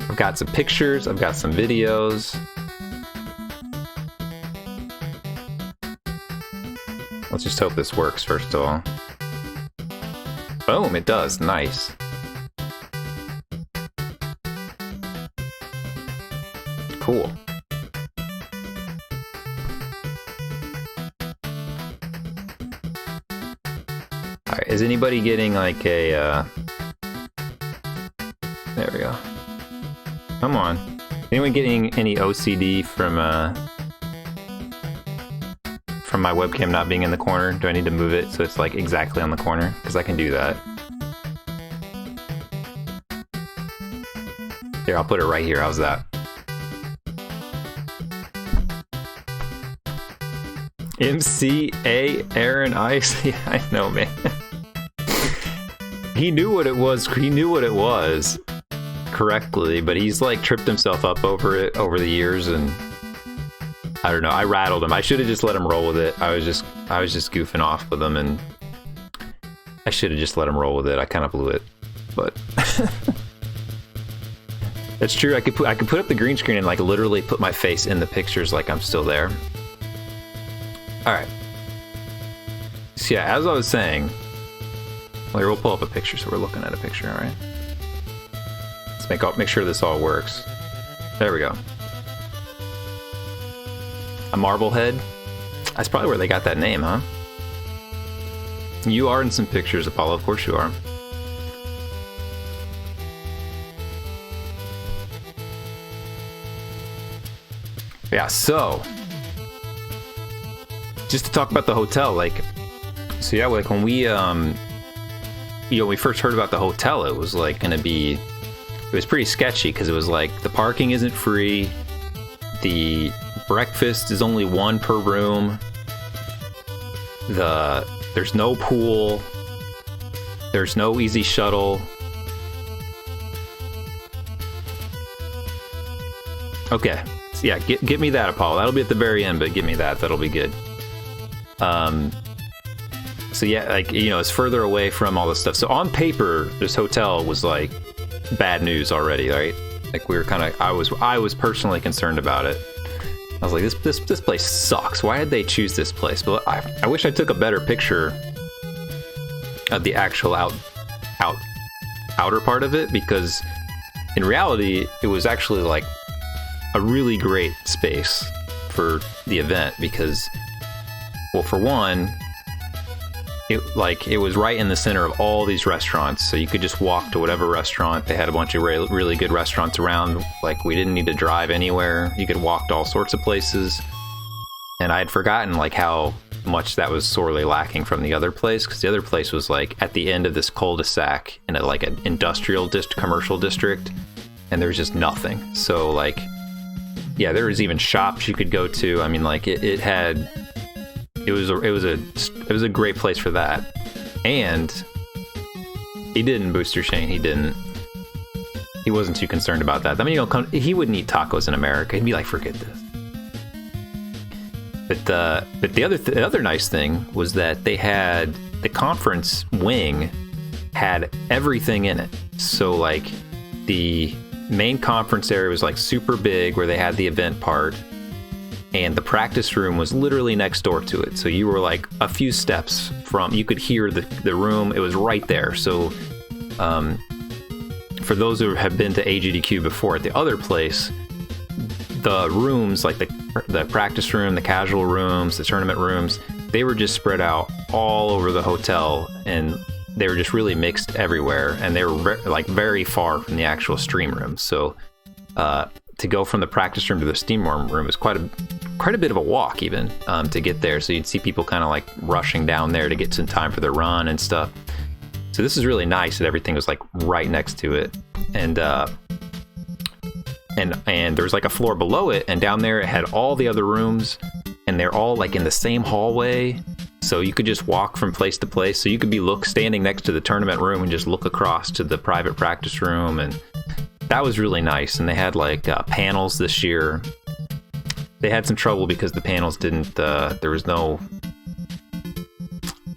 I've got some pictures, I've got some videos. Let's just hope this works first of all. Boom, it does. Nice. Cool. Alright, is anybody getting like a, there we go. Come on. Anyone getting any OCD from my webcam not being in the corner? Do I need to move it so it's like exactly on the corner? Because I can do that. Here, I'll put it right here. How's that? MCA Aaron Ice. Yeah, I know, man. He knew what it was. He knew what it was correctly, but he's like tripped himself up over it over the years, and I don't know. I rattled him. I should have just let him roll with it. I was just goofing off with him, and I should have just let him roll with it. I kind of blew it, but that's true. I could put up the green screen and like literally put my face in the pictures like I'm still there. All right. So yeah, as I was saying, well, here, we'll pull up a picture. So we're looking at a picture. All right. Let's make sure this all works. There we go. A Marblehead. That's probably where they got that name, huh? You are in some pictures, Apollo. Of course you are. Yeah, so just to talk about the hotel, like, so yeah, like when we, we first heard about the hotel, it was like gonna be, it was pretty sketchy because it was like the parking isn't free, the breakfast is only one per room, there's no pool, there's no easy shuttle. Okay, so yeah, get me that, Apollo. That'll be at the very end, but give me that. That'll be good. So yeah, like, it's further away from all this stuff. So on paper, this hotel was like bad news already, right? Like we were kind of, I was personally concerned about it. I was like, this place sucks. Why did they choose this place? But I wish I took a better picture of the actual outer part of it, because in reality, it was actually like a really great space for the event, because, well, for one, it was right in the center of all these restaurants, so you could just walk to whatever restaurant. They had a bunch of really good restaurants around. Like, we didn't need to drive anywhere. You could walk to all sorts of places. And I had forgotten like how much that was sorely lacking from the other place, because the other place was like at the end of this cul-de-sac in like an industrial commercial district, and there was just nothing. So like, yeah, there was even shops you could go to. I mean, like it was a great place for that. And he didn't, Booster Shane. He wasn't too concerned about that. I mean, he wouldn't eat tacos in America. He'd be like, forget this. But the other nice thing was that they had the conference wing had everything in it. So like the main conference area was like super big, where they had the event part, and the practice room was literally next door to it. So you were like a few steps from, you could hear the room. It was right there. So for those who have been to AGDQ before, at the other place, the rooms, like the practice room, the casual rooms, the tournament rooms, they were just spread out all over the hotel, and they were just really mixed everywhere, and they were very far from the actual stream room. So to go from the practice room to the steam room was quite a bit of a walk even to get there. So you'd see people kind of like rushing down there to get some time for their run and stuff. So this is really nice that everything was like right next to it, and there was like a floor below it, and down there it had all the other rooms, and they're all like in the same hallway. So you could just walk from place to place. So you could be standing next to the tournament room and just look across to the private practice room, and that was really nice. And they had like panels this year. They had some trouble because the panels didn't, there was no,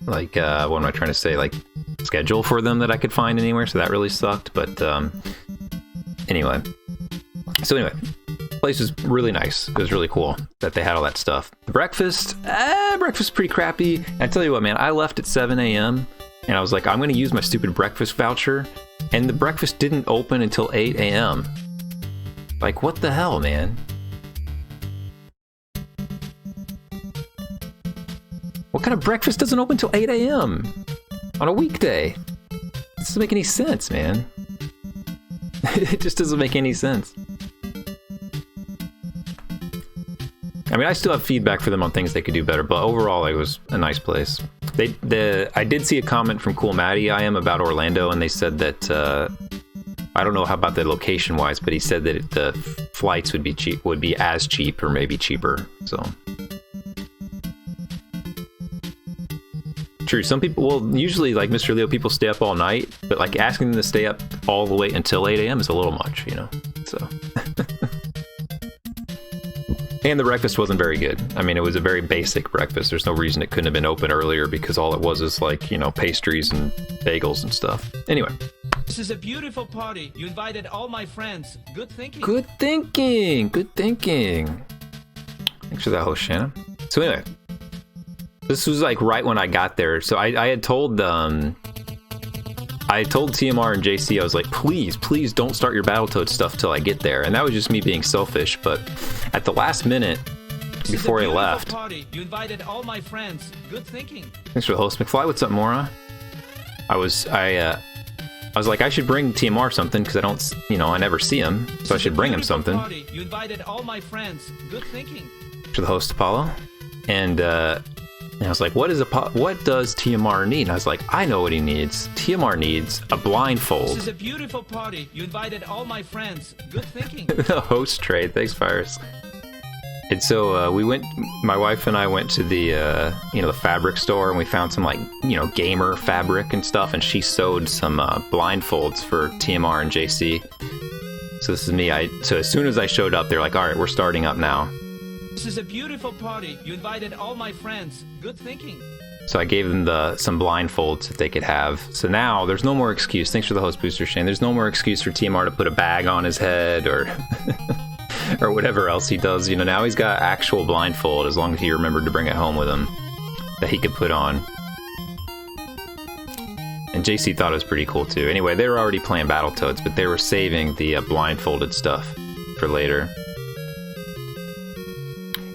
like, what am I trying to say? Like, schedule for them that I could find anywhere. So that really sucked. But anyway, So anyway, place was really nice. It was really cool that they had all that stuff. The breakfast pretty crappy. And I tell you what, man, I left at 7 a.m. and I was like, I'm going to use my stupid breakfast voucher. And the breakfast didn't open until 8 a.m. Like, what the hell, man? What kind of breakfast doesn't open until 8 a.m. on a weekday? This doesn't make any sense, man. It just doesn't make any sense. I mean, I still have feedback for them on things they could do better, but overall, it was a nice place. I did see a comment from Cool Matty I am about Orlando, and they said that I don't know how about the location wise, but he said that the flights would be cheap, would be as cheap or maybe cheaper. So true. Some people, well, usually like Mr. Leo, people stay up all night, but like asking them to stay up all the way until 8 a.m. is a little much, you know. So. And the breakfast wasn't very good. I mean, it was a very basic breakfast. There's no reason it couldn't have been open earlier because all it was is like, you know, pastries and bagels and stuff. Anyway. This is a beautiful party. You invited all my friends. Good thinking. Good thinking. Good thinking. Thanks for that, host Shannon. So anyway, this was like right when I got there. So I had told TMR and JC, I was like, please don't start your Battletoads stuff till I get there. And that was just me being selfish. But at the last minute, before I left, party. You invited all my friends. Good thinking. Thanks for the host, McFly. What's up, Mora? I was like, I should bring TMR something because I don't, you know, I never see him, so I should bring him something. Party. You invited all my friends. Good thinking. To the host, Apollo, and I was like, what does TMR need? And I was like, I know what he needs. TMR needs a blindfold. This is a beautiful party. You invited all my friends. Good thinking. The host trade. Thanks, Virus. And so my wife and I went to the, the fabric store, and we found some like, gamer fabric and stuff. And she sewed some blindfolds for TMR and JC. So this is me. So as soon as I showed up, they're like, all right, we're starting up now. This is a beautiful party. You invited all my friends. Good thinking. So I gave them some blindfolds that they could have. So now there's no more excuse. Thanks for the host booster, Shane. There's no more excuse for TMR to put a bag on his head or or whatever else he does. Now he's got actual blindfold as long as he remembered to bring it home with him that he could put on. And JC thought it was pretty cool too. Anyway, they were already playing Battletoads, but they were saving the blindfolded stuff for later.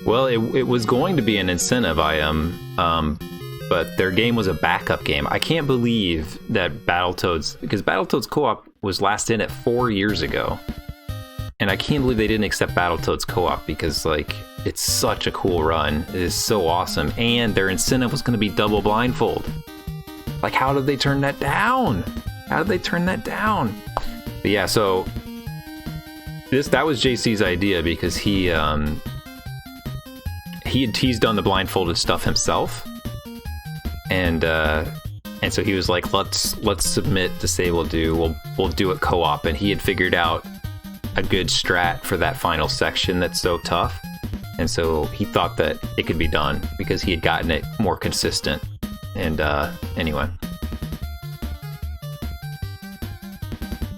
Well, it was going to be an incentive item, but their game was a backup game. I can't believe that Battletoads, because Battletoads Co-op was last in at 4 years ago. And I can't believe they didn't accept Battletoads Co-op because, like, it's such a cool run. It is so awesome. And their incentive was going to be double blindfold. Like, how did they turn that down? How did they turn that down? But yeah, so that was JC's idea because he's done the blindfolded stuff himself, and so he was like, let's submit to say we'll do it co-op, and he had figured out a good strat for that final section that's so tough, and so he thought that it could be done because he had gotten it more consistent. And anyway,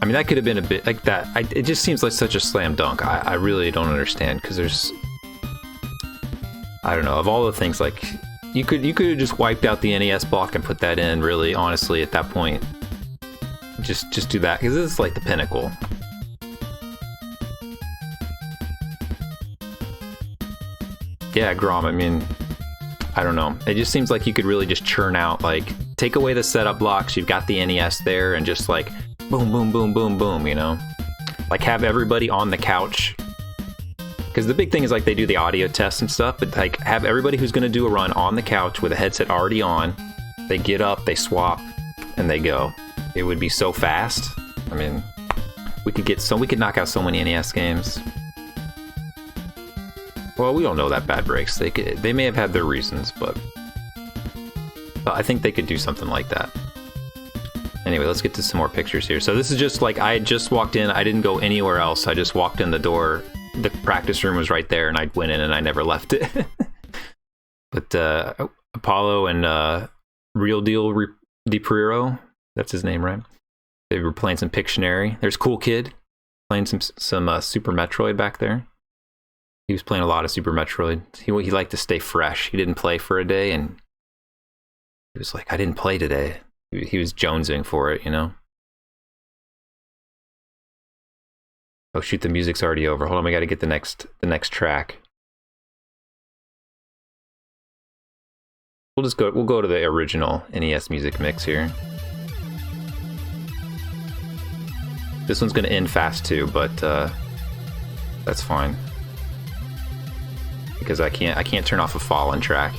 I mean, that could have been a bit like that. It just seems like such a slam dunk. I really don't understand because there's, I don't know, of all the things, like you could have just wiped out the NES block and put that in. Really, honestly, at that point, just do that because it's like the pinnacle. Yeah, Grom. I mean, I don't know. It just seems like you could really just churn out, like, take away the setup blocks. You've got the NES there, and just like boom, boom, boom, boom, boom. Like have everybody on the couch. Because the big thing is, like, they do the audio tests and stuff, but like have everybody who's going to do a run on the couch with a headset already on. They get up, they swap, and they go. It would be so fast. I mean, we could knock out so many NES games. Well, we don't know that bad breaks. They may have had their reasons, but I think they could do something like that. Anyway, let's get to some more pictures here. So this is just like, I had just walked in. I didn't go anywhere else. I just walked in the door. The practice room was right there, and I went in and I never left it. But Apollo and Real Deal DiPriero, that's his name, right? They were playing some Pictionary. There's Cool Kid. Playing some Super Metroid back there. He was playing a lot of Super Metroid. He liked to stay fresh. He didn't play for a day, and he was like, I didn't play today. He was jonesing for it, you know? Oh shoot, the music's already over. Hold on, we gotta get the next track. We'll go to the original NES music mix here. This one's gonna end fast too, but that's fine. Because I can't turn off a Fallen track.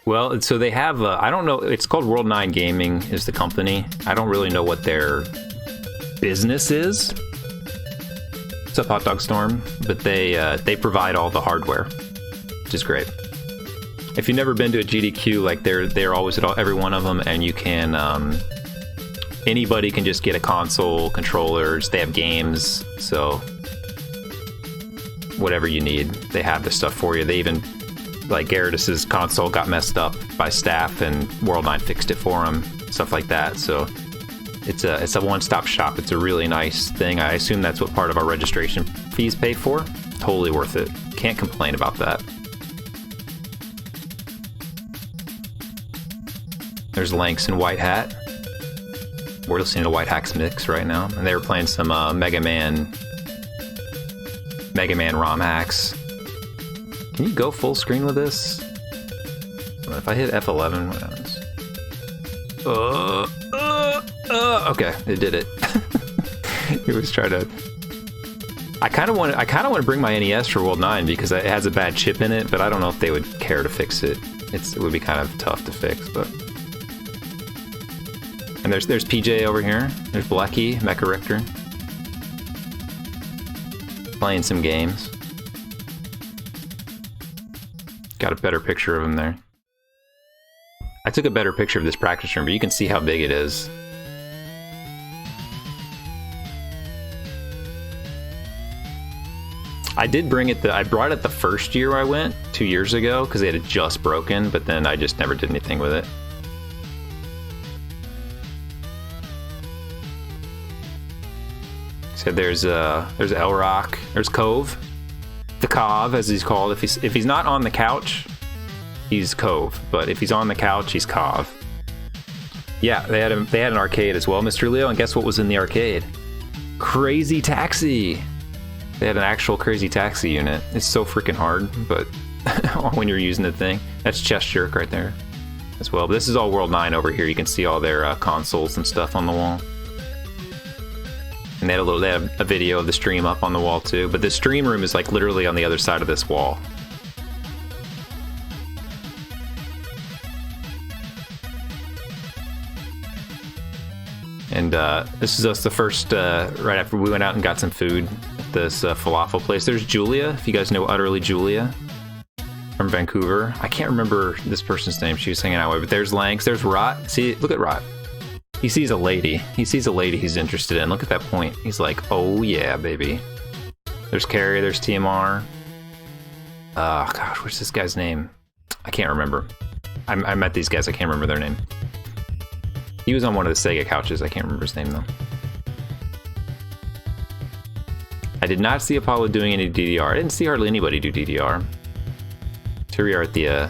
Well, so they have, I don't know, it's called World 9 Gaming is the company. I don't really know what their business is. What's up, Hot Dog Storm? But they provide all the hardware, which is great. If you've never been to a GDQ, like they're always at every one of them, and you can, anybody can just get a console, controllers, they have games, so whatever you need, they have the stuff for you. They even, like Gyarados' console got messed up by staff and World 9 fixed it for him, stuff like that. So it's a one-stop shop. It's a really nice thing. I assume that's what part of our registration fees pay for. Totally worth it. Can't complain about that. There's Lynx and White Hat. We're listening to White Hat's mix right now, and they were playing some Mega Man ROM hacks. Can you go full screen with this? If I hit F11, what happens? Okay, it did it. It was trying to. I kind of want to bring my NES for World 9 because it has a bad chip in it, but I don't know if they would care to fix it. It would be kind of tough to fix, but. And there's PJ over here. There's Blackie, Mecha Richter. Playing some games. Got a better picture of him there. I took a better picture of this practice room, but you can see how big it is. I did bring it, I brought it the first year I went, 2 years ago, because it had just broken, but then I just never did anything with it. So there's Elrock, there's Cove, the Cove as he's called. If he's not on the couch, he's Cove, but if he's on the couch, he's Cove. Yeah, they had an arcade as well, Mr. Leo, and guess what was in the arcade? Crazy Taxi. They had an actual Crazy Taxi unit. It's so freaking hard, but when you're using the thing, that's Chest Jerk right there as well. But this is all World 9 over here. You can see all their consoles and stuff on the wall. And they had a video of the stream up on the wall too, but the stream room is like literally on the other side of this wall. And this is us the first, right after we went out and got some food at this falafel place. There's Julia, if you guys know Utterly Julia from Vancouver. I can't remember this person's name she was hanging out with, but there's Lanks, there's Rot. See, look at Rot. He sees a lady. He sees a lady he's interested in. Look at that point. He's like, oh yeah, baby. There's Carrie, there's TMR. Gosh, what's this guy's name? I can't remember. I met these guys, I can't remember their name. He was on one of the Sega couches, I can't remember his name though. I did not see Apollo doing any DDR. I didn't see hardly anybody do DDR. Here we are at the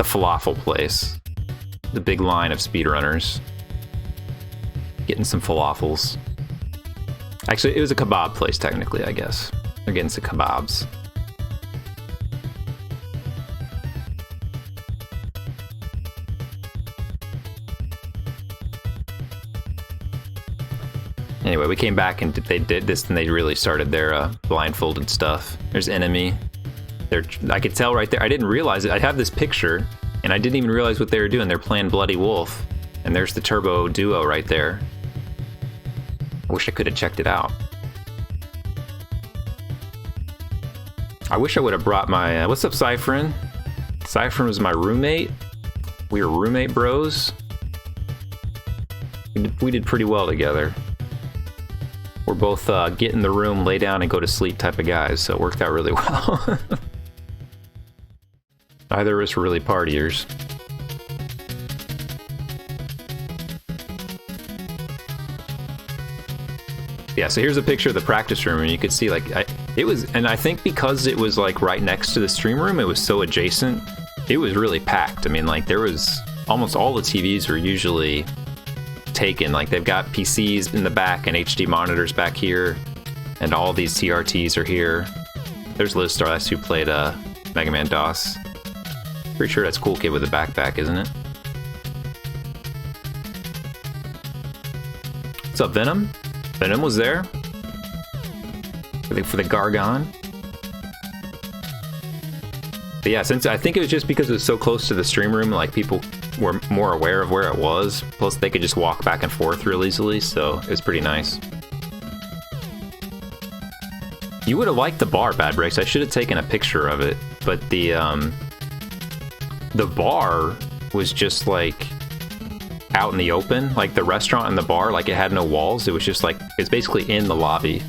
falafel place. The big line of speedrunners. Getting some falafels. Actually, it was a kebab place, technically, I guess. They're getting some kebabs. Anyway, we came back and they did this, and they really started their blindfolded stuff. There's Enemy. I could tell right there. I didn't realize it. I have this picture, and I didn't even realize what they were doing. They're playing Bloody Wolf, and there's the Turbo Duo right there. I wish I could have checked it out. I wish I would have brought my... what's up, Cyphrin? Cyphrin was my roommate. We were roommate bros. We did pretty well together. We're both get in the room, lay down, and go to sleep type of guys, so it worked out really well. Neither of us were really partiers. Yeah, so here's a picture of the practice room, and you could see like it was, and I think because it was like right next to the stream room, it was so adjacent. It was really packed. I mean, like there was almost all the TVs were usually taken. Like they've got PCs in the back and HD monitors back here, and all these TRTs are here. There's Liz Star, that's who played Mega Man DOS. Pretty sure that's Cool Kid with a backpack, isn't it? What's up, Venom? Venom was there for the Gargon. But yeah, since I think it was just because it was so close to the stream room, like people were more aware of where it was. Plus, they could just walk back and forth real easily, so it was pretty nice. You would have liked the bar, Bad Breaks. I should have taken a picture of it, but the bar was just like out in the open, like the restaurant and the bar, like it had no walls. It was just like, it's basically in the lobby.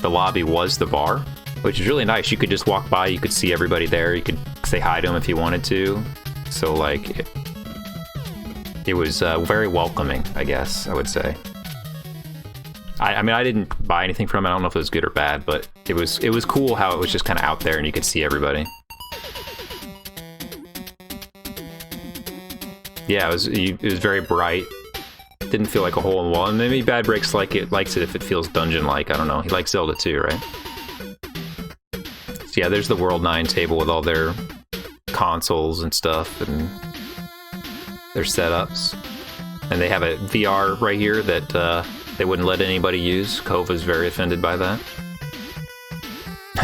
The lobby was the bar, which is really nice. You could just walk by, you could see everybody there, you could say hi to them if you wanted to. So like, it was very welcoming, I guess, I would say. I mean, I didn't buy anything from it. I don't know if it was good or bad, but it was cool how it was just kind of out there and you could see everybody. Yeah, it was very bright. Didn't feel like a hole in the wall. And maybe Bad Breaks likes it if it feels dungeon-like. I don't know. He likes Zelda too, right? So yeah, there's the World 9 table with all their consoles and stuff and their setups. And they have a VR right here that they wouldn't let anybody use. Cove is very offended by that.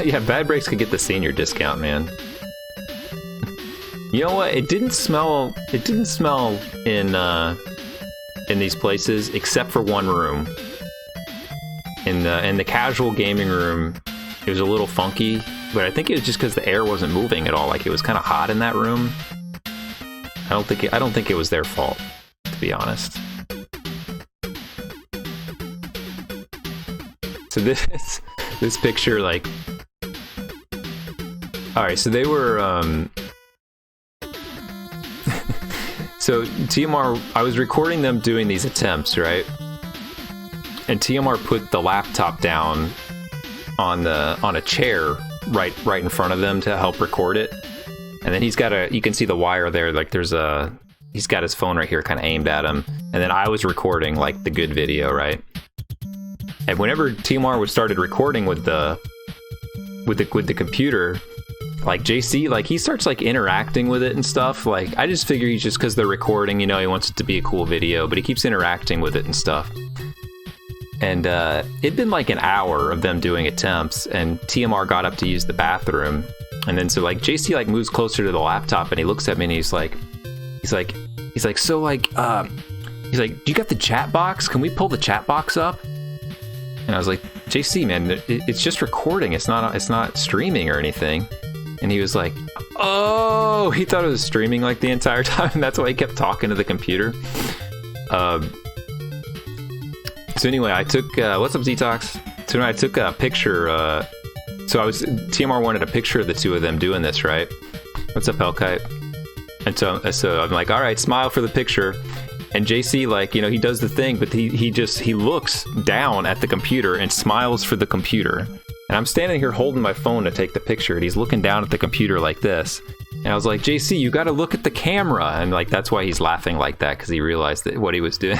Yeah, Bad Breaks could get the senior discount, man. You know what? It didn't smell in these places except for one room. In the casual gaming room, it was a little funky, but I think it was just because the air wasn't moving at all. Like it was kind of hot in that room. I don't think it was their fault, to be honest. So this picture, like, all right. So they were. So TMR, I was recording them doing these attempts, right? And TMR put the laptop down on a chair right in front of them to help record it. And then you can see the wire there, like he's got his phone right here kind of aimed at him. And then I was recording like the good video, right? And whenever TMR started recording with the computer, like JC, like he starts like interacting with it and stuff. Like I just figure he's just because they're recording, you know, he wants it to be a cool video, but he keeps interacting with it and stuff. And it'd been like an hour of them doing attempts, and TMR got up to use the bathroom, and then so like JC like moves closer to the laptop, and he looks at me and he's like, so like, he's like, do you got the chat box? Can we pull the chat box up? And I was like, JC, man, it's just recording. It's not streaming or anything. And he was like, oh, he thought it was streaming like the entire time. And that's why he kept talking to the computer. So anyway, I took, what's up, Detox? So I took a picture, TMR wanted a picture of the two of them doing this, right? What's up, Hellkite? And so I'm like, all right, smile for the picture. And JC, like, you know, he does the thing, but he looks down at the computer and smiles for the computer. And I'm standing here holding my phone to take the picture, and he's looking down at the computer like this. And I was like, JC, you got to look at the camera. And like, that's why he's laughing like that, because he realized that what he was doing.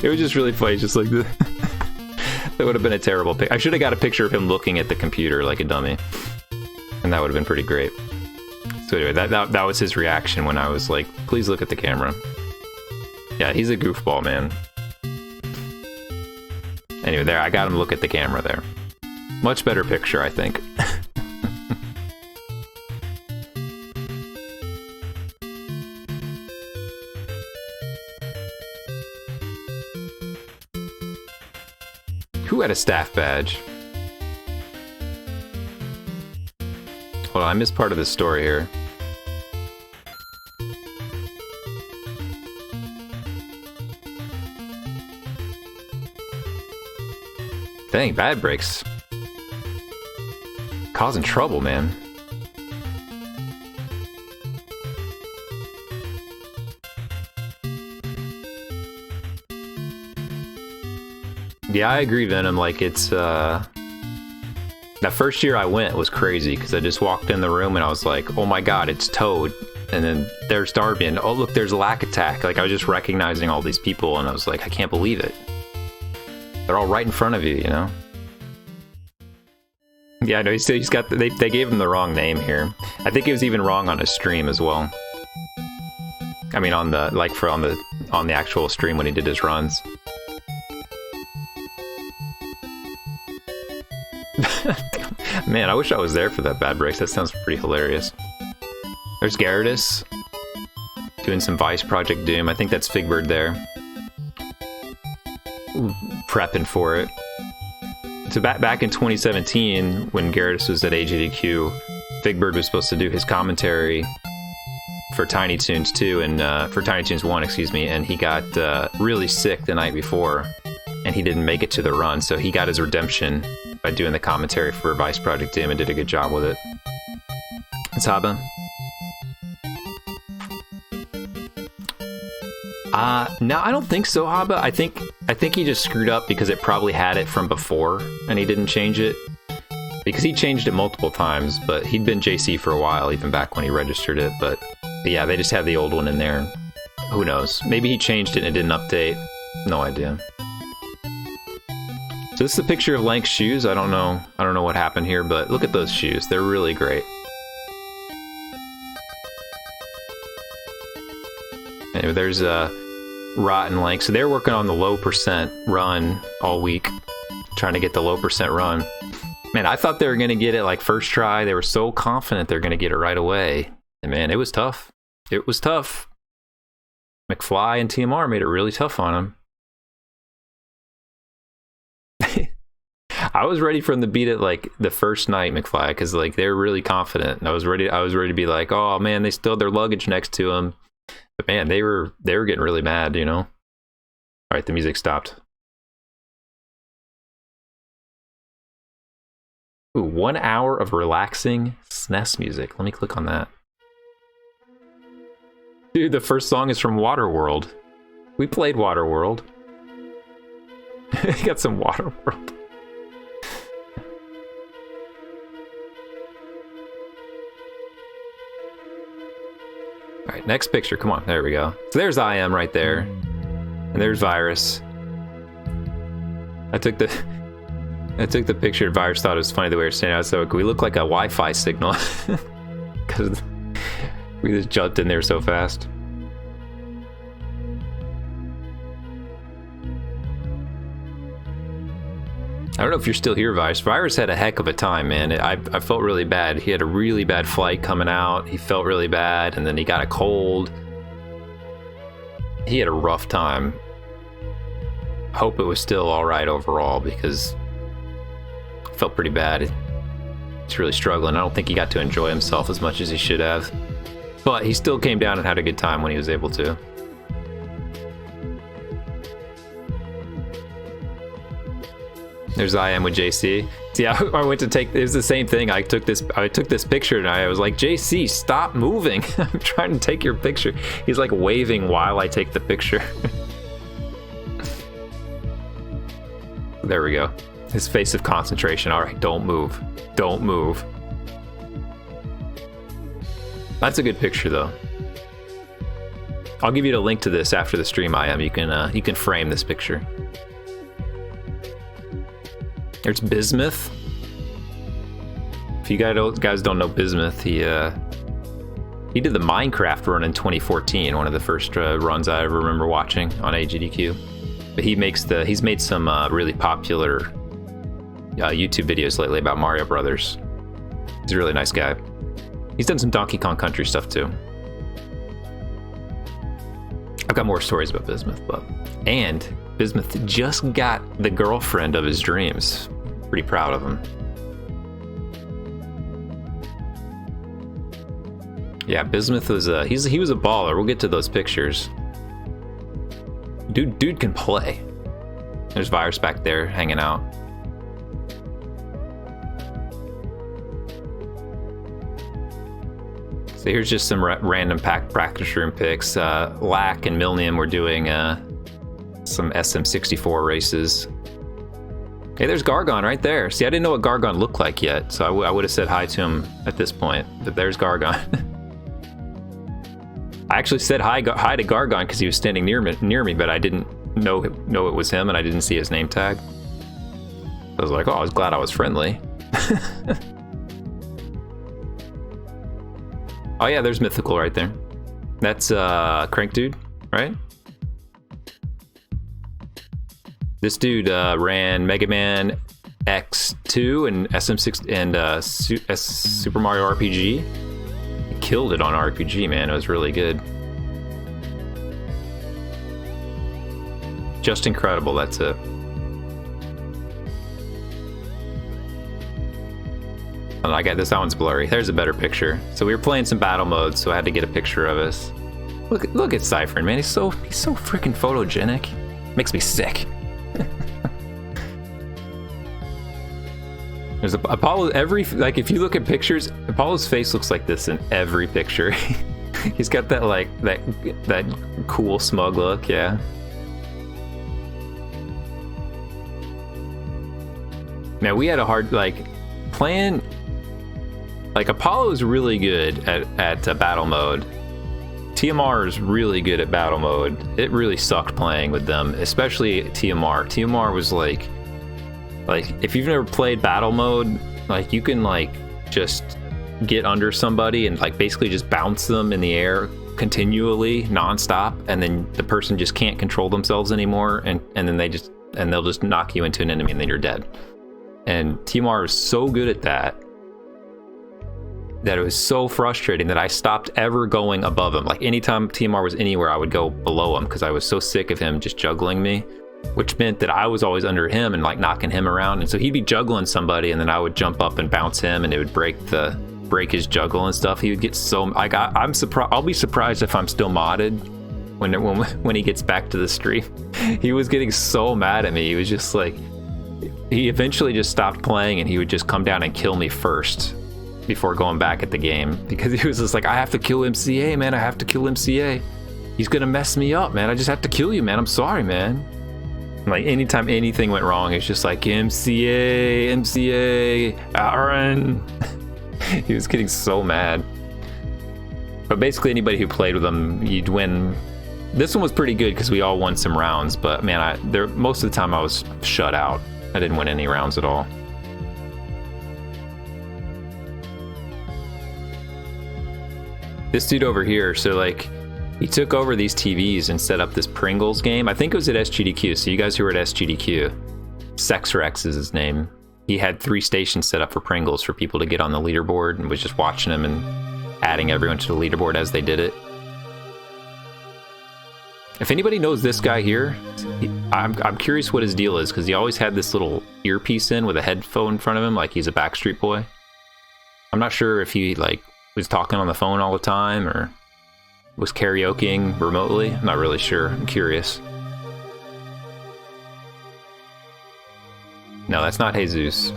It was just really funny, just like this. That would have been a terrible pic. I should have got a picture of him looking at the computer like a dummy. And that would have been pretty great. So anyway, that was his reaction when I was like, please look at the camera. Yeah, he's a goofball, man. Anyway, there, I got him to look at the camera there. Much better picture, I think. Who had a staff badge? Hold on, I missed part of the story here. Dang, Bad Breaks. Causing trouble, man. Yeah, I agree, Venom. Like, it's, that first year I went was crazy, because I just walked in the room and I was like, oh my god, it's Toad. And then there's Darby, and oh look, there's Lack Attack. Like, I was just recognizing all these people, and I was like, I can't believe it. They're all right in front of you, you know? Yeah, no, he's got, they gave him the wrong name here. I think it was even wrong on his stream as well. I mean, on the, like, on the actual stream when he did his runs. Man, I wish I was there for that Bad Breaks. That sounds pretty hilarious. There's Gyarados doing some Vice Project Doom. I think that's Figbird there. Ooh, prepping for it. So back in 2017, when Gyarados was at AGDQ, Figbird was supposed to do his commentary for Tiny Toons 2 and for Tiny Toons 1, excuse me, and he got really sick the night before, and he didn't make it to the run, so he got his redemption by doing the commentary for Vice Project Doom and did a good job with it. It's Haba. No, I don't think so, Haba. I think he just screwed up because it probably had it from before and he didn't change it. Because he changed it multiple times, but he'd been JC for a while, even back when he registered it. But yeah, they just had the old one in there. Who knows? Maybe he changed it and it didn't update. No idea. So this is a picture of Lank's shoes. I don't know what happened here, but look at those shoes. They're really great. Anyway, there's Rot and Lank. So they're working on the low percent run all week, trying to get the low percent run. Man, I thought they were going to get it like first try. They were so confident they're going to get it right away. And man, it was tough. It was tough. McFly and TMR made it really tough on him. I was ready for them to beat it like the first night, McFly, because like they were really confident. And I was ready to be like, oh man, they still had their luggage next to them. But man, they were getting really mad, you know? All right, the music stopped. Ooh, 1 hour of relaxing SNES music. Let me click on that. Dude, the first song is from Waterworld. We played Waterworld. Got some Waterworld. All right, next picture. Come on, there we go. So there's I Am right there, and there's Virus. I took the picture. Virus thought it was funny the way we were standing out. So we look like a Wi-Fi signal because we just jumped in there so fast. I don't know if you're still here, Virus. Virus had a heck of a time, man. I felt really bad. He had a really bad flight coming out. He felt really bad, and then he got a cold. He had a rough time. Hope it was still all right overall, because it felt pretty bad. He's really struggling. I don't think he got to enjoy himself as much as he should have. But he still came down and had a good time when he was able to. There's I Am with JC. See, I went to take, it was the same thing. I took this picture and I was like, JC, stop moving. I'm trying to take your picture. He's like waving while I take the picture. There we go. His face of concentration. All right, don't move. Don't move. That's a good picture though. I'll give you the link to this after the stream, I Am. You can frame this picture. There's Bismuth. If you guys don't know Bismuth, he did the Minecraft run in 2014, one of the first runs I ever remember watching on AGDQ. But he's made some really popular YouTube videos lately about Mario Brothers. He's a really nice guy. He's done some Donkey Kong Country stuff too. I've got more stories about Bismuth, and Bismuth just got the girlfriend of his dreams. Pretty proud of him. Yeah, Bismuth was he was a baller. We'll get to those pictures. Dude can play. There's Virus back there hanging out. So here's just some random practice room pics. Lack and Milnium were doing some SM64 races. Hey, there's Gargon right there. See, I didn't know what Gargon looked like yet, so I would have said hi to him at this point. But there's Gargon. I actually said hi to Gargon because he was standing near me, but I didn't know it was him, and I didn't see his name tag. I was like, oh, I was glad I was friendly. Oh yeah, there's Mythical right there. That's Crank Dude, right? This dude ran Mega Man X2 and SM6 and Super Mario RPG. He killed it on RPG, man. It was really good. Just incredible, that's it. Oh, I got this. That one's blurry. There's a better picture. So we were playing some battle modes, so I had to get a picture of us. Look at Cypher, man. He's so freaking photogenic. Makes me sick. There's Apollo like if you look at pictures, Apollo's face looks like this in every picture. He's got that that cool smug look, yeah. Man, we had a hard playing. Like Apollo is really good at battle mode. TMR is really good at battle mode. It really sucked playing with them, especially TMR. TMR was like if you've never played battle mode, like you can just get under somebody and basically just bounce them in the air continually, nonstop, and then the person just can't control themselves anymore, and then they'll just knock you into an enemy and then you're dead. And TMR is so good at that it was so frustrating that I stopped ever going above him. Like anytime TMR was anywhere, I would go below him because I was so sick of him just juggling me, which meant that I was always under him and knocking him around. And so he'd be juggling somebody, and then I would jump up and bounce him, and it would break his juggle and stuff. He would get so I'm surprised. I'll be surprised if I'm still modded when he gets back to the stream. He was getting so mad at me. He was just he eventually just stopped playing, and he would just come down and kill me first before going back at the game, because he was just like, I have to kill MCA, man. I have to kill MCA. He's gonna mess me up, man. I just have to kill you, man. I'm sorry, man. Anytime anything went wrong, it's just like MCA, Aaron. He was getting so mad. But basically anybody who played with him, you'd win. This one was pretty good because we all won some rounds, but man, most of the time I was shut out. I didn't win any rounds at all. This dude over here, so he took over these TVs and set up this Pringles game. I think it was at SGDQ, so you guys who were at SGDQ, Sexrex is his name. He had 3 stations set up for Pringles for people to get on the leaderboard, and was just watching them and adding everyone to the leaderboard as they did it. If anybody knows this guy here, I'm curious what his deal is, because he always had this little earpiece in with a headphone in front of him, like he's a Backstreet Boy. I'm not sure if he was talking on the phone all the time or was karaokeing remotely. I'm not really sure. I'm curious. No, that's not Jesus.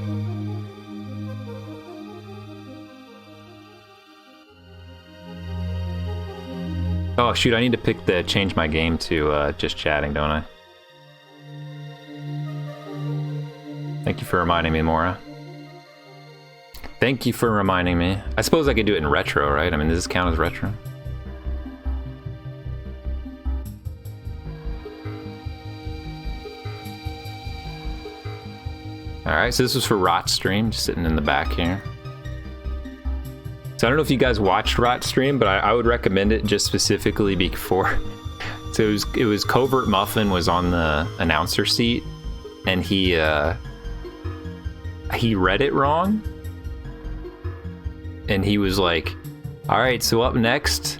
Oh shoot, I need to change my game to just chatting, don't I? Thank you for reminding me, Mora. Thank you for reminding me. I suppose I could do it in retro, right? I mean, does this count as retro? Alright, so this was for Rot Stream, just sitting in the back here. So I don't know if you guys watched Rot Stream, but I would recommend it just specifically before. So it was Covert Muffin was on the announcer seat, and he read it wrong. And he was like, all right, so up next,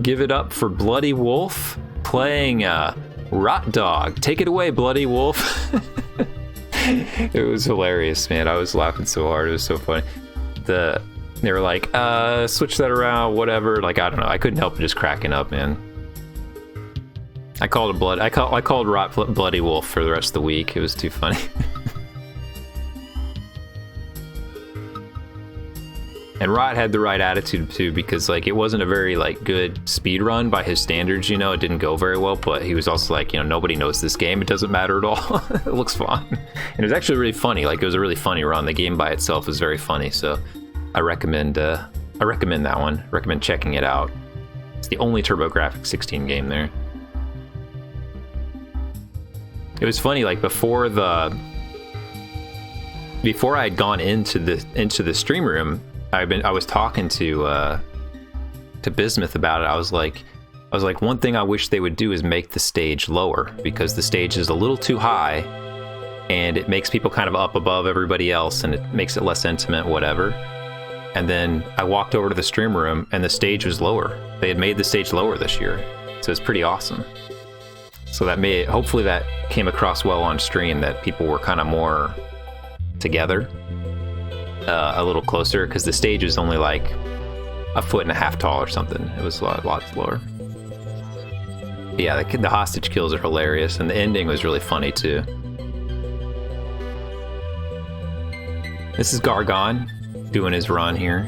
give it up for Bloody Wolf playing Rot Dog. Take it away, Bloody Wolf. It was hilarious, man. I was laughing so hard. It was so funny. They were like, switch that around, whatever. I don't know. I couldn't help but just cracking up, man. I called Rot Bloody Wolf for the rest of the week. It was too funny. And Rod had the right attitude too, because like it wasn't a very like good speed run by his standards, you know, it didn't go very well, but he was also like, you know, nobody knows this game, it doesn't matter at all. It looks fun. And it was actually really funny, like it was a really funny run. The game by itself is very funny, so I recommend that one. Recommend checking it out. It's the only TurboGrafx 16 game there. It was funny, like before I had gone into the stream room, I was talking to Bismuth about it. I was like, one thing I wish they would do is make the stage lower, because the stage is a little too high and it makes people kind of up above everybody else and it makes it less intimate, whatever. And then I walked over to the stream room and the stage was lower. They had made the stage lower this year, so it's pretty awesome. So hopefully that came across well on stream, that people were kind of more together. A little closer, because the stage was only like 1.5 feet tall or something. It was a lot lower. But yeah, the hostage kills are hilarious, and the ending was really funny too. This is Gargon doing his run here.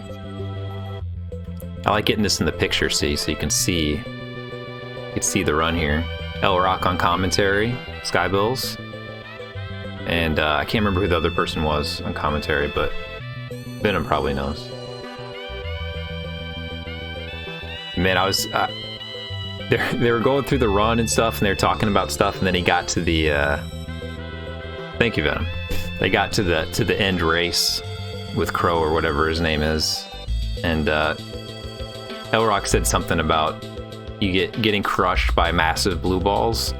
I like getting this in the picture, so you can see the run here. El Rock on commentary, Skybills, and I can't remember who the other person was on commentary, but Venom probably knows. Man, they were going through the run and stuff, and they were talking about stuff, and then he got to the thank you, Venom. They got to the end race with Crow or whatever his name is, and Elrock said something about getting crushed by massive blue balls.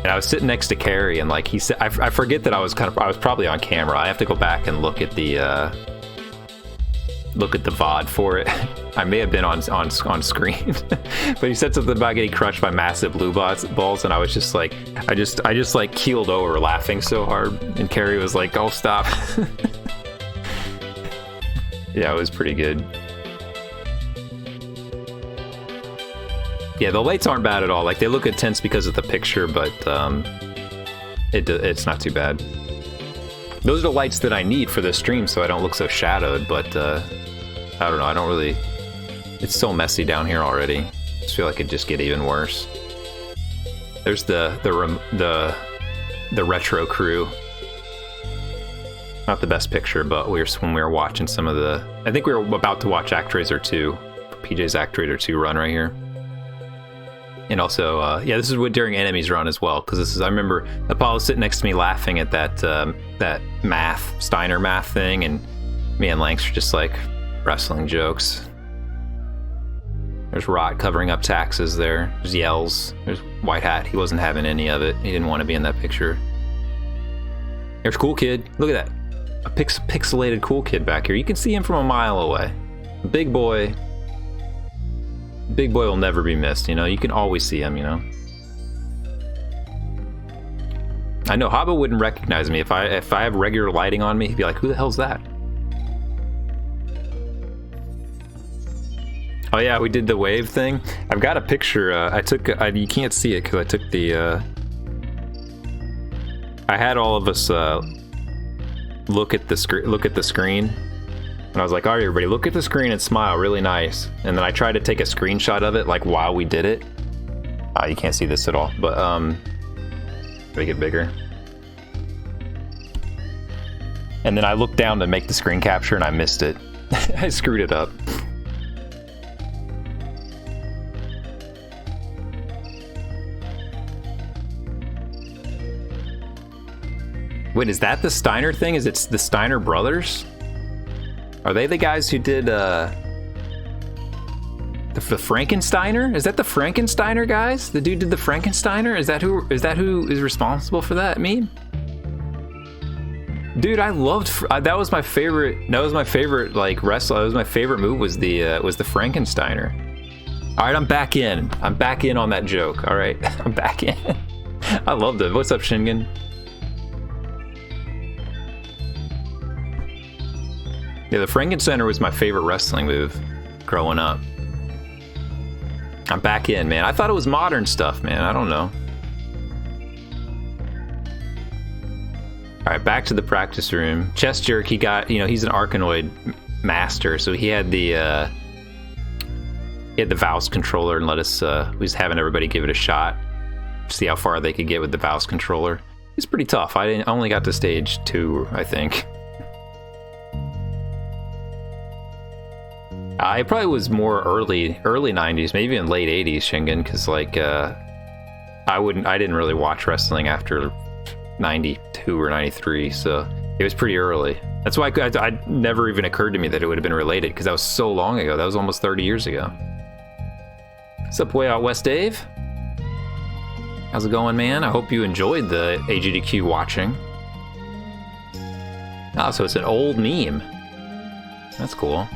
And I was sitting next to Carrie, and like he said, I forget that I was probably on camera. I have to go back and look at the VOD for it. I may have been on screen, but he said something about getting crushed by massive blue balls, and I was just like, I just like keeled over laughing so hard, and Carrie was like, "Oh, stop!" Yeah, it was pretty good. Yeah, the lights aren't bad at all. Like, they look intense because of the picture, but it's not too bad. Those are the lights that I need for this stream, so I don't look so shadowed, but I don't know, I don't really... It's so messy down here already. I just feel like it'd just get even worse. There's the retro crew. Not the best picture, but when we were watching some of the... I think we were about to watch ActRaiser 2, PJ's ActRaiser 2 run right here. And also, yeah, this is during Enemies run as well, because I remember Apollo sitting next to me laughing at that Steiner math thing, and me and Lanks are just like wrestling jokes. There's Rot covering up taxes there. There's Yells. There's White Hat. He wasn't having any of it. He didn't want to be in that picture. There's Cool Kid. Look at that. A pixelated Cool Kid back here. You can see him from a mile away. Big boy. Big boy will never be missed, you know? You can always see him, you know? I know Habba wouldn't recognize me. If I have regular lighting on me, he'd be like, who the hell's that? Oh yeah, we did the wave thing. I've got a picture. I took. You can't see it because I took the. I had all of us look at the screen, and I was like, "All right, everybody, look at the screen and smile, really nice." And then I tried to take a screenshot of it, like while we did it. You can't see this at all, but make it bigger. And then I looked down to make the screen capture, and I missed it. I screwed it up. Wait, is that the Steiner thing? Is it the Steiner brothers? Are they the guys who did the Frankensteiner? Is that the Frankensteiner guys? The dude did the Frankensteiner? Is that who is responsible for that meme? Dude, I loved that was my favorite. That was my favorite like wrestler. That was my favorite move was the Frankensteiner. All right, I'm back in. I'm back in on that joke. All right, I'm back in. I loved it. What's up, Shingen? Yeah, the Frankensteiner was my favorite wrestling move growing up. I'm back in, man. I thought it was modern stuff, man. I don't know. All right, back to the practice room. Chest Jerk, he got, he's an Arkanoid master, so he had the Vals controller and let us was having everybody give it a shot, see how far they could get with the Vals controller. It's pretty tough. I only got to stage 2, I think. It probably was more early 90s, maybe in late 80s Shingen, because like I didn't really watch wrestling after 92 or 93, so it was pretty early. That's why I never even occurred to me that it would have been related, because that was so long ago. That was almost 30 years ago. What's up, way out west, Dave? How's it going, man? I hope you enjoyed the AGDQ watching. Oh, so it's an old meme. That's cool.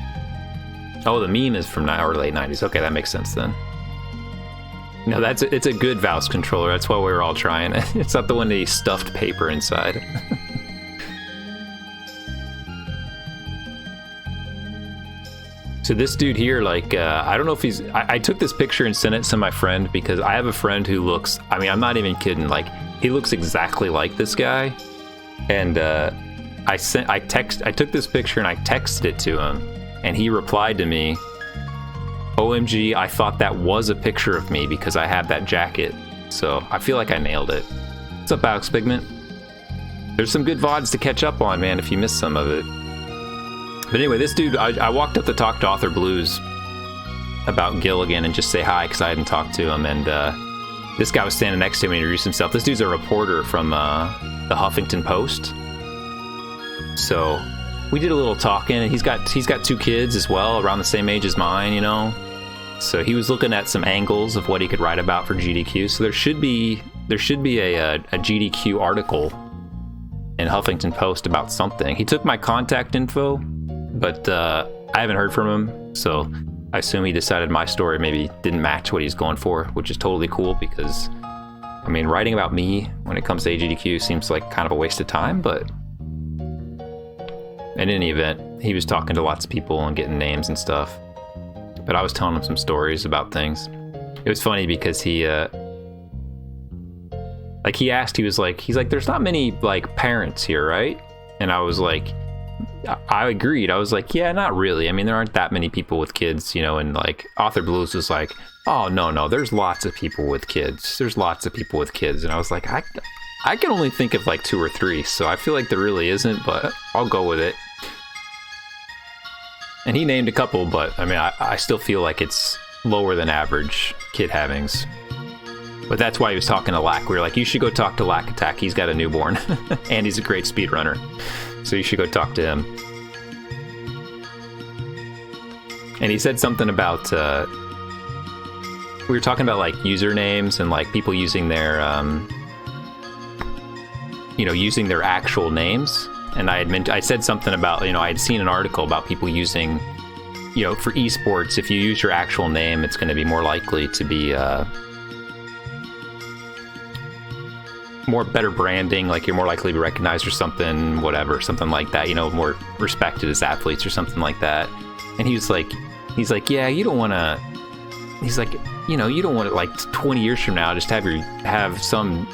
Oh, the meme is from late 90s. Okay, that makes sense then. No, it's a good Vals controller. That's why we were all trying it. It's not the one that he stuffed paper inside. So this dude here, like, I don't know if he's... I took this picture and sent it to my friend because I have a friend who looks... I mean, I'm not even kidding. Like, he looks exactly like this guy. And I took this picture and I texted it to him. And he replied to me, OMG, I thought that was a picture of me because I have that jacket. So I feel like I nailed it. What's up, Alex Pigment? There's some good VODs to catch up on, man, if you missed some of it. But anyway, this dude, I walked up to talk to Author Blues about Gilligan and just say hi because I hadn't talked to him. And this guy was standing next to him and introduced himself. This dude's a reporter from the Huffington Post. So we did a little talking, and he's got 2 kids as well, around the same age as mine, you know. So he was looking at some angles of what he could write about for GDQ. So there should be a GDQ article in Huffington Post about something. He took my contact info, but I haven't heard from him, so I assume he decided my story maybe didn't match what he's going for, which is totally cool because, I mean, writing about me when it comes to AGDQ seems like kind of a waste of time, but in any event, he was talking to lots of people and getting names and stuff, but I was telling him some stories about things. It was funny because he asked, he's like, there's not many like parents here, right? And I was like, I agreed. I was like, yeah, not really. I mean, there aren't that many people with kids, you know. And like Author Blues was like, oh no, there's lots of people with kids. There's lots of people with kids. And I was like, I can only think of like 2 or 3, so I feel like there really isn't, but I'll go with it. And he named a couple, but I mean, I still feel like it's lower than average kid havings. But that's why he was talking to Lack. We were like, you should go talk to Lack Attack. He's got a newborn, and he's a great speedrunner. So you should go talk to him. And he said something about, we were talking about like usernames and like people using their, using their actual names. And I said something about, I had seen an article about people using, for esports, if you use your actual name, it's going to be more likely to be, better branding, like you're more likely to be recognized or something, whatever, something like that, more respected as athletes or something like that. And he's like, yeah, you don't want to, he's like, you don't want to, like 20 years from now, just have some,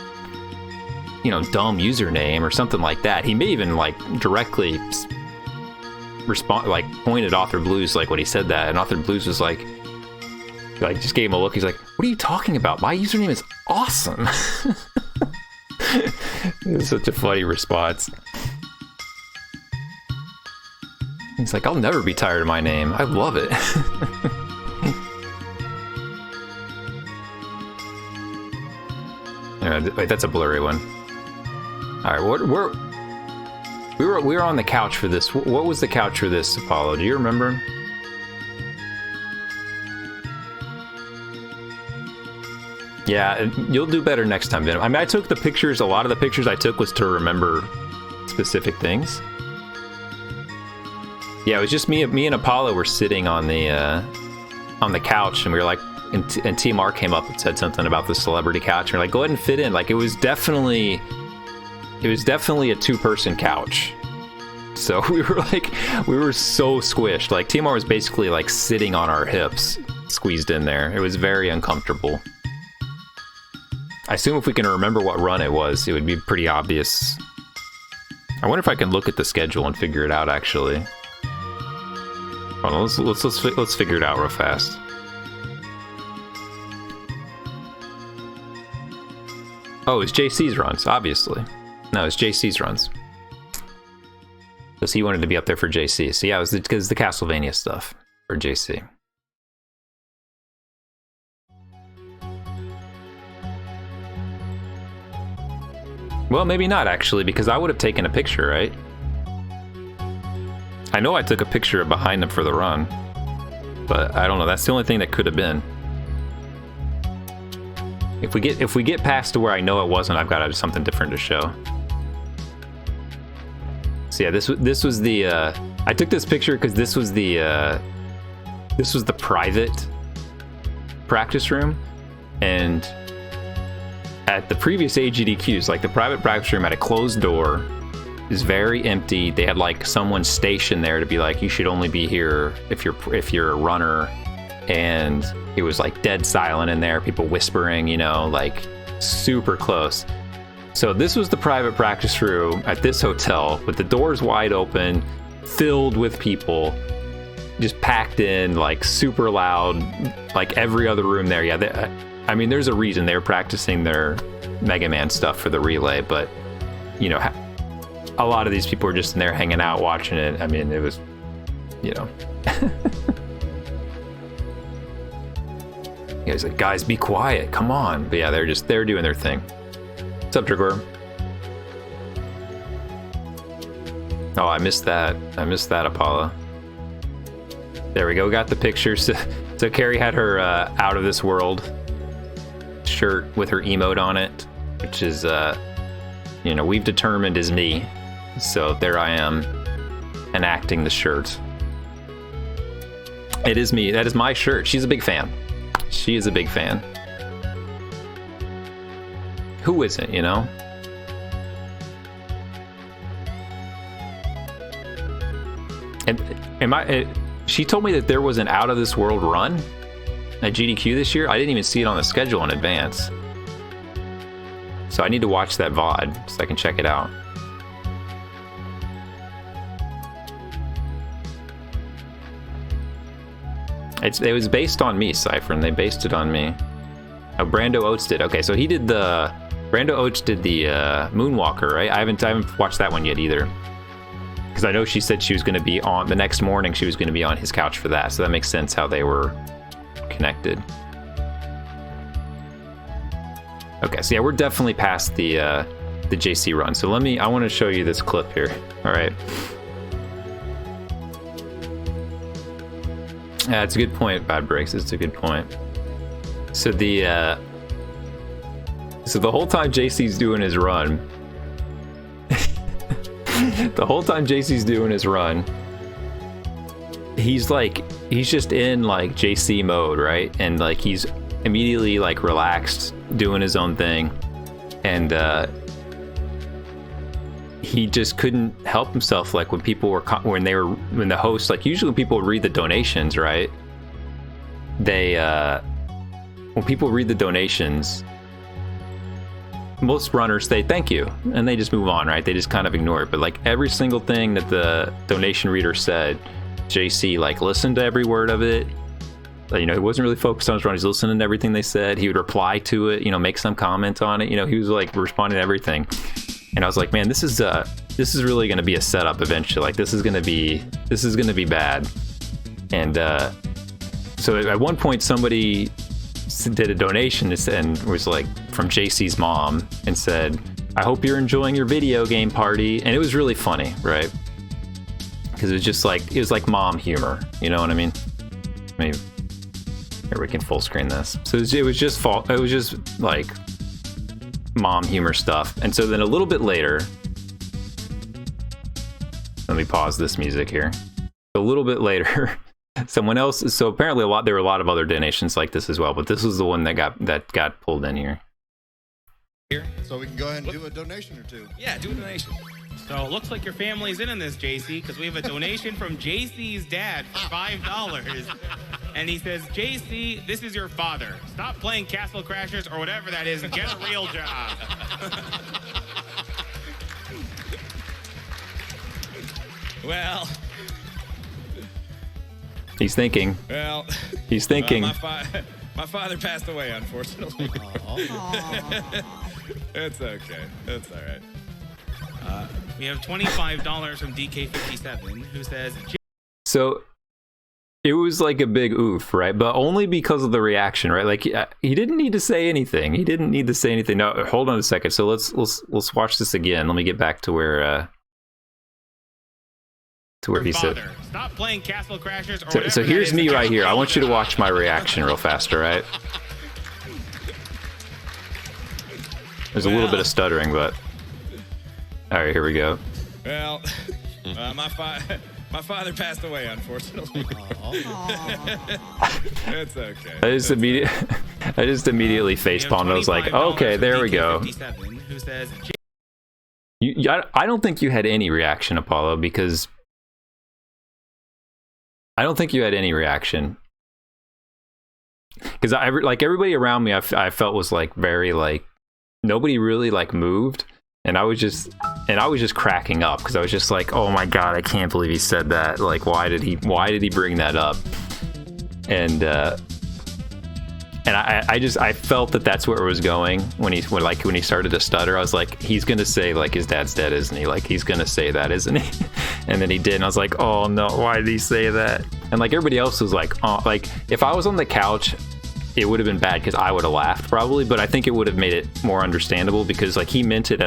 dumb username or something like that. He may even like directly respond, like pointed Author Blues, like when he said that, and Author Blues was like just gave him a look. He's like, what are you talking about? My username is awesome. It was such a funny response. He's like, I'll never be tired of my name. I love it. Wait, that's a blurry one. All right, we were on the couch for this. What was the couch for this, Apollo? Do you remember? Yeah, you'll do better next time, Venom. I mean, I took the pictures. A lot of the pictures I took was to remember specific things. Yeah, it was just me and Apollo were sitting on the couch, and we were like, and TMR came up and said something about the celebrity couch. And we're like, go ahead and fit in. Like, it was definitely a 2-person couch. So we were so squished. Like, TMR was basically like sitting on our hips, squeezed in there. It was very uncomfortable. I assume if we can remember what run it was, it would be pretty obvious. I wonder if I can look at the schedule and figure it out, actually. Hold on, let's figure it out real fast. Oh, it's JC's runs, obviously. No, it's JC's runs. Because he wanted to be up there for JC. So yeah, it was because the Castlevania stuff for JC. Well, maybe not actually, because I would have taken a picture, right? I know I took a picture behind him for the run, but I don't know. That's the only thing that could have been. If we get past to where I know it wasn't, I've got to do something different to show. So yeah, this was the I took this picture because this was the private practice room, and at the previous AGDQs, like the private practice room had a closed door, is very empty. They had like someone stationed there to be like, you should only be here if you're a runner, and it was like dead silent in there, people whispering, you know, like super close. So this was the private practice room at this hotel with the doors wide open, filled with people, just packed in, like super loud, like every other room there. Yeah, I mean, there's a reason they were practicing their Mega Man stuff for the relay, but you know, a lot of these people were just in there hanging out, watching it. I mean, it was, you know. You guys like, guys, be quiet, come on. But yeah, they're doing their thing. What's up, Dragor? Oh, I missed that, Apollo. There we go, got the picture. So Carrie had her Out of This World shirt with her emote on it, which is, you know, we've determined is me. So there I am, enacting the shirt. It is me, that is my shirt. She's a big fan. She is a big fan. Who isn't, you know? And she told me that there was an Out of This World run at GDQ this year. I didn't even see it on the schedule in advance. So I need to watch that VOD so I can check it out. It was based on me, Cypher, and they based it on me. Oh, Brando Oates did. Okay, so Brando Oates did the Moonwalker, right? I haven't watched that one yet either. Because I know she said she was going to be on, the next morning she was going to be on his couch for that. So that makes sense how they were connected. Okay, so yeah, we're definitely past the JC run. So I want to show you this clip here. All right. Yeah, it's a good point, Bad Breaks. It's a good point. So the whole time JC's doing his run, he's just in like JC mode, right? And like he's immediately like relaxed, doing his own thing, and he just couldn't help himself. Like when the host, like usually when people read the donations, right? When people read the donations, most runners say thank you and they just move on, right? They just kind of ignore it. But like every single thing that the donation reader said, JC like listened to every word of it. You know, he wasn't really focused on his run. He's listening to everything they said. He would reply to it, you know, make some comment on it. You know, he was like responding to everything. And I was like, man, this is really going to be a setup eventually. Like this is going to be bad. And so at one point somebody did a donation and was like from JC's mom and said, I hope you're enjoying your video game party. And it was really funny, right? Because it was like mom humor. You know what I mean? Maybe here we can full screen this. So it was just like mom humor stuff. And so then a little bit later, let me pause this music here. A little bit later, someone else. So apparently there were a lot of other donations like this as well, but this was the one that got pulled in here. So we can go ahead and do a donation or two. Yeah, do a donation. So it looks like your family's in this, JC, because we have a donation from JC's dad for $5. And he says, JC, this is your father. Stop playing Castle Crashers or whatever that is and get a real job. He's thinking. Well, He's thinking. My father passed away, unfortunately. It's okay. It's all right. We have $25 from DK57, who says, So it was like a big oof, right? But only because of the reaction, right? Like he didn't need to say anything. He didn't need to say anything. No, hold on a second. So let's watch this again. Let me get back to where he said. Stop playing Castle Crashers. So here's me right here. I want you to watch my reaction real fast, all right? There's a little bit of stuttering, but all right, here we go. Well, my father passed away, unfortunately. It's okay. I just immediately facepalmed. I was like, okay, there we go. Who says, I don't think you had any reaction, Apollo, because I don't think you had any reaction. Because like everybody around me, I felt was like very like nobody really like moved, and I was just cracking up because I was just like, oh my god, I can't believe he said that. Like, why did he bring that up? And I felt that that's where it was going when he started to stutter. I was like, he's gonna say like his dad's dead, isn't he? Like he's gonna say that, isn't he? And then he did, and I was like, oh no, why did he say that? And like everybody else was like, oh, like if I was on the couch, it would have been bad because I would have laughed probably, but I think it would have made it more understandable because like he meant it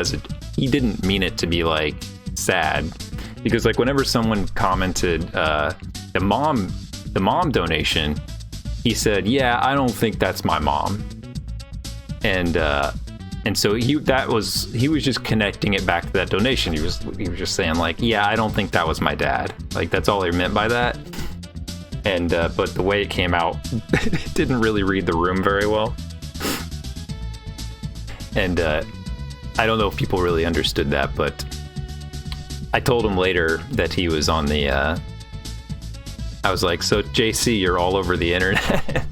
he didn't mean it to be like sad, because like whenever someone commented the mom donation, he said, yeah, I don't think that's my mom. And so he was just connecting it back to that donation. He was just saying like, yeah, I don't think that was my dad. Like that's all he meant by that. And but the way it came out, it didn't really read the room very well. And I don't know if people really understood that, but I told him later that he was on the I was like, so JC, you're all over the internet.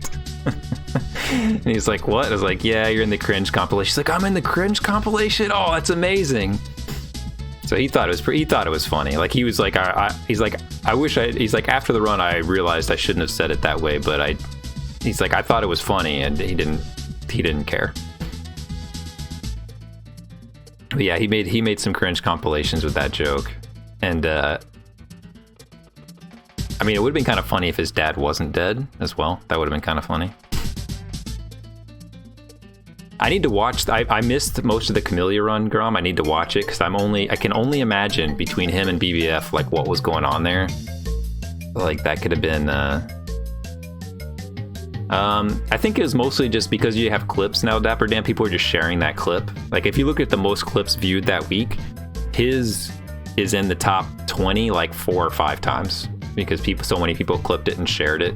And he's like, what? I was like, yeah, you're in the cringe compilation. He's like, I'm in the cringe compilation? Oh, that's amazing. So he thought it was funny. Like he was like, he's like, he's like, after the run, I realized I shouldn't have said it that way, but he's like, I thought it was funny, and he didn't care. But yeah, he made some cringe compilations with that joke. And I mean, it would have been kind of funny if his dad wasn't dead as well. That would have been kind of funny. I need to watch. I missed most of the Camellia run, Grom. I need to watch it because I can only imagine between him and BBF like what was going on there. Like that could have been. I think it was mostly just because you have clips now, Dapper Dan. People are just sharing that clip. Like if you look at the most clips viewed that week, his is in the top 20 like 4 or 5 times because so many people clipped it and shared it.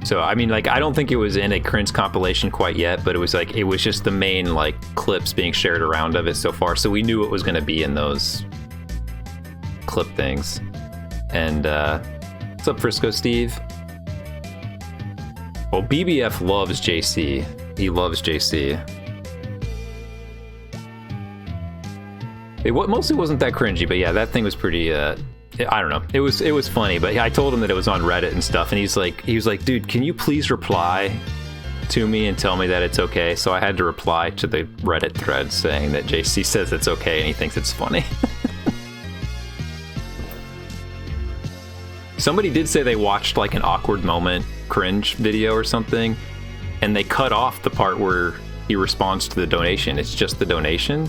So, I mean, like, I don't think it was in a cringe compilation quite yet, but it was just the main, like, clips being shared around of it so far. So we knew it was going to be in those clip things. And, what's up, Frisco Steve? Well, BBF loves JC. He loves JC. It mostly wasn't that cringy, but yeah, that thing was pretty, I don't know. It was funny, but I told him that it was on Reddit and stuff, and he was like, dude, can you please reply to me and tell me that it's okay? So I had to reply to the Reddit thread saying that JC says it's okay and he thinks it's funny. Somebody did say they watched like an awkward moment cringe video or something, and they cut off the part where he responds to the donation. It's just the donation.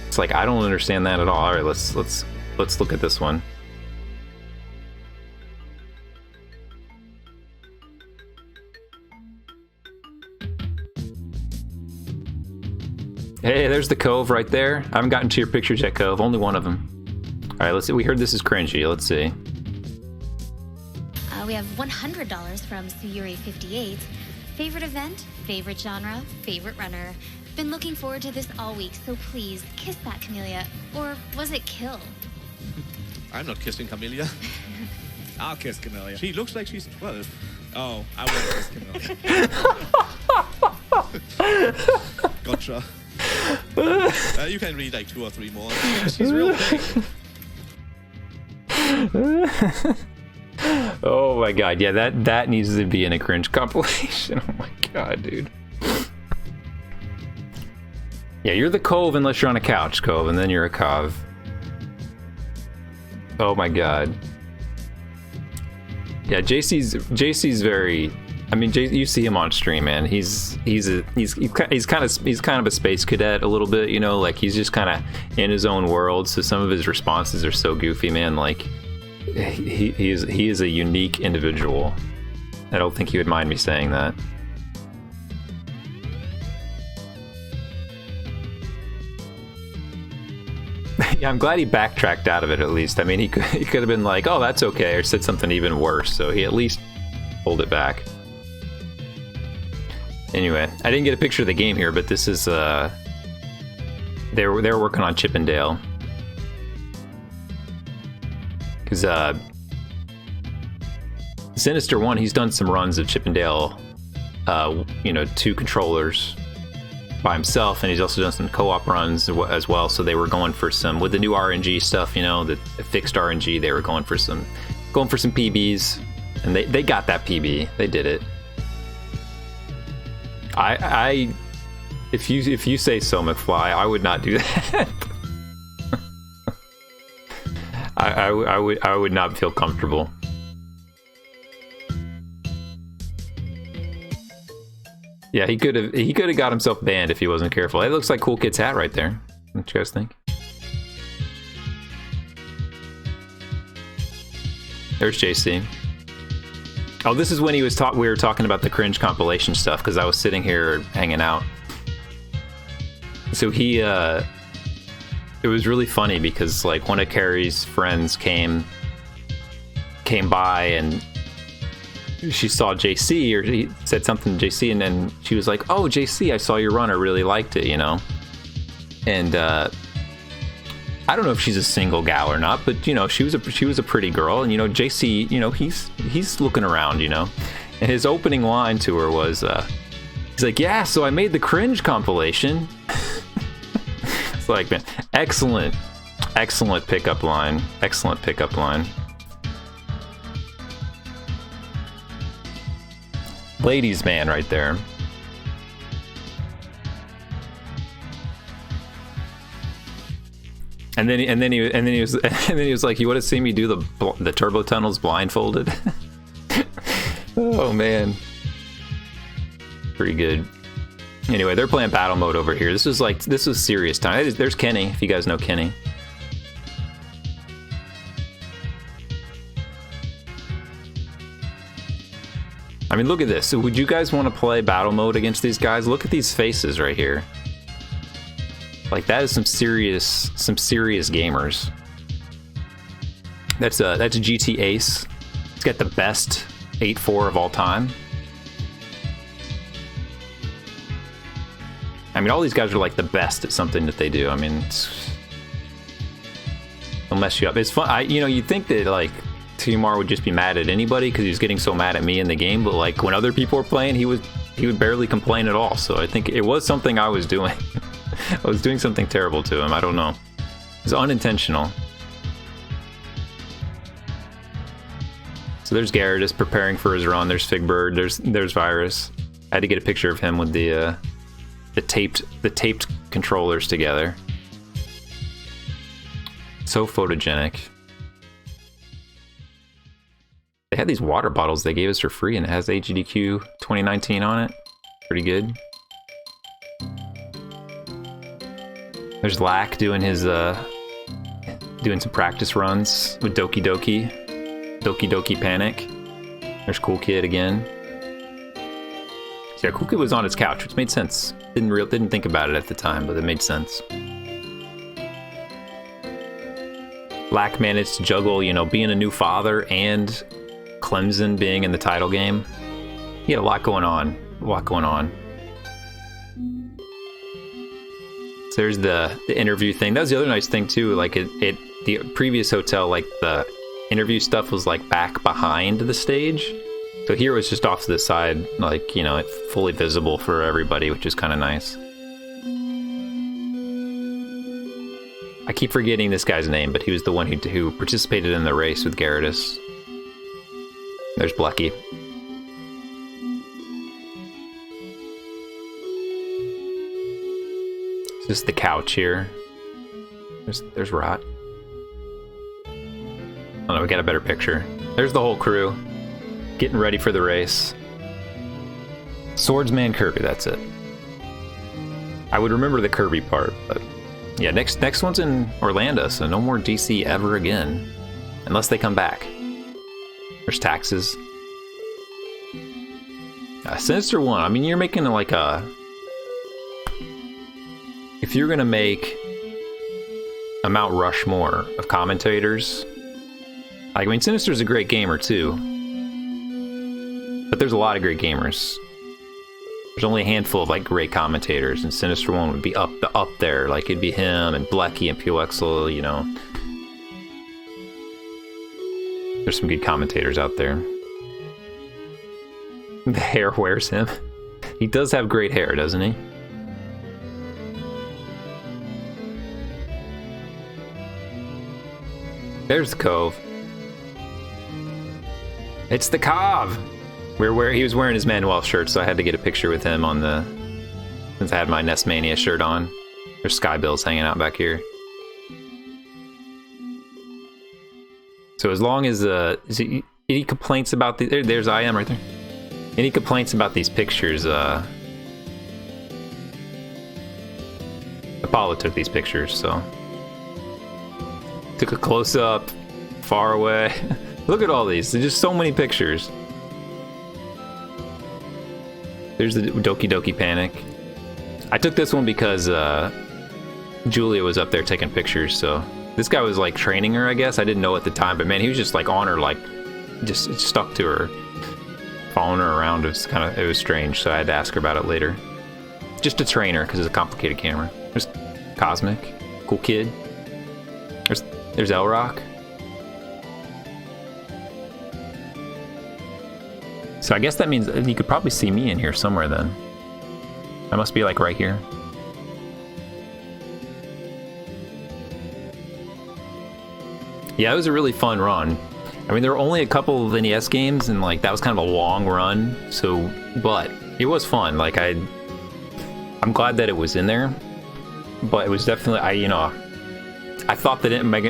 It's like, I don't understand that at all. All right, let's look at this one. Hey, there's the Cove right there. I haven't gotten to your pictures yet, Cove. Only one of them. All right, let's see. We heard this is cringy. Let's see. We have $100 from Suyuri58. Favorite event, favorite genre, favorite runner. Been looking forward to this all week, so please kiss that Camellia. Or was it kill? I'm not kissing Camellia. I'll kiss Camellia. She looks like she's 12. Oh, I won't kiss Camellia. Gotcha. You can read like 2 or 3 more. She's real big. Oh my god, yeah, that needs to be in a cringe compilation. Oh my god, dude. Yeah, you're the Cove unless you're on a couch, Cove, and then you're a Cov. Oh my god. Yeah, JC's very. I mean, you see him on stream, man. He's kind of a space cadet a little bit, you know. Like he's just kind of in his own world. So some of his responses are so goofy, man. Like he is a unique individual. I don't think he would mind me saying that. Yeah, I'm glad he backtracked out of it at least. I mean, he could have been like, "Oh, that's okay," or said something even worse. So he at least pulled it back. Anyway, I didn't get a picture of the game here, but this is they were working on Chippendale because Sinister One, he's done some runs of Chippendale, you know, 2 controllers by himself, and he's also done some co-op runs as well. So they were going for some with the new RNG stuff, you know, the fixed RNG. They were going for some PBs, and they got that PB. They did it. If you say so, McFly, I would not do that. I would not feel comfortable. Yeah, he could have got himself banned if he wasn't careful. It looks like Cool Kid's hat right there. What you guys think? There's JC. Oh, this is when we were talking about the cringe compilation stuff, because I was sitting here hanging out. So it was really funny because like one of Carrie's friends came by and she saw JC, or he said something to JC, and then she was like, "Oh, JC, I saw your run. I really liked it, you know." And I don't know if she's a single gal or not, but you know, she was a pretty girl, and you know, JC, you know, he's looking around, you know, and his opening line to her was, he's like, "Yeah, so I made the cringe compilation." It's like, man, excellent pickup line, excellent pickup line. Ladies man right there. And then he was like, "You want to see me do the turbo tunnels blindfolded?" Oh man, pretty good. Anyway, they're playing battle mode over here. This is serious time. There's Kenny, if you guys know Kenny. I mean, look at this. So would you guys want to play battle mode against these guys? Look at these faces right here. Like, that is some serious gamers. That's GT Ace. It's got the best 8-4 of all time. I mean, all these guys are like the best at something that they do. I mean, it'll mess you up. It's fun. You know, you'd think that like Timar would just be mad at anybody because he was getting so mad at me in the game, but like when other people were playing, he would barely complain at all. So I think it was something I was doing. I was doing something terrible to him. I don't know. It's unintentional. So there's Garrett just preparing for his run. There's Figbird. There's Virus. I had to get a picture of him with the taped controllers together. So photogenic. They had these water bottles they gave us for free, and it has AGDQ 2019 on it. Pretty good. There's Lack doing his doing some practice runs with Doki Doki Panic. There's Cool Kid again. So yeah, Cool Kid was on his couch, which made sense. Didn't think about it at the time, but it made sense. Lack managed to juggle, you know, being a new father and Clemson being in the title game. He had a lot going on. So there's the interview thing. That was the other nice thing too. Like the previous hotel, like the interview stuff was like back behind the stage. So here it was just off to the side, like, you know, it's fully visible for everybody, which is kind of nice. I keep forgetting this guy's name, but he was the one who participated in the race with Gyarados. There's Blecky. Is this the couch here? There's Rot. Oh no, we got a better picture. There's the whole crew. Getting ready for the race. Swordsman Kirby, that's it. I would remember the Kirby part, but yeah, next one's in Orlando, so no more DC ever again. Unless they come back. There's taxes. Sinister One, I mean, you're making like a... If you're gonna make a Mount Rushmore of commentators, like, I mean, Sinister's a great gamer too, but there's a lot of great gamers. There's only a handful of like great commentators, and Sinister One would be up there. Like, it'd be him and Blecky and Puexel, you know. There's some good commentators out there. The hair wears him. He does have great hair, doesn't he? There's the Cove. It's the Cove! He was wearing his Manuel shirt, so I had to get a picture with him on the... Since I had my Nest Mania shirt on. There's Skybills hanging out back here. So as long as any complaints about the... There's I am right there. Any complaints about these pictures, Apollo took these pictures, so... Took a close-up, far away. Look at all these, there's just so many pictures. There's the Doki Doki Panic. I took this one because Julia was up there taking pictures, so... This guy was like training her, I guess. I didn't know at the time, but man, he was just like on her, like, just stuck to her. Following her around, it was strange, so I had to ask her about it later. Just to train her, because it's a complicated camera. There's Cosmic, cool kid. There's Elrock. So I guess that means you could probably see me in here somewhere then. I must be like right here. Yeah, it was a really fun run. I mean, there were only a couple of NES games, and like that was kind of a long run. So, but it was fun. Like I'm glad that it was in there. But it was definitely, I thought that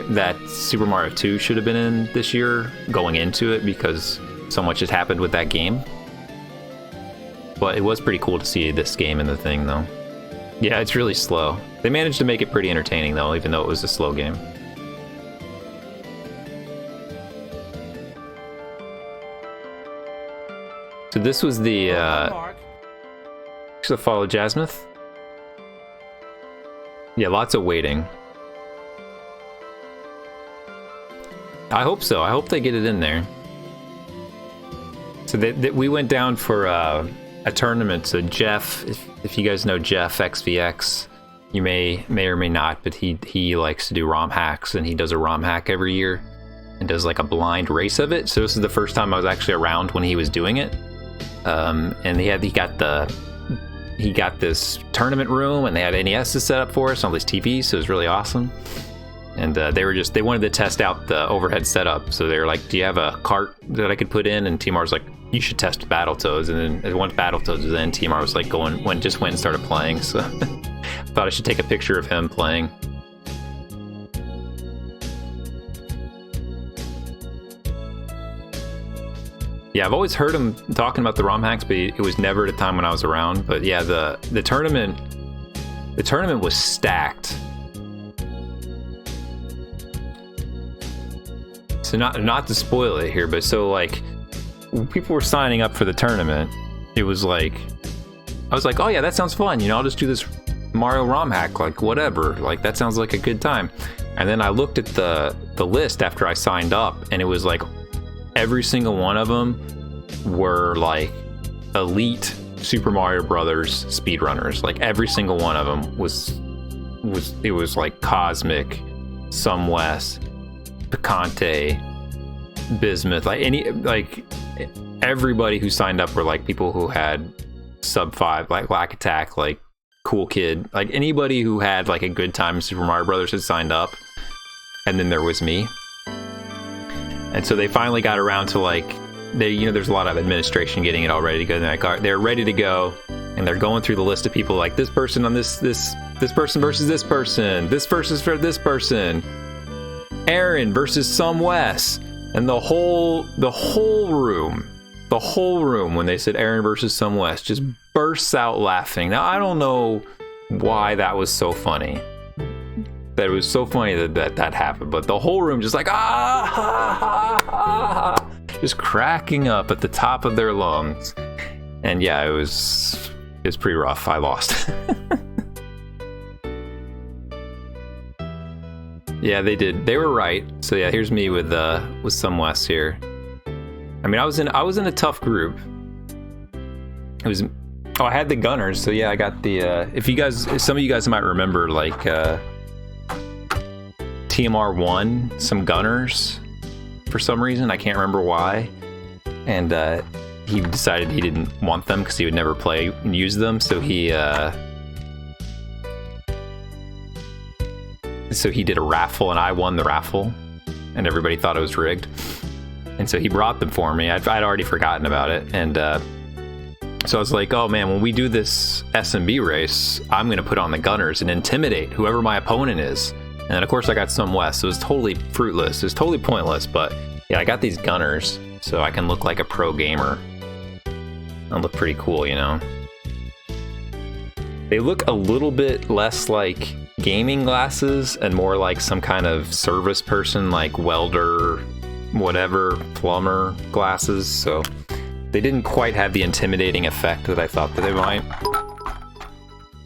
that Super Mario 2 should have been in this year going into it because so much has happened with that game. But it was pretty cool to see this game in the thing, though. Yeah, it's really slow. They managed to make it pretty entertaining, though, even though it was a slow game. So this was the follow Jasmith. Yeah, lots of waiting. I hope so. I hope they get it in there. So we went down for a tournament. So Jeff, if you guys know Jeff XVX, you may or may not, but he likes to do ROM hacks, and he does a ROM hack every year and does like a blind race of it. So this is the first time I was actually around when he was doing it. And he got this tournament room, and they had NES to set up for us on these TVs, so it was really awesome. And they wanted to test out the overhead setup, so they were like, "Do you have a cart that I could put in?" And Timar was like, "You should test Battletoads." And then once Battletoads was in, Timar was like went and started playing. So thought I should take a picture of him playing. Yeah, I've always heard him talking about the ROM hacks, but it was never at a time when I was around. But yeah, the tournament was stacked. So not to spoil it here, but so like when people were signing up for the tournament, it was like I was like, oh yeah, that sounds fun. I'll just do this Mario ROM hack, like whatever. Like that sounds like a good time. And then I looked at the list after I signed up, and it was like every single one of them were like elite Super Mario Brothers speedrunners. Like every single one of them was like Cosmic, Sumwest, Picante, Bismuth, like everybody who signed up were like people who had sub 5, like Lack Attack, like cool kid. Like anybody who had like a good time in Super Mario Brothers had signed up, and then there was me. And so they finally got around to like, there's a lot of administration getting it all ready to go. They're ready to go, and they're going through the list of people like this person on this person versus this person, this versus for this person, Aaron versus some Wes, and the whole room when they said Aaron versus some Wes just bursts out laughing. Now I don't know why that was so funny. That it was so funny that happened, but the whole room just like just cracking up at the top of their lungs. And yeah, it was pretty rough. I lost. Yeah, they did. They were right. So yeah, here's me with some Wes here. I mean, I was in a tough group. I had the gunners. So yeah, I got the some of you guys might remember like TMR won some gunners for some reason. I can't remember why. And he decided he didn't want them because he would never play and use them. So he did a raffle, and I won the raffle, and everybody thought it was rigged. And so he brought them for me. I'd already forgotten about it. And so I was like, oh man, when we do this SMB race, I'm going to put on the gunners and intimidate whoever my opponent is. And then of course I got some West. So it was totally fruitless. It was totally pointless. But yeah, I got these gunners so I can look like a pro gamer. I look pretty cool, you know. They look a little bit less like gaming glasses and more like some kind of service person, like welder, whatever, plumber glasses. So they didn't quite have the intimidating effect that I thought that they might.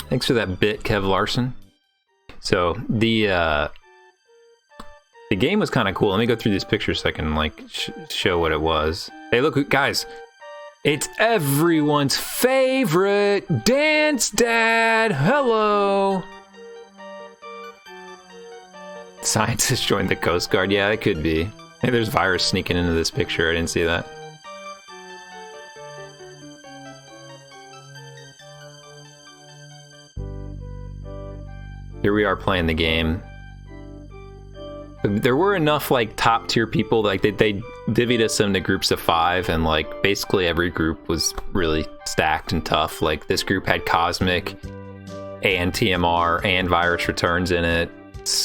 Thanks for that bit, Kev Larson. So the game was kind of cool. Let me go through these pictures so I can like show what it was. Hey, look, guys. It's everyone's favorite Dance Dad. Hello. Scientists joined the Coast Guard. Yeah, it could be. Hey, there's virus sneaking into this picture. I didn't see that. Here we are playing the game. There were enough like top tier people, like they divvied us into groups of 5, and like basically every group was really stacked and tough. Like this group had Cosmic and TMR and Virus Returns in it.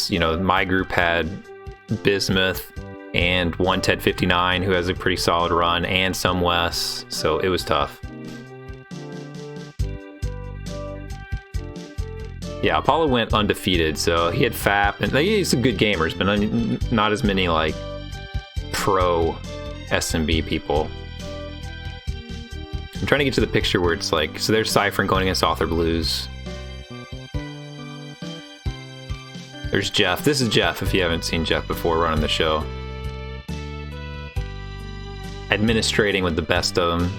You know, my group had Bismuth and one Ted 59 who has a pretty solid run, and some Wes, so it was tough. Yeah, Apollo went undefeated, so he had FAP, and he's some good gamers, but not as many like pro SMB people. I'm trying to get to the picture where it's like, so there's Cypher going against Author Blues. There's Jeff. This is Jeff, if you haven't seen Jeff before running the show. Administrating with the best of them.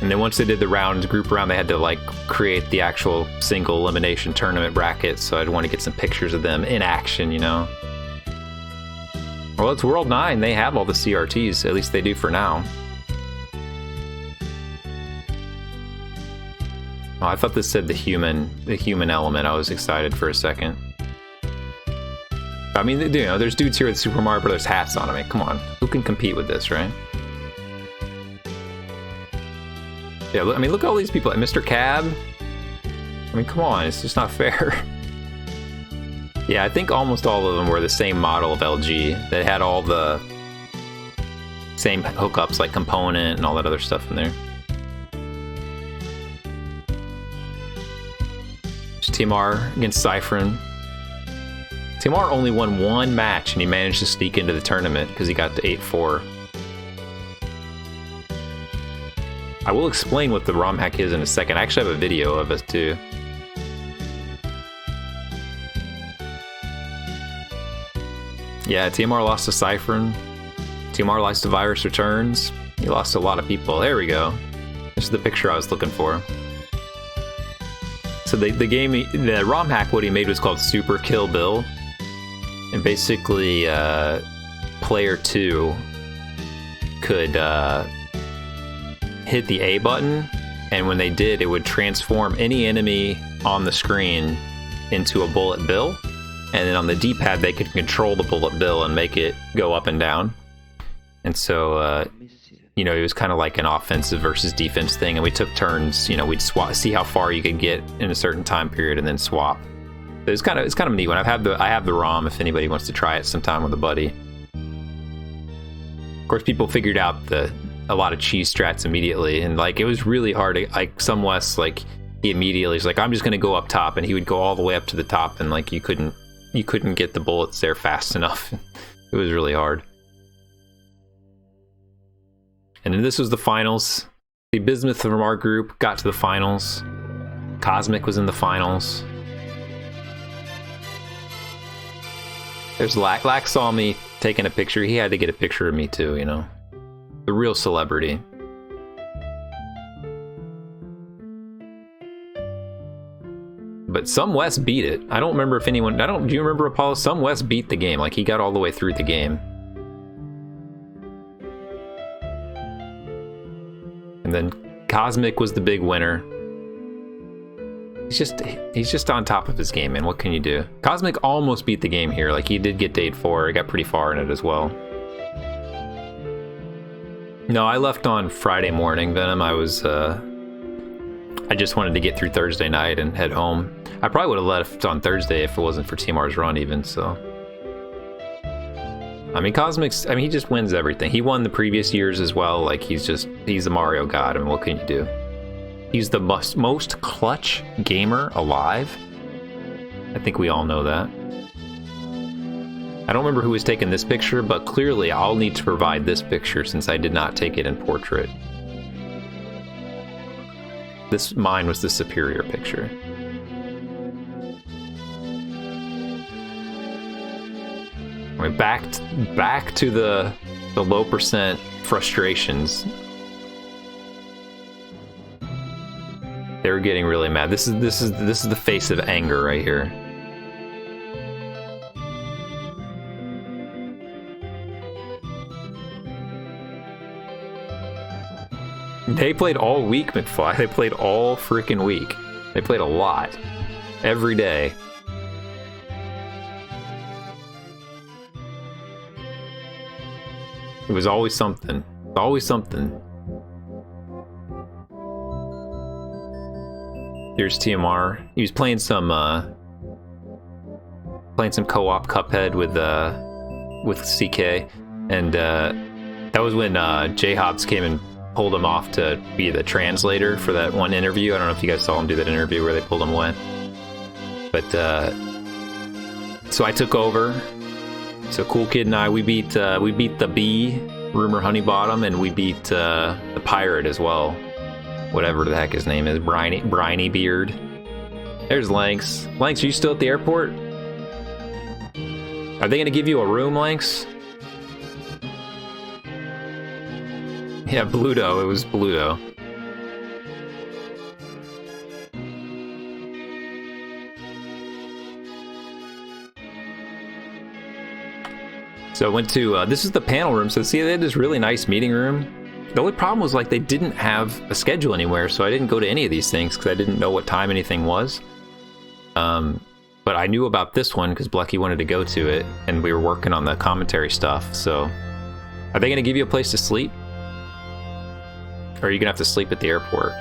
And then once they did the group round, they had to like create the actual single elimination tournament bracket. So I'd want to get some pictures of them in action, you know. Well, it's World 9. They have all the CRTs. At least they do for now. Oh, I thought this said the human element. I was excited for a second. I mean, you know, there's dudes here with Super Mario Brothers hats on. I mean, come on. Who can compete with this, right? Yeah, I mean, look at all these people. Mr. Cab. I mean, come on. It's just not fair. Yeah, I think almost all of them were the same model of LG. They had all the same hookups, like component and all that other stuff in there. TMR against Cyphrin. TMR only won one match, and he managed to sneak into the tournament because he got to 8-4. I will explain what the ROM hack is in a second. I actually have a video of it too. Yeah, TMR lost to Cyphrin. TMR lost to Virus Returns. He lost to a lot of people. There we go. This is the picture I was looking for. So the ROM hack, what he made was called Super Kill Bill. And basically, player 2 could hit the A button and when they did, it would transform any enemy on the screen into a bullet bill, and then on the D-pad they could control the bullet bill and make it go up and down. And so you know, it was kind of like an offensive versus defense thing, and we took turns. You know, we'd see how far you could get in a certain time period and then swap. So it's kind of a neat one. I have the ROM if anybody wants to try it sometime with a buddy. Of course, people figured out a lot of cheese strats immediately, and like it was really hard to, like some West, like he immediately was like, I'm just gonna go up top, and he would go all the way up to the top, and like you couldn't get the bullets there fast enough. It was really hard. And then this was the finals. The Bismuth from our group got to the finals. Cosmic was in the finals. There's Lack. Lack saw me taking a picture. He had to get a picture of me too, you know. The real celebrity. But Some West beat it. I don't remember if anyone... do you remember, Apollo? Some West beat the game. Like, he got all the way through the game. And then Cosmic was the big winner. He's just on top of his game, man. What can you do? Cosmic almost beat the game here. Like, he did get to 8-4. He got pretty far in it as well. No, I left on Friday morning, Venom. I just wanted to get through Thursday night and head home. I probably would have left on Thursday if it wasn't for TMR's run even, so. I mean, Cosmic's, he just wins everything. He won the previous years as well. Like, he's the Mario god. I mean, what can you do? He's the most clutch gamer alive. I think we all know that. I don't remember who was taking this picture, but clearly I'll need to provide this picture since I did not take it in portrait. Mine was the superior picture. I mean, back to the low percent frustrations. They were getting really mad. This is the face of anger right here. They played all week, McFly. They played all freaking week. They played a lot. Every day. It was always something. Always something. Here's TMR. He was playing some co-op Cuphead with CK, and that was when J-Hobbs came and pulled him off to be the translator for that one interview. I don't know if you guys saw him do that interview where they pulled him away. But so I took over. So Cool Kid and I, we beat the Bee, Rumor Honeybottom, and we beat the Pirate as well. Whatever the heck his name is, Briny Beard. There's Lanks. Lanks, are you still at the airport? Are they gonna give you a room, Lanks? Yeah, Bluto. It was Bluto. So I went to, this is the panel room. So see, they had this really nice meeting room. The only problem was like they didn't have a schedule anywhere, so I didn't go to any of these things because I didn't know what time anything was. But I knew about this one because Blucky wanted to go to it, and we were working on the commentary stuff. So, are they going to give you a place to sleep? Or are you going to have to sleep at the airport?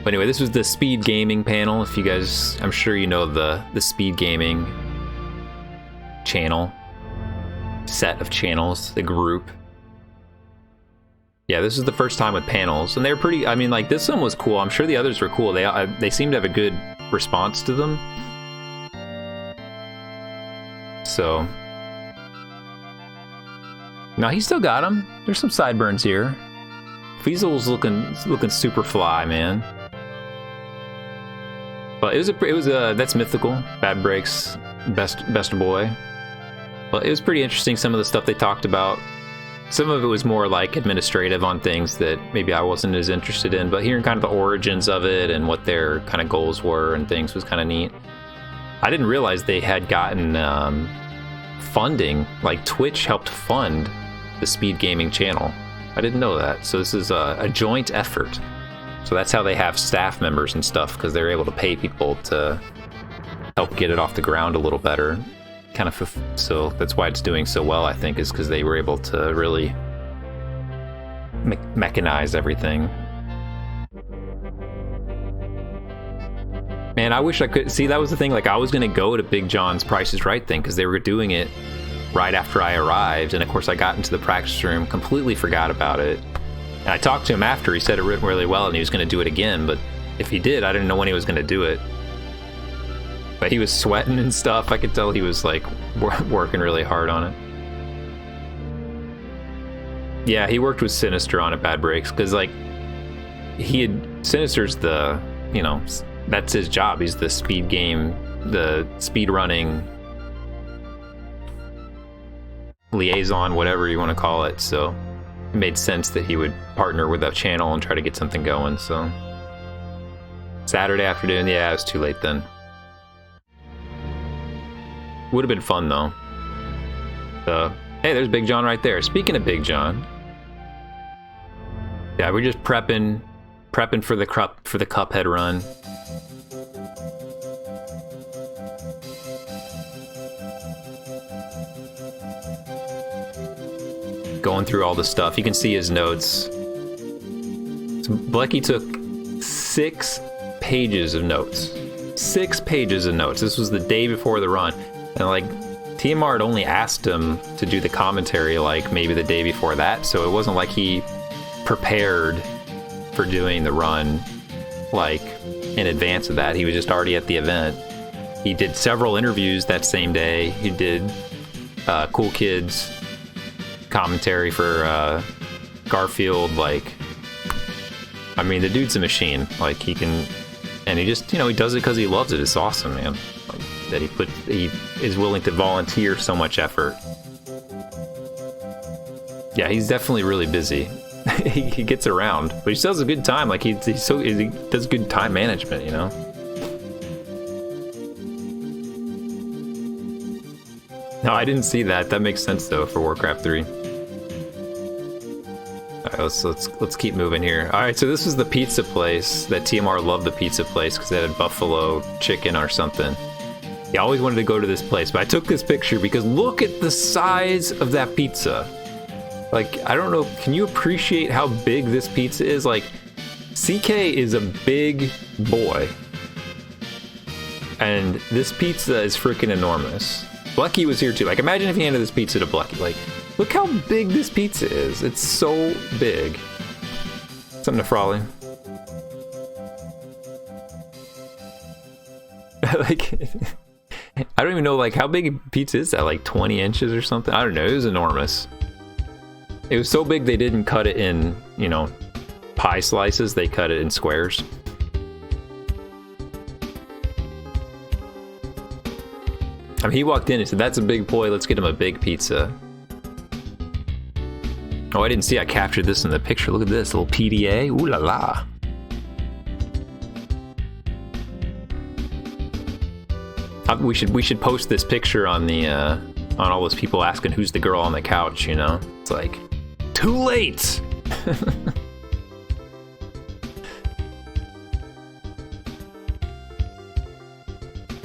But anyway, this was the Speed Gaming panel. If you guys, I'm sure you know the Speed Gaming channel. Set of channels, the group. Yeah, this is the first time with panels, and they're pretty, I mean, like, this one was cool. I'm sure the others were cool. They seem to have a good response to them. So, no, he still got them. There's some sideburns here. Feasel's looking super fly, man. But it was that's mythical. Bad Breaks, best boy. Well, it was pretty interesting, some of the stuff they talked about. Some of it was more like administrative on things that maybe I wasn't as interested in, but hearing kind of the origins of it and what their kind of goals were and things was kind of neat. I didn't realize they had gotten funding, like Twitch helped fund the Speed Gaming channel. I didn't know that. So this is a joint effort. So that's how they have staff members and stuff, because they're able to pay people to help get it off the ground a little better. So that's why it's doing so well, I think, is because they were able to really mechanize everything. Man, I wish I could see. That was the thing. Like, I was gonna go to Big John's Price is Right thing because they were doing it right after I arrived, and of course I got into the practice room, completely forgot about it. And I talked to him after. He said it went really well and he was going to do it again, but if he did, I didn't know when he was going to do it. But he was sweating and stuff. I could tell he was like working really hard on it. Yeah, he worked with Sinister on it, Bad Breaks, because like Sinister's the, you know, that's his job. He's the speed game, the speed running liaison, whatever you want to call it. So it made sense that he would partner with that channel and try to get something going. So Saturday afternoon, yeah, it was too late then. Would have been fun though. Hey, there's Big John right there. Speaking of Big John, yeah, we're just prepping for the Cuphead run. Going through all the stuff. You can see his notes. So Blecky took 6 pages of notes. 6 pages of notes. This was the day before the run. And like, TMR had only asked him to do the commentary like maybe the day before that. So it wasn't like he prepared for doing the run like in advance of that. He was just already at the event. He did several interviews that same day. He did Cool Kids commentary for Garfield. Like, I mean, the dude's a machine. Like, he can, and he just, you know, he does it because he loves it. It's awesome, man. Like, that he is willing to volunteer so much effort. Yeah, he's definitely really busy. he gets around, but he still has a good time. Like, he does good time management, you know. No, I didn't see that. That makes sense though for Warcraft 3. All right, let's keep moving here. All right, so this was the pizza place that TMR loved, the pizza place, because they had buffalo chicken or something. He always wanted to go to this place, but I took this picture because look at the size of that pizza. Like, I don't know, can you appreciate how big this pizza is? Like, CK is a big boy, and this pizza is freaking enormous. Blecky was here too. Like, imagine if he handed this pizza to Blecky. Like, look how big this pizza is. It's so big. Something to Frawley. Like, I don't even know, like, how big a pizza is that? Like 20 inches or something? I don't know. It was enormous. It was so big they didn't cut it in, you know, pie slices. They cut it in squares. I mean, he walked in and said, "That's a big boy. Let's get him a big pizza." Oh, I didn't see I captured this in the picture. Look at this little PDA. Ooh la la. We should post this picture on the on all those people asking who's the girl on the couch. You know, it's like too late.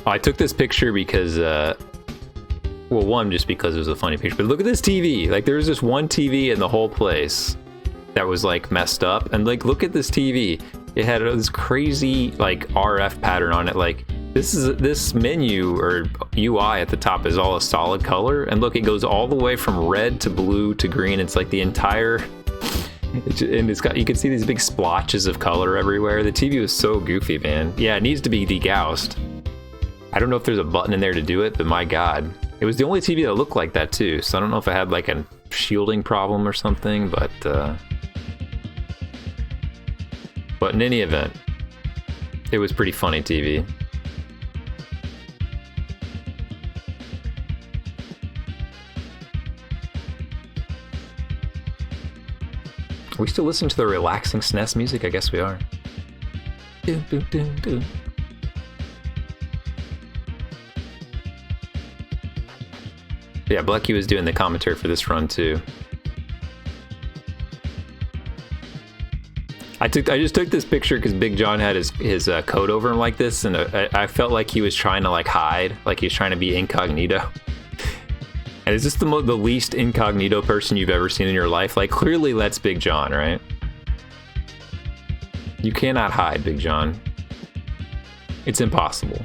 I took this picture because, well, one, just because it was a funny picture, but look at this TV. Like, there was just one TV in the whole place that was, like, messed up. And, like, look at this TV. It had this crazy, like, RF pattern on it. Like, this menu or UI at the top is all a solid color. And look, it goes all the way from red to blue to green. It's like the entire... And it's got, you can see these big splotches of color everywhere. The TV was so goofy, man. Yeah, it needs to be degaussed. I don't know if there's a button in there to do it, but my God. It was the only TV that looked like that too, so I don't know if I had like a shielding problem or something, but in any event, it was pretty funny TV. Are we still listening to the relaxing SNES music? I guess we are. Do, do, do, do. Yeah, Blecky was doing the commentary for this run too. I just took this picture because Big John had his coat over him like this, and I felt like he was trying to like hide, like he was trying to be incognito. And is this the least incognito person you've ever seen in your life? Like, clearly that's Big John, right? You cannot hide, Big John. It's impossible.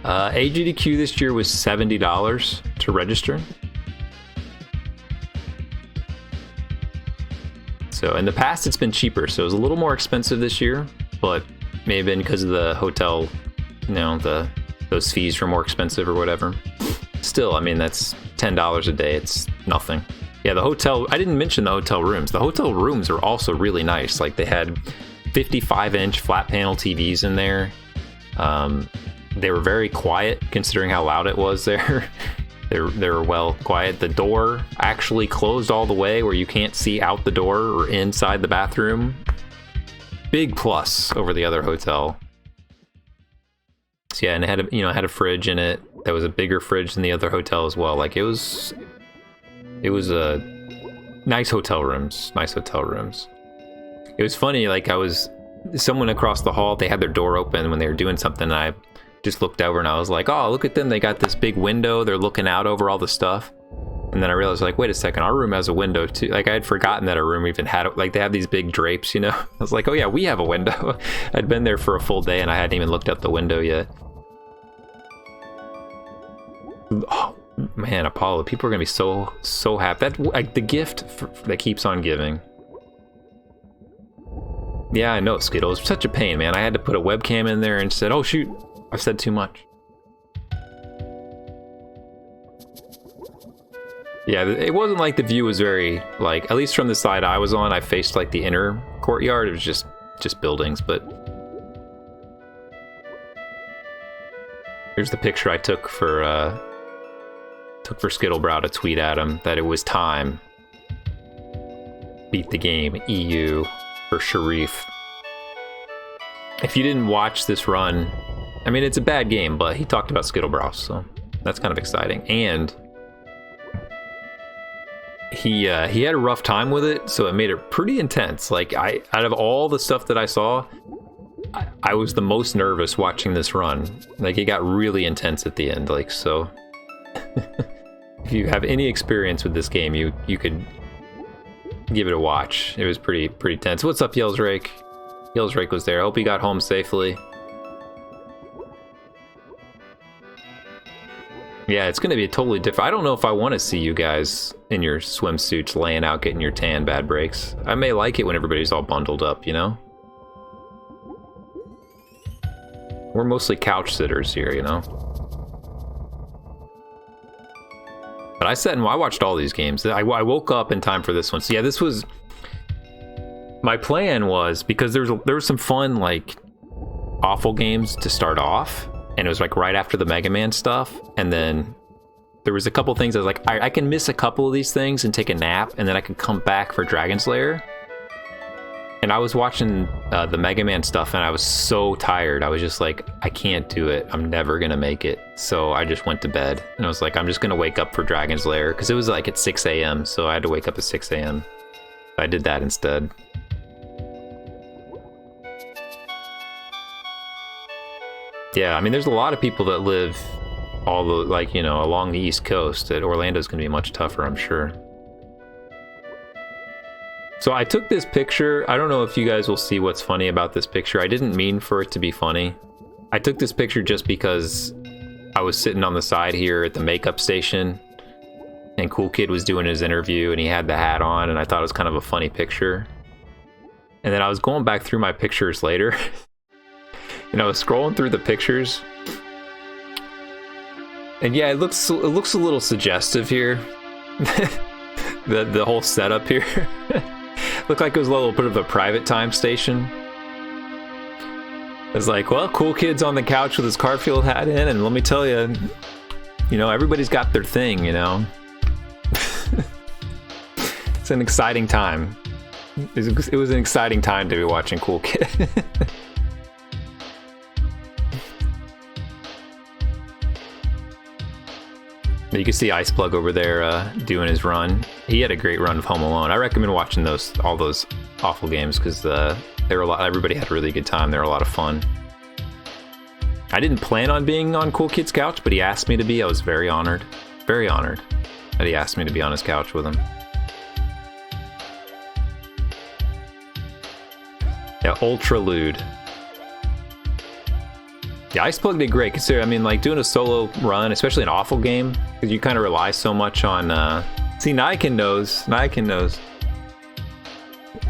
AGDQ this year was $70 to register. So in the past, it's been cheaper. So it was a little more expensive this year, but may have been because of the hotel, you know, those fees were more expensive or whatever. Still, I mean, that's $10 a day. It's nothing. Yeah, the hotel, I didn't mention the hotel rooms. The hotel rooms are also really nice. Like, they had 55-inch flat panel TVs in there. They were very quiet considering how loud it was there. They were well quiet. The door actually closed all the way where you can't see out the door or inside the bathroom. Big plus over the other hotel. So yeah, and it had had a fridge in it. That was a bigger fridge than the other hotel as well. Like, it was a nice hotel rooms. Nice hotel rooms. It was funny. Like, someone across the hall, they had their door open when they were doing something. And I just looked over and I was like, oh, look at them. They got this big window. They're looking out over all the stuff. And then I realized, like, wait a second, our room has a window too. Like, I had forgotten that our room even had, like, they have these big drapes, you know? I was like, oh yeah, we have a window. I'd been there for a full day and I hadn't even looked out the window yet. Oh man, Apollo, people are gonna be so happy. That, like, the gift that keeps on giving. Yeah, I know, Skittles. Such a pain, man. I had to put a webcam in there and said, oh shoot, I've said too much. Yeah, it wasn't like the view was very, like, at least from the side I was on, I faced like the inner courtyard. It was just buildings, but here's the picture I took for Skittlebrow to tweet at him that it was time. Beat the game, EU for Sharif. If you didn't watch this run, I mean, it's a bad game, but he talked about Skittlebrow, so that's kind of exciting. And he had a rough time with it, so it made it pretty intense. Like, out of all the stuff that I saw, I was the most nervous watching this run. Like, it got really intense at the end. Like, so if you have any experience with this game, you could give it a watch. It was pretty tense. What's up, Yellsrake? Yellsrake was there. I hope he got home safely. Yeah, it's going to be a totally different... I don't know if I want to see you guys in your swimsuits laying out, getting your tan bad breaks. I may like it when everybody's all bundled up, you know? We're mostly couch sitters here, you know? But I watched all these games. I woke up in time for this one. So yeah, this was... My plan was, because there was some fun, like, awful games to start off. And it was like right after the Mega Man stuff, and then there was a couple things I was like, I can miss a couple of these things and take a nap, and then I can come back for Dragon's Lair. And I was watching the Mega Man stuff, and I was so tired. I was just like, I can't do it. I'm never gonna make it. So I just went to bed, and I was like, I'm just gonna wake up for Dragon's Lair, because it was like at 6 a.m., so I had to wake up at 6 a.m. I did that instead. Yeah, I mean, there's a lot of people that live along the East Coast. That Orlando's going to be much tougher, I'm sure. So I took this picture. I don't know if you guys will see what's funny about this picture. I didn't mean for it to be funny. I took this picture just because I was sitting on the side here at the makeup station, and Cool Kid was doing his interview, and he had the hat on, and I thought it was kind of a funny picture. And then I was going back through my pictures later. And I was scrolling through the pictures, and yeah, it looks a little suggestive here. the whole setup here looked like it was a little bit of a private time station. It's like, well, Cool Kid's on the couch with his Garfield hat in, and let me tell you, everybody's got their thing, you know. It's an exciting time. It was an exciting time to be watching Cool Kid. You can see Ice Plug over there doing his run. He had a great run of Home Alone. I recommend watching all those awful games because they were a lot. Everybody had a really good time. They were a lot of fun. I didn't plan on being on Cool Kid's couch, but he asked me to be. I was very honored that he asked me to be on his couch with him. Yeah, Ultra Lude. Yeah, Ice Plug did great. Consider, I mean, like doing a solo run, especially an awful game, because you kind of rely so much on. See, Naikin knows.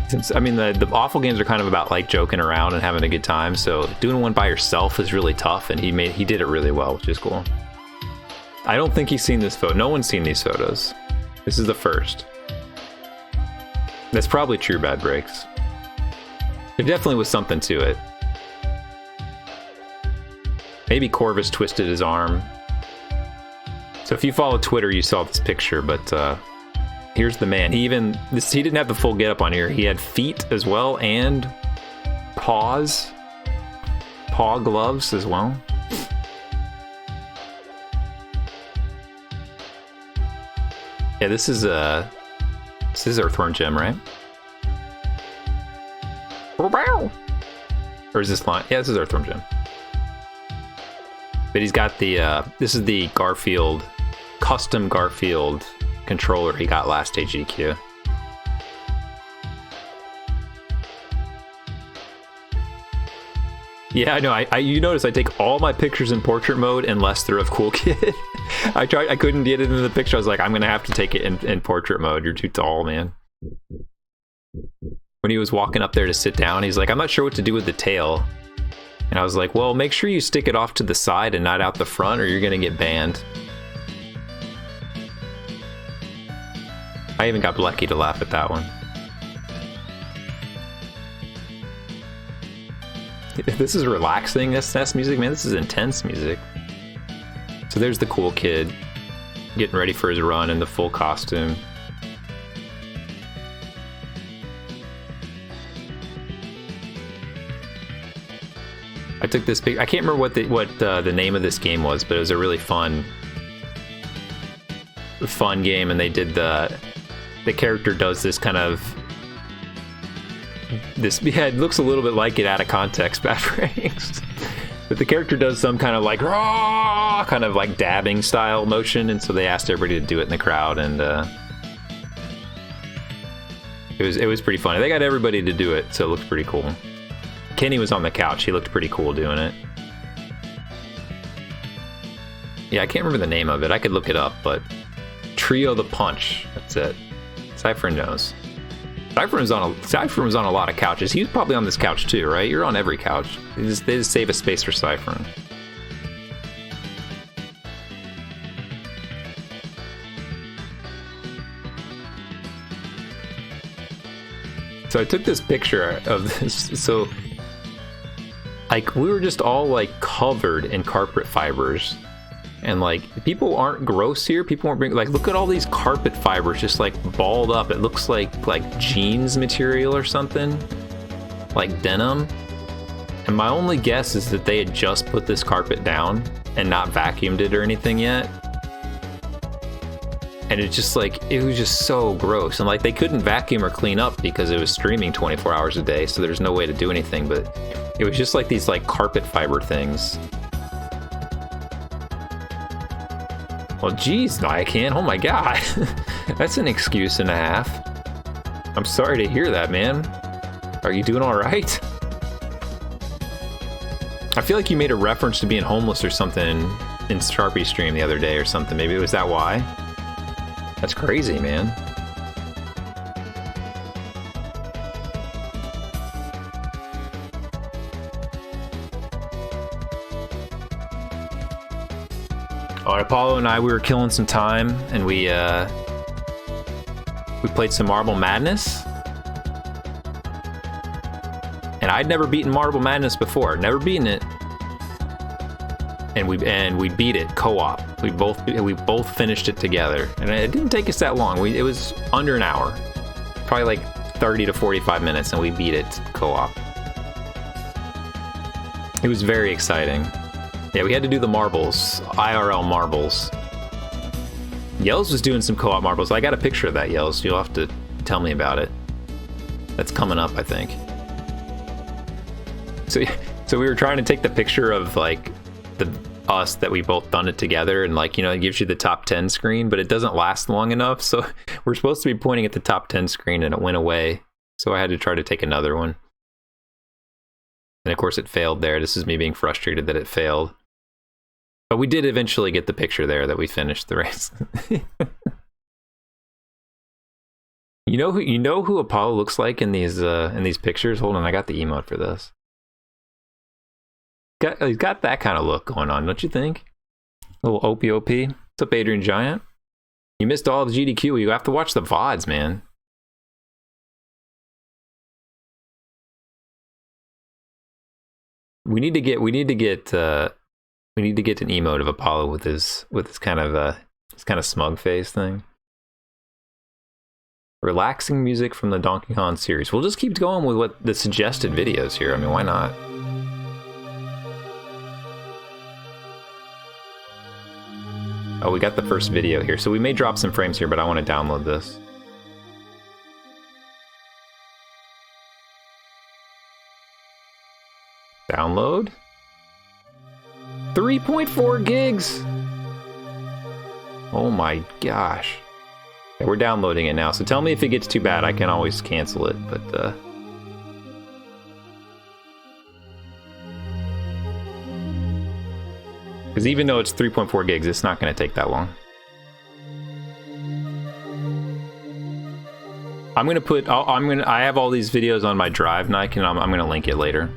Since I mean, the awful games are kind of about like joking around and having a good time. So doing one by yourself is really tough, and he did it really well, which is cool. I don't think he's seen this photo. No one's seen these photos. This is the first. That's probably true, Bad Breaks. There definitely was something to it. Maybe Corvus twisted his arm. So if you follow Twitter, you saw this picture, but here's the man. He didn't have the full getup on here. He had feet as well and paw gloves as well. Yeah, this is Earthworm Jim, right? Or is this line? Yeah, this is Earthworm Jim. But he's got the this is the custom Garfield controller he got last AGDQ. Yeah, I know. You notice I take all my pictures in portrait mode unless they're of Cool Kid. I couldn't get it into the picture. I was like, I'm gonna have to take it in portrait mode. You're too tall, man. When he was walking up there to sit down, he's like, I'm not sure what to do with the tail. And I was like, well, make sure you stick it off to the side and not out the front, or you're gonna get banned. I even got Blecky to laugh at that one. This is relaxing SNES music, man. This is intense music. So there's the Cool Kid getting ready for his run in the full costume. I took this big. I can't remember what the name of this game was, but it was a really fun game, and they did the character does this kind of it looks a little bit like it out of context, Bad Breaks. But the character does some kind of like raw, kind of like dabbing style motion, and so they asked everybody to do it in the crowd, and it was pretty funny. They got everybody to do it, so it looked pretty cool. Kenny was on the couch. He looked pretty cool doing it. Yeah, I can't remember the name of it. I could look it up, but Trio the Punch. That's it. Cypher knows. Cypher was on a lot of couches. He was probably on this couch too, right? You're on every couch. They just save a space for Cypher. So I took this picture of this. So, like, we were just all like covered in carpet fibers, and like people aren't gross here. People aren't like, look at all these carpet fibers just like balled up. It looks like jeans material or something, like denim. And my only guess is that they had just put this carpet down and not vacuumed it or anything yet. And it just like, it was just so gross. And like they couldn't vacuum or clean up because it was streaming 24 hours a day. So there's no way to do anything, but it was just like these like carpet fiber things. Well, geez, no, I can't. Oh my God. That's an excuse and a half. I'm sorry to hear that, man. Are you doing all right? I feel like you made a reference to being homeless or something in Sharpie's stream the other day or something. Maybe was that why? That's crazy, man. Apollo and I, we were killing some time, and we played some Marble Madness. And I'd never beaten Marble Madness before, never beaten it. And we beat it co-op. We both finished it together, and it didn't take us that long. It was under an hour, probably like 30 to 45 minutes, and we beat it co-op. It was very exciting. Yeah, we had to do the marbles, IRL marbles. Yells was doing some co-op marbles. I got a picture of that, Yells. You'll have to tell me about it. That's coming up, I think. So we were trying to take the picture of like us that we both done it together, and like, you know, it gives you the top 10 screen, but it doesn't last long enough. So we're supposed to be pointing at the top 10 screen, and it went away. So I had to try to take another one. And of course it failed there. This is me being frustrated that it failed. But we did eventually get the picture there that we finished the race. You know who Apollo looks like in these pictures? Hold on, I got the emote for this. He's got that kind of look going on, don't you think? A little OP. What's up, Adrian Giant? You missed all the GDQ. You have to watch the VODs, man. We need to get an emote of Apollo with his kind of smug face thing. Relaxing music from the Donkey Kong series. We'll just keep going with what the suggested videos here. I mean, why not? Oh, we got the first video here. So we may drop some frames here, but I want to download this. Download. 3.4 gigs. Oh my gosh. Okay, we're downloading it now. So tell me if it gets too bad. I can always cancel it, but because even though it's 3.4 gigs, it's not going to take that long. I'm going to put, I have all these videos on my drive, and I'm going to link it later.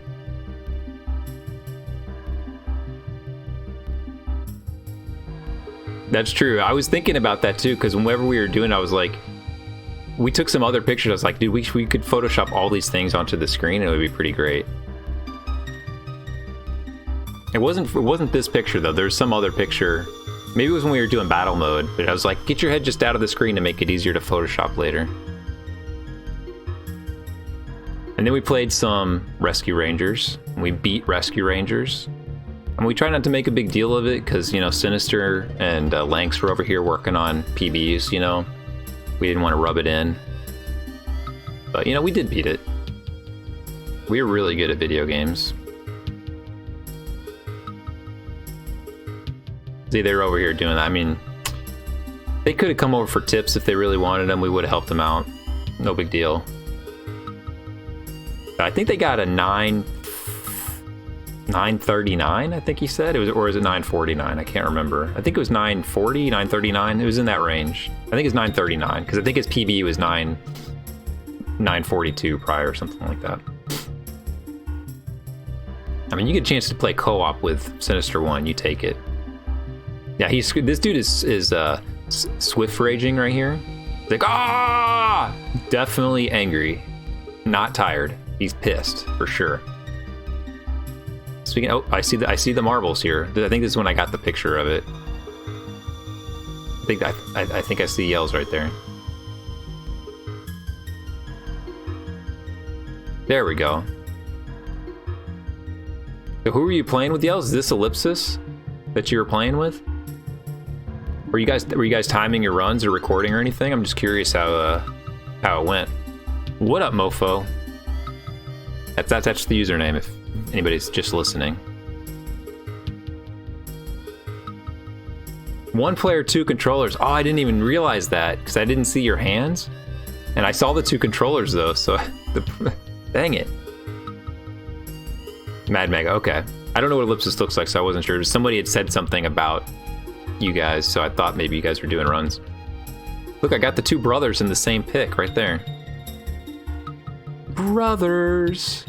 That's true. I was thinking about that too, because whenever we were doing it, I was like, we took some other pictures. I was like, dude, we could Photoshop all these things onto the screen, and it would be pretty great. It wasn't this picture though. There's some other picture. Maybe it was when we were doing battle mode, but I was like, get your head just out of the screen to make it easier to Photoshop later. And then we played some Rescue Rangers. We beat Rescue Rangers. And we try not to make a big deal of it because, you know, Sinister and Lanks were over here working on PBs, you know. We didn't want to rub it in. But, you know, we did beat it. We were really good at video games. See, they were over here doing that. I mean, they could have come over for tips if they really wanted them. We would have helped them out. No big deal. But I think they got a 939, I think he said. It was, or is it 949? I can't remember. I think it was 940, 939. It was in that range. I think it's 939 because I think his PB was 942 prior or something like that. I mean, you get a chance to play co-op with Sinister One. You take it. Yeah, this dude is swift raging right here. Like, ah, definitely angry, not tired. He's pissed for sure. Speaking, oh, I see the marbles here. I think this is when I got the picture of it. I think I see yells right there. There we go. So who were you playing with, yells? Is this Ellipsis that you were playing with? Were you guys timing your runs or recording or anything? I'm just curious how it went. What up, mofo? That's the username if anybody's just listening. 1 player, 2 controllers. Oh, I didn't even realize that because I didn't see your hands, and I saw the 2 controllers though. So, dang it. Mad Mega. Okay, I don't know what Ellipsis looks like, so I wasn't sure. Somebody had said something about you guys, so I thought maybe you guys were doing runs. Look, I got the 2 brothers in the same pic right there. Brothers.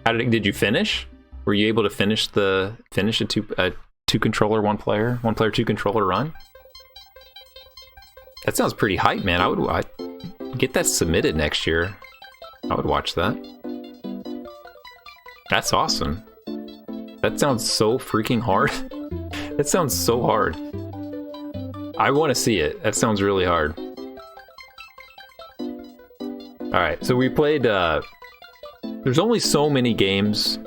Did you finish? Were you able to finish a 2 controller, 1 player, 2 controller run? That sounds pretty hype, man. I'd get that submitted next year. I would watch that. That's awesome. That sounds so freaking hard. That sounds so hard. I want to see it. That sounds really hard. Alright, so we played, there's only so many games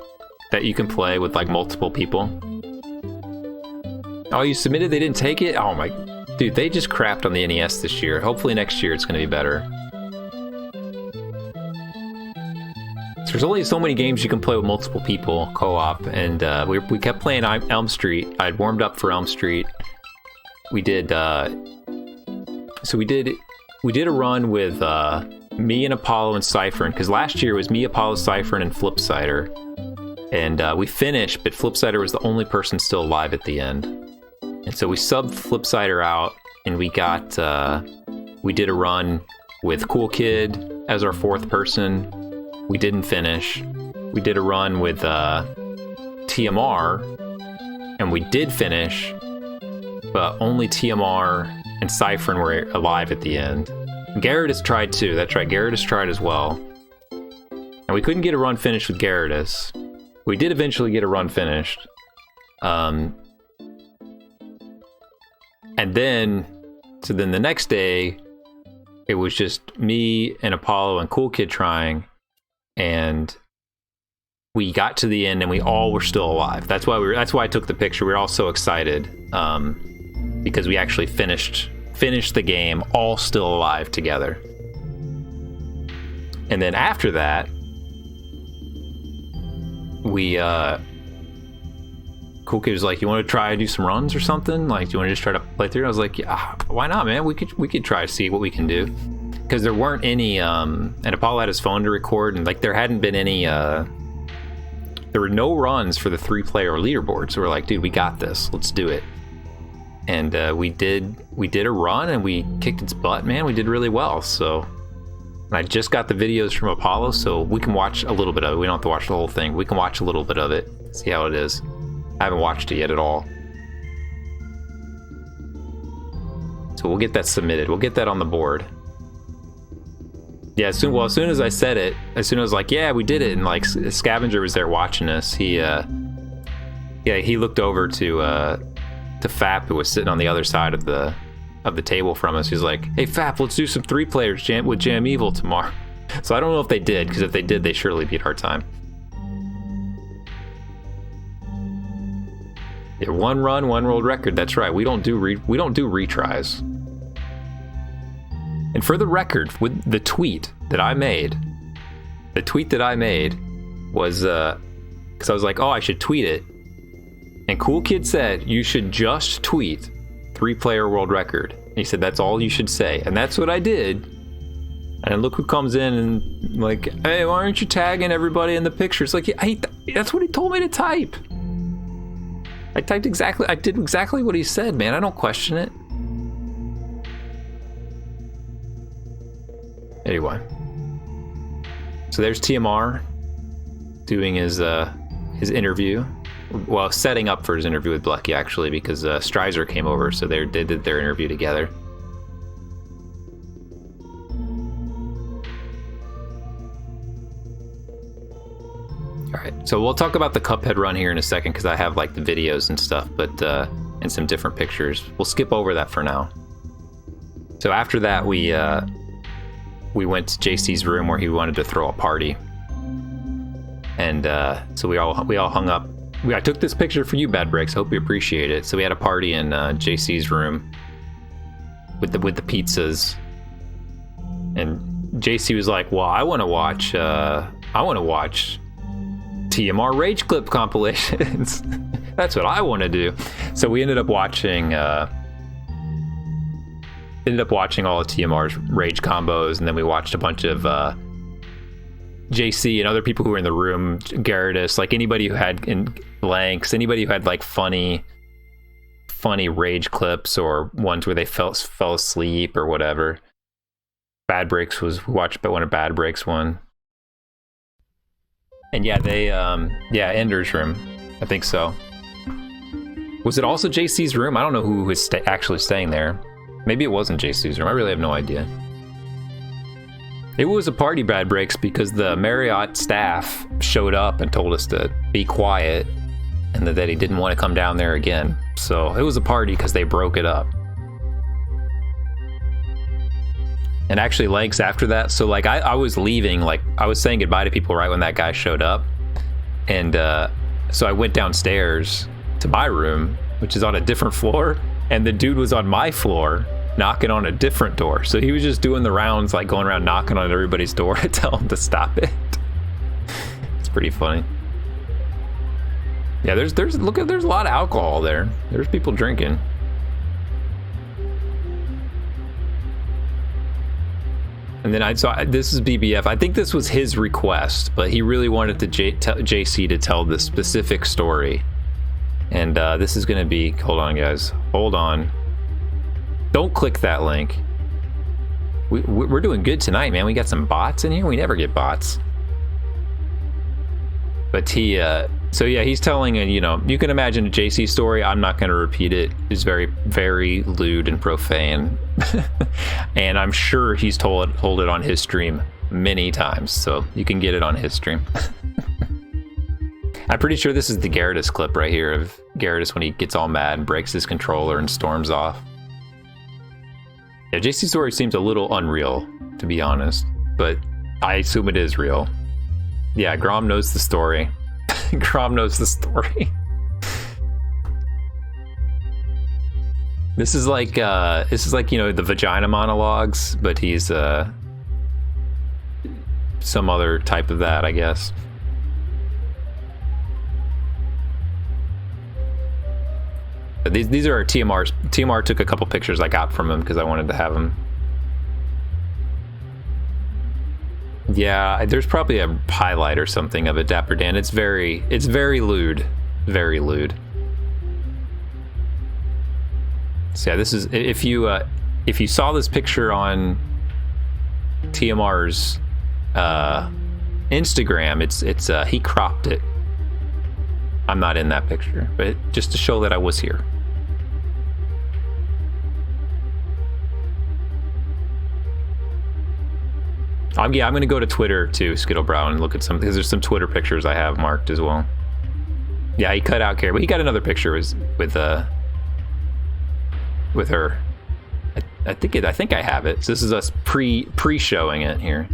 that you can play with like multiple people. Oh, you submitted? They didn't take it? Oh my... Dude, they just crapped on the NES this year. Hopefully next year it's going to be better. So there's only so many games you can play with multiple people, co-op, and we kept playing Elm Street. I'd warmed up for Elm Street. We did... So we did a run with me and Apollo and Cypher, because last year it was me, Apollo, Cypher, and Flipsider. And we finished, but Flipsider was the only person still alive at the end. And so we subbed Flipsider out, and we did a run with Cool Kid as our fourth person. We didn't finish. We did a run with TMR, and we did finish, but only TMR and Cypher were alive at the end. Gyarados tried too. That's right, Gyarados tried as well. And we couldn't get a run finished with Gyarados. We did eventually get a run finished. And then the next day, it was just me and Apollo and Cool Kid trying, and we got to the end and we all were still alive. That's why I took the picture. We were all so excited, because we actually finished the game all still alive together. And then after that, Cool Kid was like, "You want to try to do some runs or something? Like, do you want to just try to play through?" I was like, "Yeah, why not, man? We could try to see what we can do." Because there weren't any, and Apollo had his phone to record, and like there hadn't been any, there were no runs for the 3-player leaderboard. So we're like, "Dude, we got this. Let's do it." And we did a run, and we kicked its butt, man. We did really well. So I just got the videos from Apollo, so we can watch a little bit of it. We don't have to watch the whole thing. We can watch a little bit of it, see how it is. I haven't watched it yet at all. So we'll get that submitted. We'll get that on the board. Yeah, as soon as I said it, as soon as I was like, "Yeah, we did it," and like Scavenger was there watching us, he looked over to Fap, who was sitting on the other side of the table from us. He's like, "Hey Fap, let's do some 3-players with Jam Evil tomorrow." So I don't know if they did, because if they did, they surely beat our time. Yeah, 1 run, 1 world record. That's right. We don't do retries. And for the record, with the tweet that I made was because I was like, "Oh, I should tweet it." And Cool Kid said, "You should just tweet 3-player world record." And he said, "That's all you should say." And that's what I did. And look who comes in and like, "Hey, why aren't you tagging everybody in the picture?" It's like, that's what he told me to type. I did exactly what he said, man. I don't question it. Anyway. So there's TMR doing his interview. Well, setting up for his interview with Blecky, actually, because Stryzer came over, so they did their interview together. All right, so we'll talk about the Cuphead run here in a second, because I have like the videos and stuff, but and some different pictures. We'll skip over that for now. So after that, we went to JC's room where he wanted to throw a party, and so we all hung up. I took this picture for you, Bad Breaks. Hope you appreciate it. So we had a party in JC's room with the pizzas, and JC was like, "Well, I want to watch TMR Rage Clip compilations." That's what I want to do. So we ended up watching all of TMR's Rage combos, and then we watched a bunch of JC and other people who were in the room, Gyarados, like anybody who had in blanks, anybody who had like funny Rage clips or ones where they fell asleep or whatever. Bad Breaks we watched one of Bad Breaks one. And yeah, Ender's room. I think so. Was it also JC's room? I don't know who was actually staying there. Maybe it wasn't JC's room. I really have no idea. It was a party, Bad Breaks, because the Marriott staff showed up and told us to be quiet and that he didn't want to come down there again. So it was a party because they broke it up. And actually, legs after that, so like I was leaving, like I was saying goodbye to people right when that guy showed up. And so I went downstairs to my room, which is on a different floor, and the dude was on my floor knocking on a different door. So he was just doing the rounds, like going around knocking on everybody's door to tell them to stop it. It's pretty funny. Yeah, there's a lot of alcohol there. There's people drinking. And then I saw, this is BBF. I think this was his request, but he really wanted the JC to tell the specific story. And this is going to be, hold on guys, hold on. Don't click that link. We're doing good tonight, man. We got some bots in here. We never get bots. But he, so yeah, he's telling, you know, you can imagine a JC story. I'm not going to repeat it. It's very, very lewd and profane. And I'm sure he's told it on his stream many times. So you can get it on his stream. I'm pretty sure this is the Gyarados clip right here of Gyarados when he gets all mad and breaks his controller and storms off. Yeah, JC's story seems a little unreal, to be honest, but I assume it is real. Yeah, Grom knows the story. Grom knows the story. This is like you know, the vagina monologues, but he's some other type of that, I guess. But these are our TMRs. TMR took a couple pictures I got from him because I wanted to have them. Yeah, there's probably a highlight or something of it, Dapper Dan. It's very lewd. Very lewd. So yeah, this is, if you saw this picture on TMR's Instagram, it's he cropped it. I'm not in that picture, but just to show that I was here. Yeah, I'm gonna go to Twitter too, Skittlebrow, and look at some, because there's some Twitter pictures I have marked as well. Yeah, he cut out Carrie, but he got another picture with her. I think I have it. So this is us pre-showing it here.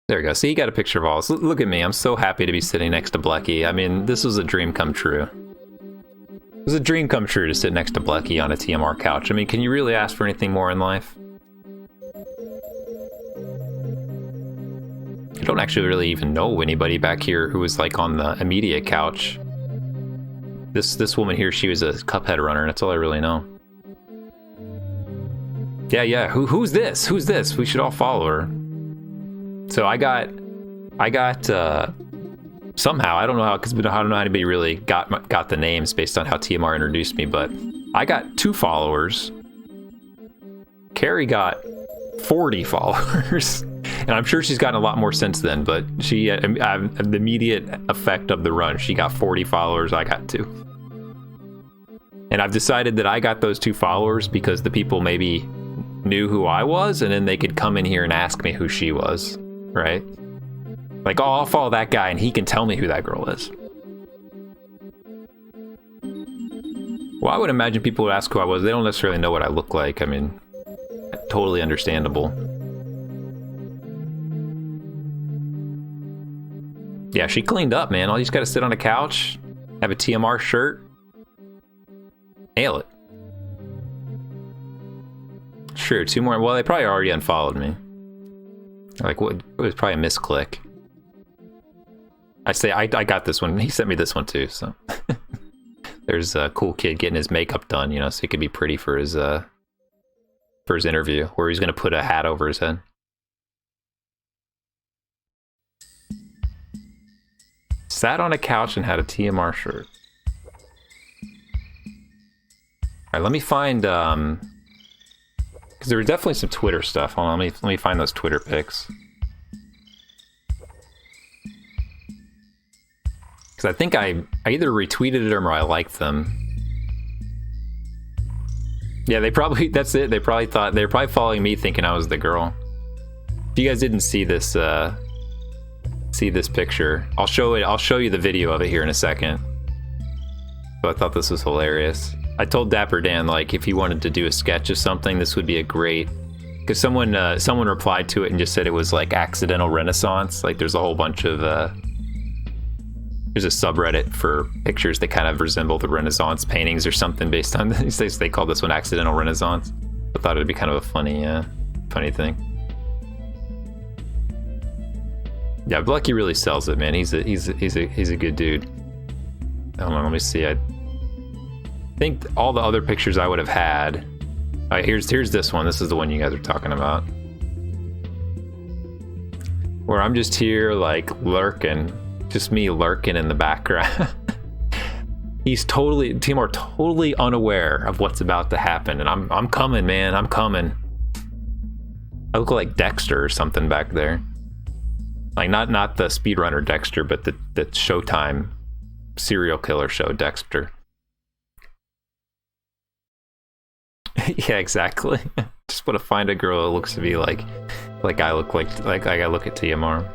There we go. See, he got a picture of all this. Look at me. I'm so happy to be sitting next to Blecky. I mean, this was a dream come true. It was a dream come true to sit next to Blecky on a TMR couch. I mean, can you really ask for anything more in life? I don't actually really even know anybody back here who was like on the immediate couch. This woman here, she was a Cuphead runner, and that's all I really know. Yeah. Who's this? Who's this? We should all follow her. So I got somehow, I don't know how, because I don't know how anybody really got the names based on how TMR introduced me, but I got 2 followers. Carrie got 40 followers, and I'm sure she's gotten a lot more since then, but she, the immediate effect of the run, she got 40 followers, I got 2. And I've decided that I got those 2 followers because the people maybe knew who I was, and then they could come in here and ask me who she was, right? Like, oh, I'll follow that guy and he can tell me who that girl is. Well, I would imagine people would ask who I was. They don't necessarily know what I look like. I mean, totally understandable. Yeah, she cleaned up, man. All you just gotta sit on a couch, have a TMR shirt, nail it. Sure, 2 more. Well, they probably already unfollowed me. Like, what? It was probably a misclick. I got this one. He sent me this one too. So there's a cool kid getting his makeup done, you know, so he could be pretty for his interview, where he's gonna put a hat over his head. Sat on a couch and had a TMR shirt. All right, let me find because there was definitely some Twitter stuff. Hold on, let me find those Twitter pics. Because I think I either retweeted it or I liked them. Yeah, they probably, that's it. They probably thought, they were probably following me thinking I was the girl. If you guys didn't see this picture, I'll show you the video of it here in a second. But I thought this was hilarious. I told Dapper Dan, like, if he wanted to do a sketch of something, this would be a great because someone replied to it and just said it was like accidental Renaissance. Like there's a whole bunch of there's a subreddit for pictures that kind of resemble the Renaissance paintings or something based on these. They call this one accidental Renaissance. I thought it'd be kind of a funny thing. Yeah, Lucky really sells it, man. He's a good dude. Hold on, let me see. I think all the other pictures I would have had. All right, here's this one. This is the one you guys are talking about, where I'm just here like lurking, just me lurking in the background. Timur totally unaware of what's about to happen, and I'm coming, man. I'm coming. I look like Dexter or something back there, like not the speedrunner Dexter, but the Showtime serial killer show Dexter. Yeah, exactly. Just want to find a girl that looks to be like I look like I look at TMR.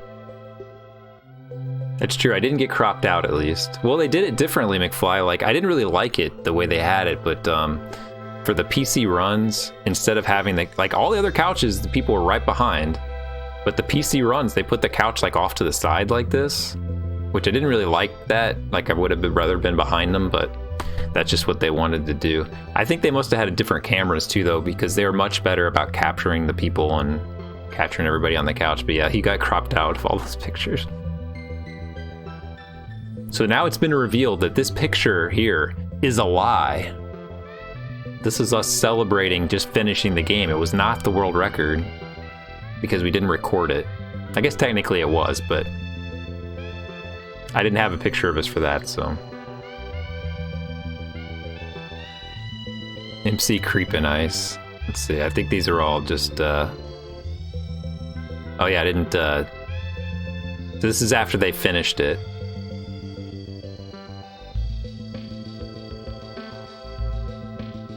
It's true, I didn't get cropped out at least. Well, they did it differently, McFly. Like, I didn't really like it the way they had it, but for the PC runs, instead of having like all the other couches, the people were right behind. But the PC runs, they put the couch like off to the side like this, which I didn't really like that. Like, I would have rather been behind them, but that's just what they wanted to do. I think they must have had different cameras too, though, because they were much better about capturing the people and capturing everybody on the couch. But yeah, he got cropped out of all those pictures. So now it's been revealed that this picture here is a lie. This is us celebrating just finishing the game. It was not the world record because we didn't record it. I guess technically it was, but I didn't have a picture of us for that, so. MC Creepin' Ice. Let's see, I think these are all just, oh yeah, I didn't, this is after they finished it.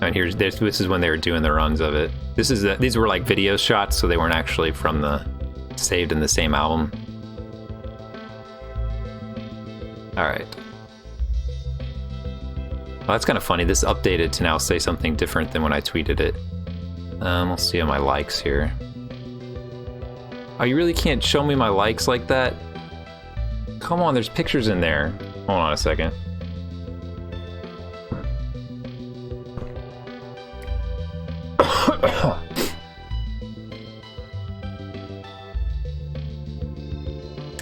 And this is when they were doing the runs of it. These were like video shots, so they weren't actually saved in the same album. All right. Well, that's kind of funny. This updated to now say something different than when I tweeted it. We'll see on my likes here. Oh, you really can't show me my likes like that? Come on, there's pictures in there. Hold on a second.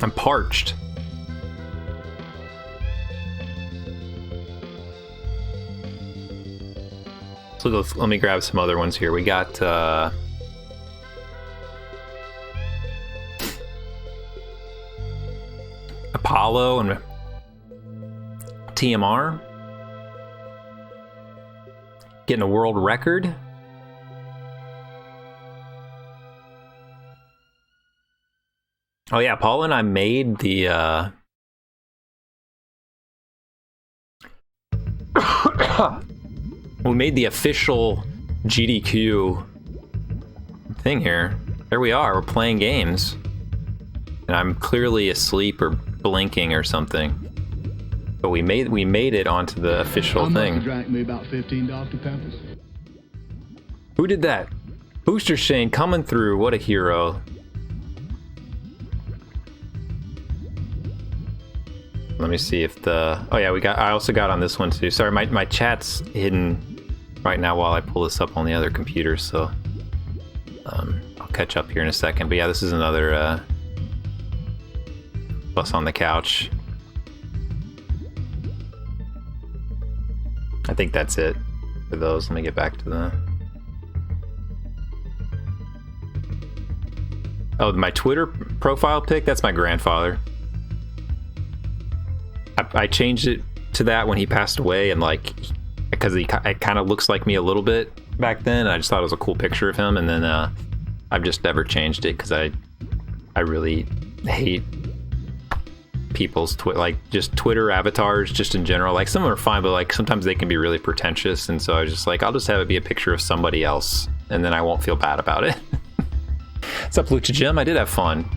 I'm parched. So let me grab some other ones here. We got Apollo and TMR getting a world record. Oh yeah, Paul and I made the we made the official GDQ thing here. There we are, we're playing games. And I'm clearly asleep or blinking or something. But we made it onto the official thing. Drank me about 15 Dr. Peppers. Who did that? Booster Shane coming through, what a hero. Let me see if the... Oh yeah, I also got on this one too. Sorry, my chat's hidden right now while I pull this up on the other computer, so I'll catch up here in a second. But yeah, this is another bus on the couch. I think that's it for those. Let me get back to the... Oh, my Twitter profile pic? That's my grandfather. I changed it to that when he passed away, and like, because it kind of looks like me a little bit back then. I just thought it was a cool picture of him, and then I've just never changed it because I really hate people's just Twitter avatars just in general. Like, some of them are fine, but like sometimes they can be really pretentious, and so I was just like, I'll just have it be a picture of somebody else, and then I won't feel bad about it. What's up, Lucha Jim? I did have fun.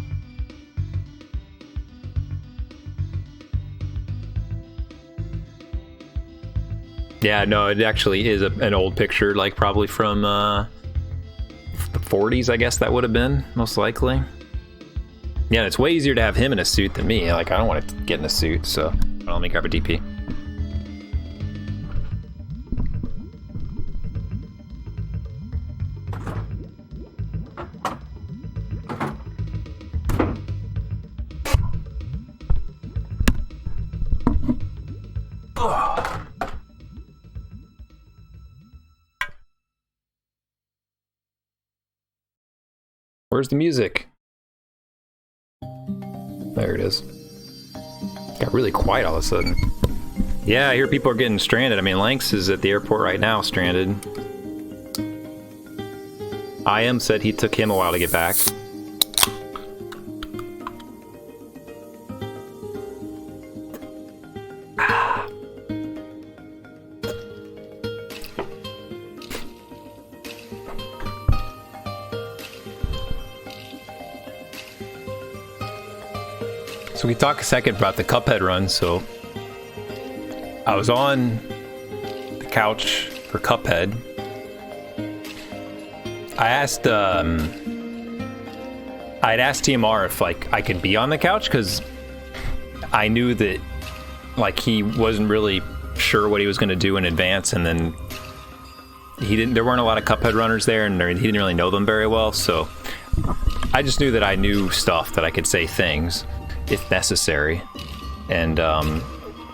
Yeah, no, it actually is an old picture, like probably from 40s, I guess that would have been, most likely. Yeah, it's way easier to have him in a suit than me. Like, I don't want to get in a suit, so let me grab a DP. Where's the music? There it is. Got really quiet all of a sudden. Yeah, I hear people are getting stranded. I mean, Lanx is at the airport right now, stranded. IM said he took him a while to get back. So we talk a second about the Cuphead run. So I was on the couch for Cuphead. I'd asked TMR if like I could be on the couch because I knew that like he wasn't really sure what he was going to do in advance, and then there weren't a lot of Cuphead runners there, and he didn't really know them very well. So I just knew that I knew stuff, that I could say things if necessary, and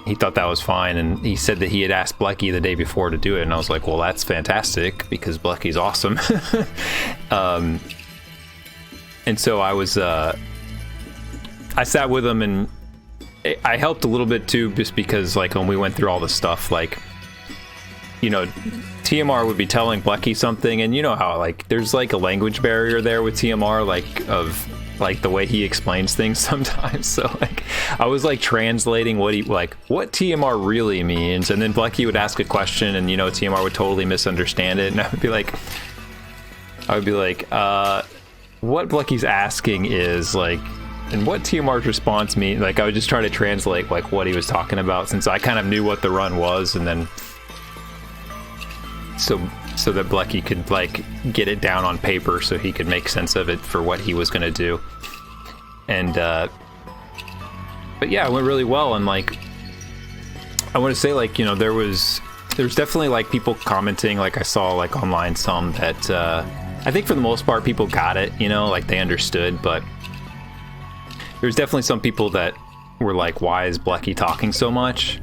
he thought that was fine. And he said that he had asked Blecky the day before to do it, and I was like, well, that's fantastic because Blecky's awesome. And so I was I sat with him, and I helped a little bit too, just because like when we went through all the stuff, like, you know, TMR would be telling Blecky something, and you know how like there's like a language barrier there with TMR, like of like the way he explains things sometimes. So like I was like translating what TMR really means, and then Blecky would ask a question, and you know TMR would totally misunderstand it, and I would be like what Blecky's asking is like, and what TMR's response mean. Like I would just try to translate like what he was talking about, since I kind of knew what the run was, and then so that Blecky could like get it down on paper so he could make sense of it for what he was going to do. And but yeah, it went really well. And like I want to say, like, you know, there's definitely like people commenting, like I saw like online some that I think for the most part people got it, you know, like they understood, but there's definitely some people that were like, why is Blecky talking so much?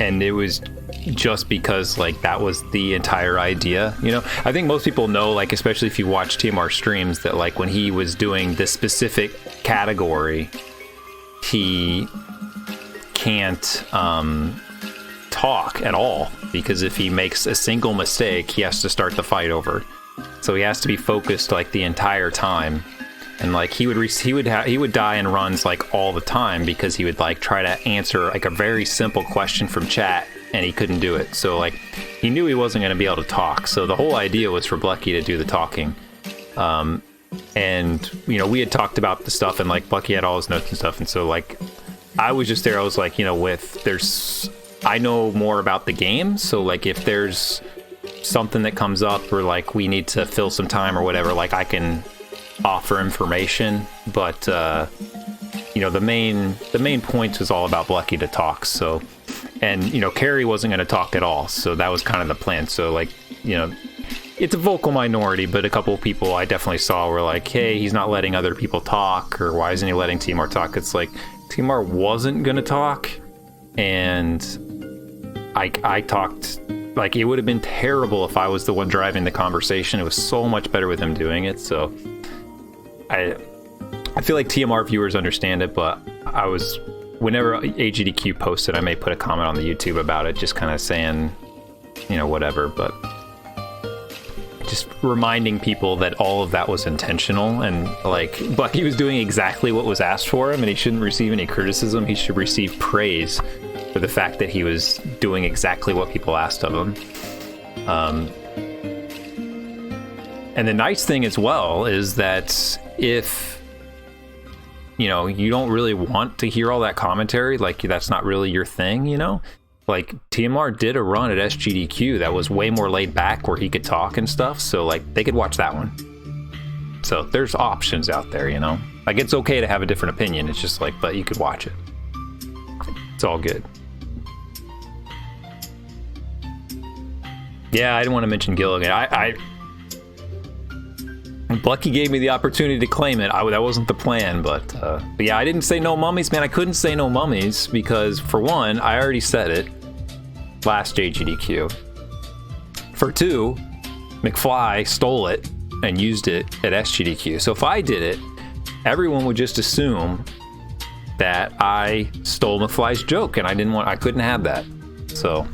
And it was just because like that was the entire idea, you know. I think most people know, like especially if you watch TMR streams, that like when he was doing this specific category, he can't talk at all, because if he makes a single mistake, he has to start the fight over. So he has to be focused like the entire time. And like he would die in runs like all the time, because he would like try to answer like a very simple question from chat and he couldn't do it. So like he knew he wasn't going to be able to talk. So the whole idea was for Blecky to do the talking. And you know, we had talked about the stuff, and like Blecky had all his notes and stuff. And so like I was just there. I was like, you know, I know more about the game. So like if there's something that comes up, or like we need to fill some time or whatever, like I can offer information. But you know, the main point was all about Blecky to talk. So, and you know, Carrie wasn't going to talk at all, so that was kind of the plan. So like, you know, it's a vocal minority, but a couple of people I definitely saw were like, hey, he's not letting other people talk, or why isn't he letting TMR talk? It's like TMR wasn't going to talk, and I talked. Like, it would have been terrible if I was the one driving the conversation. It was so much better with him doing it. So I feel like TMR viewers understand it, but whenever AGDQ posted, I may put a comment on the YouTube about it, just kind of saying, you know, whatever, but just reminding people that all of that was intentional, and like Blecky was doing exactly what was asked for him, and he shouldn't receive any criticism. He should receive praise for the fact that he was doing exactly what people asked of him. And the nice thing as well is that if, you know, you don't really want to hear all that commentary, like that's not really your thing, you know, like TMR did a run at SGDQ that was way more laid back where he could talk and stuff. So like they could watch that one. So there's options out there, you know, like it's okay to have a different opinion. It's just like, but you could watch it. It's all good. Yeah, I didn't want to mention Gilligan. Lucky gave me the opportunity to claim it. That wasn't the plan, but yeah, I didn't say no mummies, man. I couldn't say no mummies because, for one, I already said it last AGDQ. For two, McFly stole it and used it at SGDQ. So if I did it, everyone would just assume that I stole McFly's joke, and I couldn't have that. So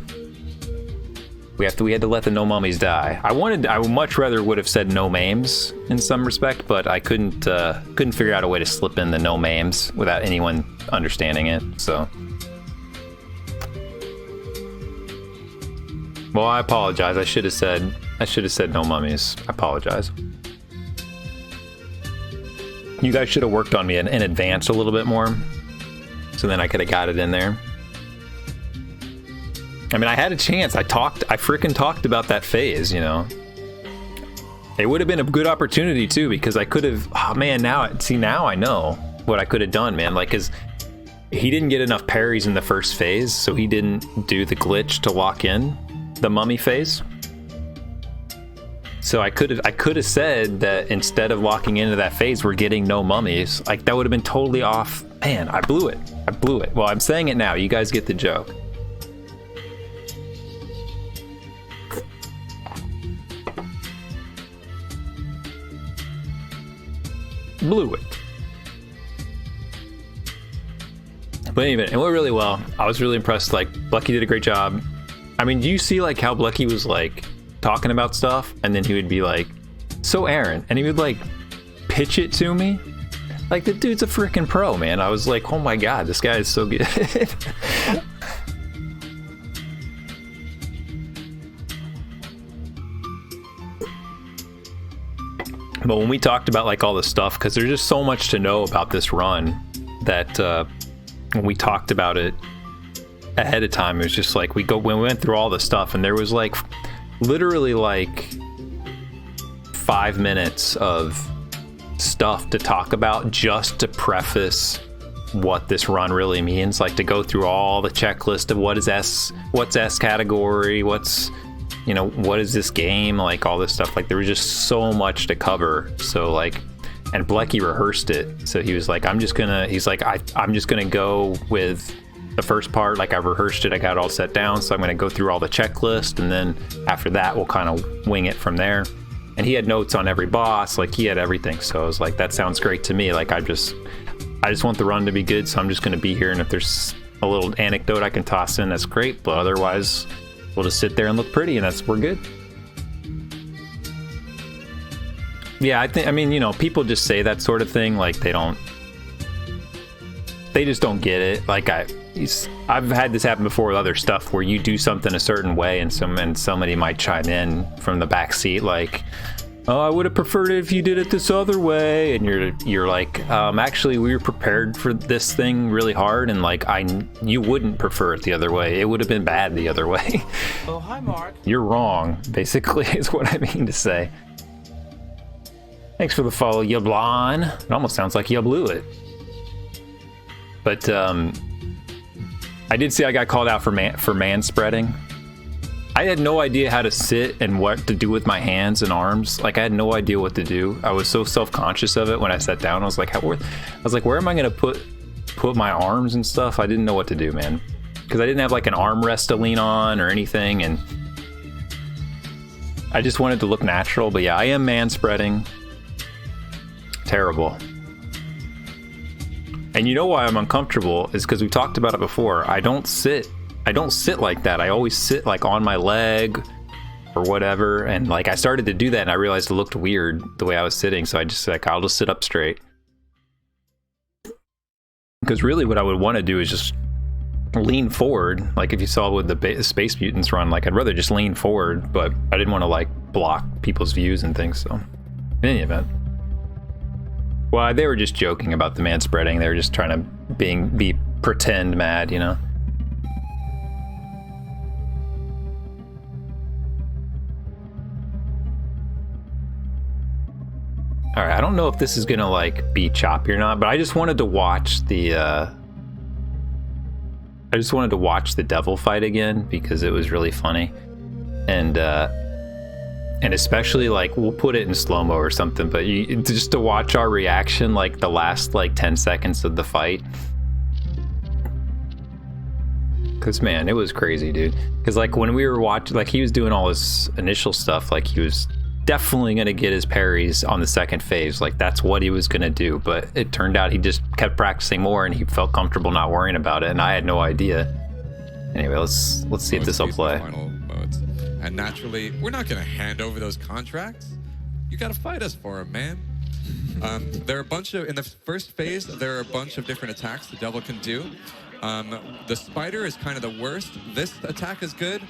we had to let the no mummies die. I would much rather would have said no mames in some respect, but I couldn't figure out a way to slip in the no mames without anyone understanding it. So, well, I apologize. I should have said no mummies. I apologize. You guys should have worked on me in advance a little bit more, so then I could have got it in there. I mean, I had a chance. I freaking talked about that phase, you know. It would have been a good opportunity too, because I could have, oh man, now I know what I could have done, man. Like, cause he didn't get enough parries in the first phase, so he didn't do the glitch to lock in the mummy phase. So I could have said that instead of locking into that phase, we're getting no mummies. Like, that would have been totally off. Man, I blew it. Well, I'm saying it now. You guys get the joke. Blew it. But anyway, it went really well. I was really impressed. Like, Lucky did a great job. I mean, do you see like how Lucky was like talking about stuff, and then he would be like, "So Aaron," and he would like pitch it to me. Like, the dude's a freaking pro, man. I was like, oh my god, this guy is so good. But when we talked about like all this stuff, because there's just so much to know about this run, that when we talked about it ahead of time, it was just like we went through all the stuff, and there was like literally like 5 minutes of stuff to talk about just to preface what this run really means, like to go through all the checklist of what's S category, what's, you know, what is this game, like all this stuff. Like, there was just so much to cover. So like, and Blecky rehearsed it, so he was like, I'm just gonna go with the first part. Like, I've rehearsed it, I got it all set down, so I'm gonna go through all the checklist, and then after that we'll kind of wing it from there. And he had notes on every boss, like he had everything. So I was like, that sounds great to me. Like, I just want the run to be good, so I'm just gonna be here, and if there's a little anecdote I can toss in, that's great, but otherwise we'll just sit there and look pretty, and we're good. Yeah, I mean, you know, people just say that sort of thing, like they just don't get it. Like, I've had this happen before with other stuff where you do something a certain way, and somebody might chime in from the back seat like, "Oh, I would have preferred it if you did it this other way," and you're like, actually, we were prepared for this thing really hard, and like you wouldn't prefer it the other way. It would have been bad the other way. Oh, hi, Mark. You're wrong, basically, is what I mean to say. Thanks for the follow, Yablon. It almost sounds like you blew it. But I did see I got called out for manspreading. I had no idea how to sit and what to do with my hands and arms. Like, I had no idea what to do. I was so self-conscious of it when I sat down. I was like, where am I gonna put my arms and stuff? I didn't know what to do, man, because I didn't have like an armrest to lean on or anything, and I just wanted to look natural. But yeah, I am manspreading. Terrible. And you know why I'm uncomfortable is because we talked about it before. I don't sit like that. I always sit like on my leg or whatever, and like I started to do that, and I realized it looked weird the way I was sitting, so I just like, I'll just sit up straight. Because really what I would want to do is just lean forward, like if you saw with the Space Mutants run, like I'd rather just lean forward, but I didn't want to like block people's views and things. So in any event, well, they were just joking about the manspreading. They were just trying to be pretend mad, you know. All right, I don't know if this is gonna like be choppy or not, but I just wanted to watch the devil fight again because it was really funny, and especially like we'll put it in slow-mo or something, but just to watch our reaction like the last like 10 seconds of the fight. Cause man, it was crazy, dude. Cause like when we were watching, like he was doing all his initial stuff, like he was definitely gonna get his parries on the second phase. Like that's what he was gonna do. But it turned out he just kept practicing more and he felt comfortable not worrying about it. And I had no idea. Anyway, let's see if this will play. Final modes. And naturally, we're not gonna hand over those contracts. You gotta fight us for them, man. There are a bunch of, in the first phase, there are a bunch of different attacks the devil can do. The spider is kind of the worst. This attack is good,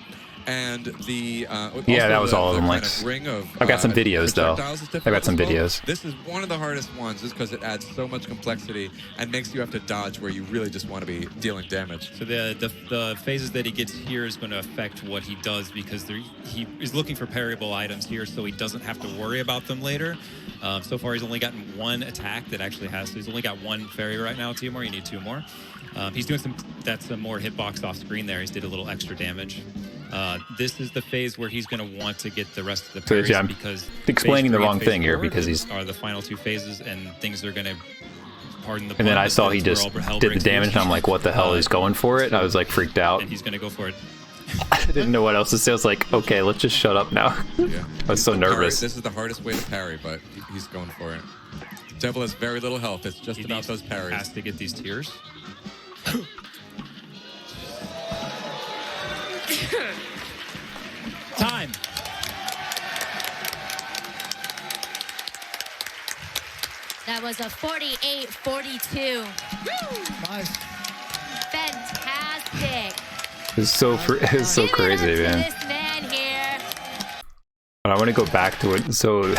and the yeah, that was all of them. Like I got some videos though. I got some videos. This is one of the hardest ones, just because it adds so much complexity and makes you have to dodge where you really just want to be dealing damage. So the phases that he gets here is going to affect what he does because he is looking for parryable items here, so he doesn't have to worry about them later. So far, he's only gotten one attack that actually has. So he's only got one parry right now. 2 more. You need 2 more. He's doing some more hitbox off screen there. He's did a little extra damage. This is the phase where he's going to want to get the rest of the parries because explaining the wrong thing here because these are the final 2 phases and things are going to pardon the. And then I saw he just did the damage and I'm like, what the hell is going for it? I was like freaked out. And he's going to go for it. I didn't know what else to say. I was like, okay, let's just shut up now. Yeah. I was so nervous. This is the hardest way to parry, but he's going for it. The devil has very little health. It's just about those parries. Has to get these tiers. Time. That was a 48-42. Nice. Fantastic. It's so crazy, man. This man here. But I want to go back to it. So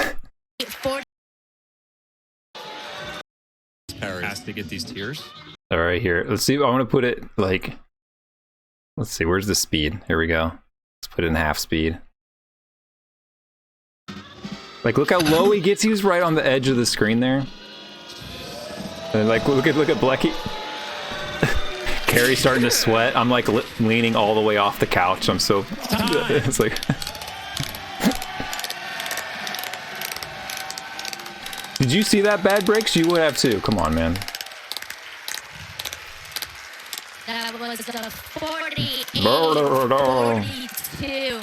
Has to get these tiers. all right, here. Let's see. I want to put it like. Let's see. Where's the speed? Here we go. Let's put it in half speed. Like, look how low he gets. He was right on the edge of the screen there. And like, look at Blecky. Carrie's starting to sweat. I'm like leaning all the way off the couch. I'm so. It's like. Did you see that, Bad Breaks? You would have too. Come on, man. That was a 48-42.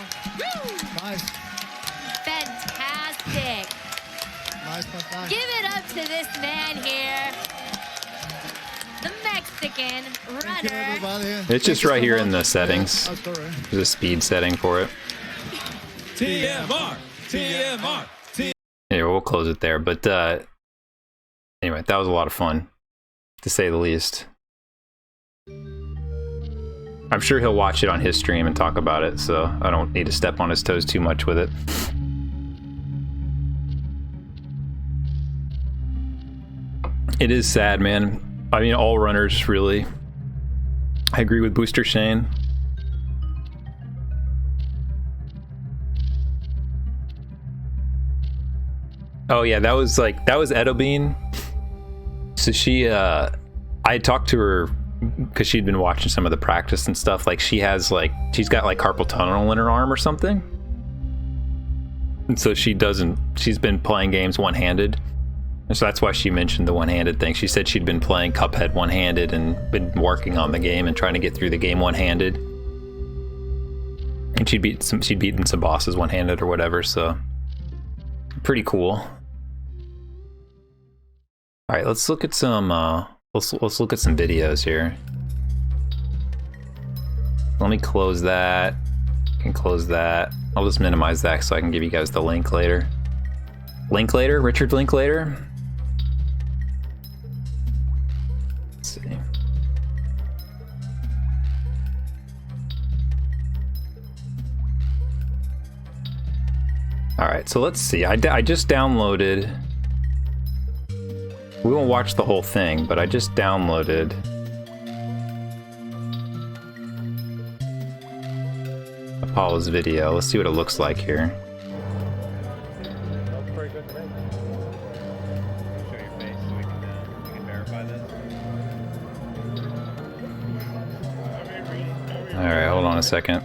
Nice. Fantastic. Nice. Give it up to this man here. The Mexican runner. It's just right here in the settings. That's all right. There's a speed setting for it. TMR. TMR. Anyway, we'll close it there. But anyway, that was a lot of fun, to say the least. I'm sure he'll watch it on his stream and talk about it, so I don't need to step on his toes too much with it. It is sad, man. I mean, all runners, really. I agree with Booster Shane. Oh yeah, that was Edobean. So she, I talked to her because she'd been watching some of the practice and stuff. Like she's got like carpal tunnel in her arm or something. And so she's been playing games one-handed. And so that's why she mentioned the one-handed thing. She said she'd been playing Cuphead one-handed and been working on the game and trying to get through the game one-handed. And she'd beaten some bosses one-handed or whatever, so pretty cool. All right, let's look at some let's look at some videos here. Let me close that. I can close that. I'll just minimize that so I can give you guys the link later. Richard Linklater. Let's see. All right, so let's see. I just downloaded. We won't watch the whole thing, but I just downloaded Apollo's video. Let's see what it looks like here. a second.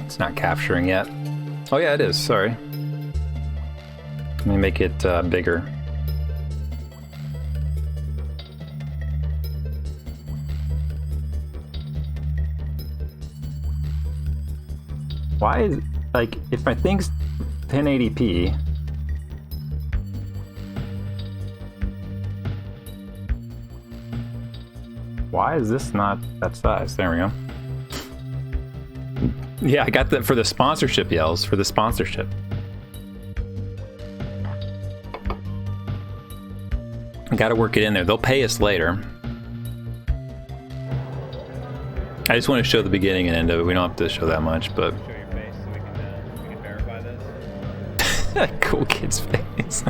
It's not capturing yet. Oh yeah, it is. Sorry. Let me make it bigger. Why is, like, if my thing's 1080p, why is this not that size? There we go. Yeah, I got that for the sponsorship yells, for the sponsorship. I gotta work it in there. They'll pay us later. I just want to show the beginning and end of it. We don't have to show that much, but... Show your face so we can verify this. Cool kid's face.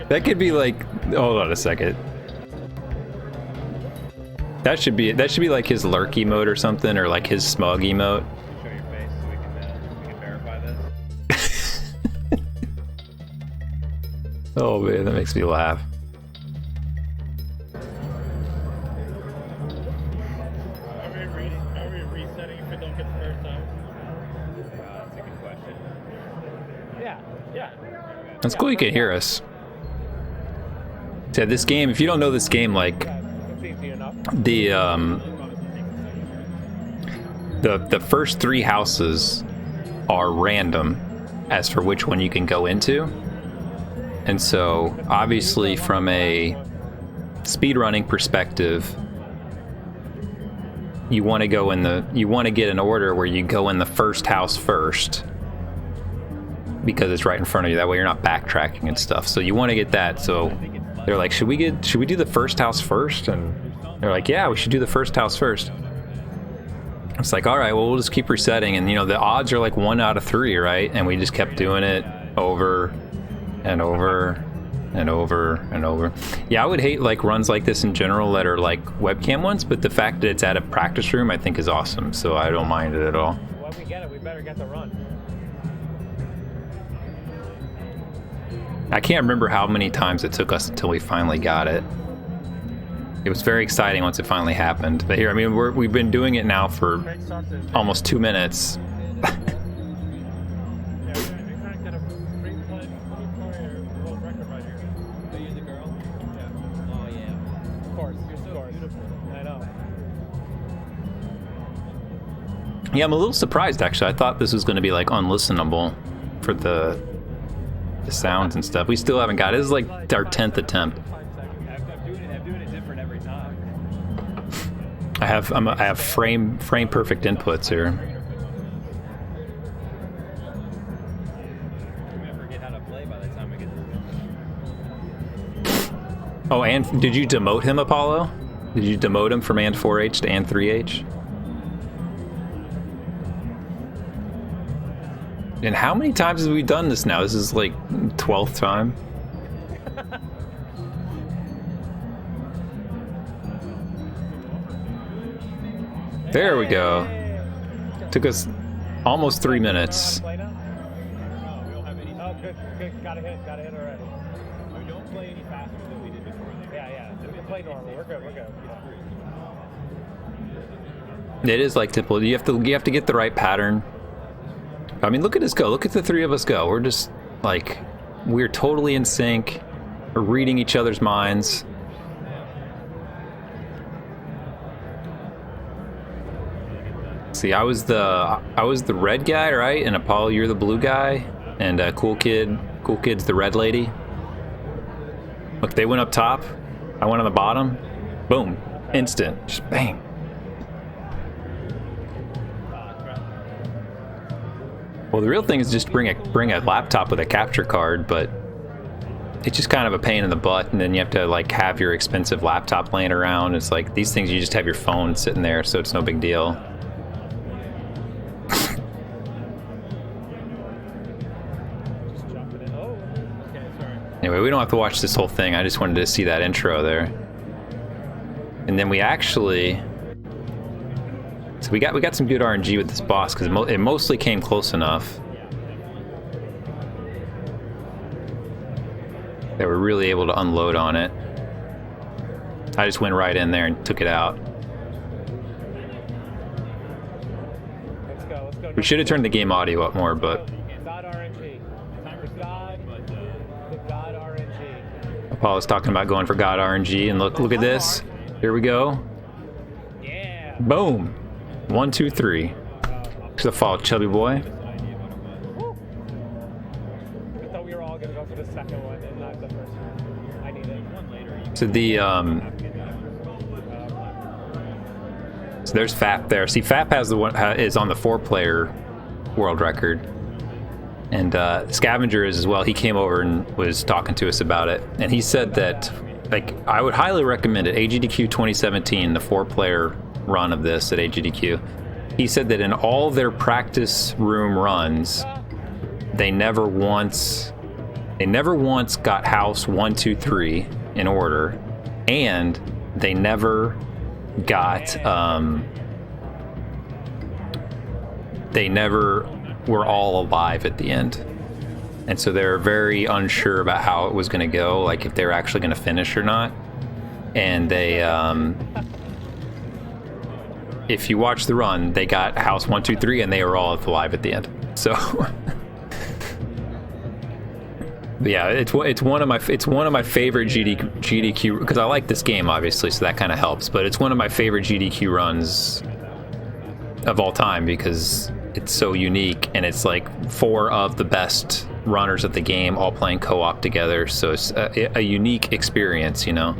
That could be like... Hold on a second. That should be like his lurk emote or something, or like his smug emote. Show your face so we can verify this. Oh man, that makes me laugh. Are we resetting if we don't get the first time? That's a good question. Yeah. That's cool you can hear us. Yeah, this game, if you don't know this game, like the first 3 houses are random as for which one you can go into. And so obviously from a speedrunning perspective, you want to get an order where you go in the first house first, because it's right in front of you. That way you're not backtracking and stuff. So you want to get that. So they're like, should we do the first house first? And they're like, yeah, we should do the first house first. It's like, all right, well, we'll just keep resetting. And, you know, the odds are like 1 out of 3, right? And we just kept doing it over and over and over and over. Yeah, I would hate like runs like this in general that are like webcam ones, but the fact that it's at a practice room, I think is awesome. So I don't mind it at all. When we get it, we better get the run. I can't remember how many times it took us until we finally got it. It was very exciting once it finally happened. But here, I mean, we've been doing it now for almost 2 minutes. Yeah, I'm a little surprised actually. I thought this was going to be like unlistenable for the sounds and stuff. We still haven't got it. This is like our 10th attempt. I'm doing it different every time. I have frame perfect inputs here. We're gonna forget how to play by the time we get to the... Oh, and did you demote him, Apollo? Did you demote him from and 4H to and 3H? And how many times have we done this now? This is like 12th time. There we go. Took us almost 3 minutes. Oh, good. Got a hit already. We don't play any faster than we did before. Yeah. We play normal. We're good. It is like typical. You have to get the right pattern. I mean, look at us go. Look at the 3 of us go. We're just like, we're totally in sync. We're reading each other's minds. See, I was the red guy, right? And Apollo, you're the blue guy. And Cool Kid's the red lady. Look, they went up top. I went on the bottom. Boom. Instant. Just bang. Well, the real thing is just bring a laptop with a capture card, but it's just kind of a pain in the butt, and then you have to like have your expensive laptop laying around. It's like these things, you just have your phone sitting there, so it's no big deal. Anyway, we don't have to watch this whole thing. I just wanted to see that intro there. And then we actually... So we got some good RNG with this boss, because it mostly came close enough that we're really able to unload on it. I just went right in there and took it out. We should have turned the game audio up more, but God RNG. The God RNG. Apollo's talking about going for God RNG, and look at this. Here we go. Yeah. Boom. 1, 2, 3. To the fall, chubby boy. I thought we were all gonna go for the second one and not the first one. I need it. One later. So the so there's Fap there. See, Fap has the one is on the 4-player world record, and Scavenger is as well. He came over and was talking to us about it, and he said that like I would highly recommend it. AGDQ 2017, the 4-player run of this at AGDQ. He said that in all their practice room runs, they never once got house 1, 2, 3 in order, and they never got they never were all alive at the end, and so they're very unsure about how it was going to go, like if they were actually going to finish or not. And they if you watch the run, they got house 1, 2, 3, and they were all alive at the end. So yeah, it's one of my favorite GDQ, because I like this game obviously, so that kind of helps. But it's one of my favorite GDQ runs of all time because it's so unique, and it's like 4 of the best runners of the game all playing co-op together. So it's a unique experience, you know.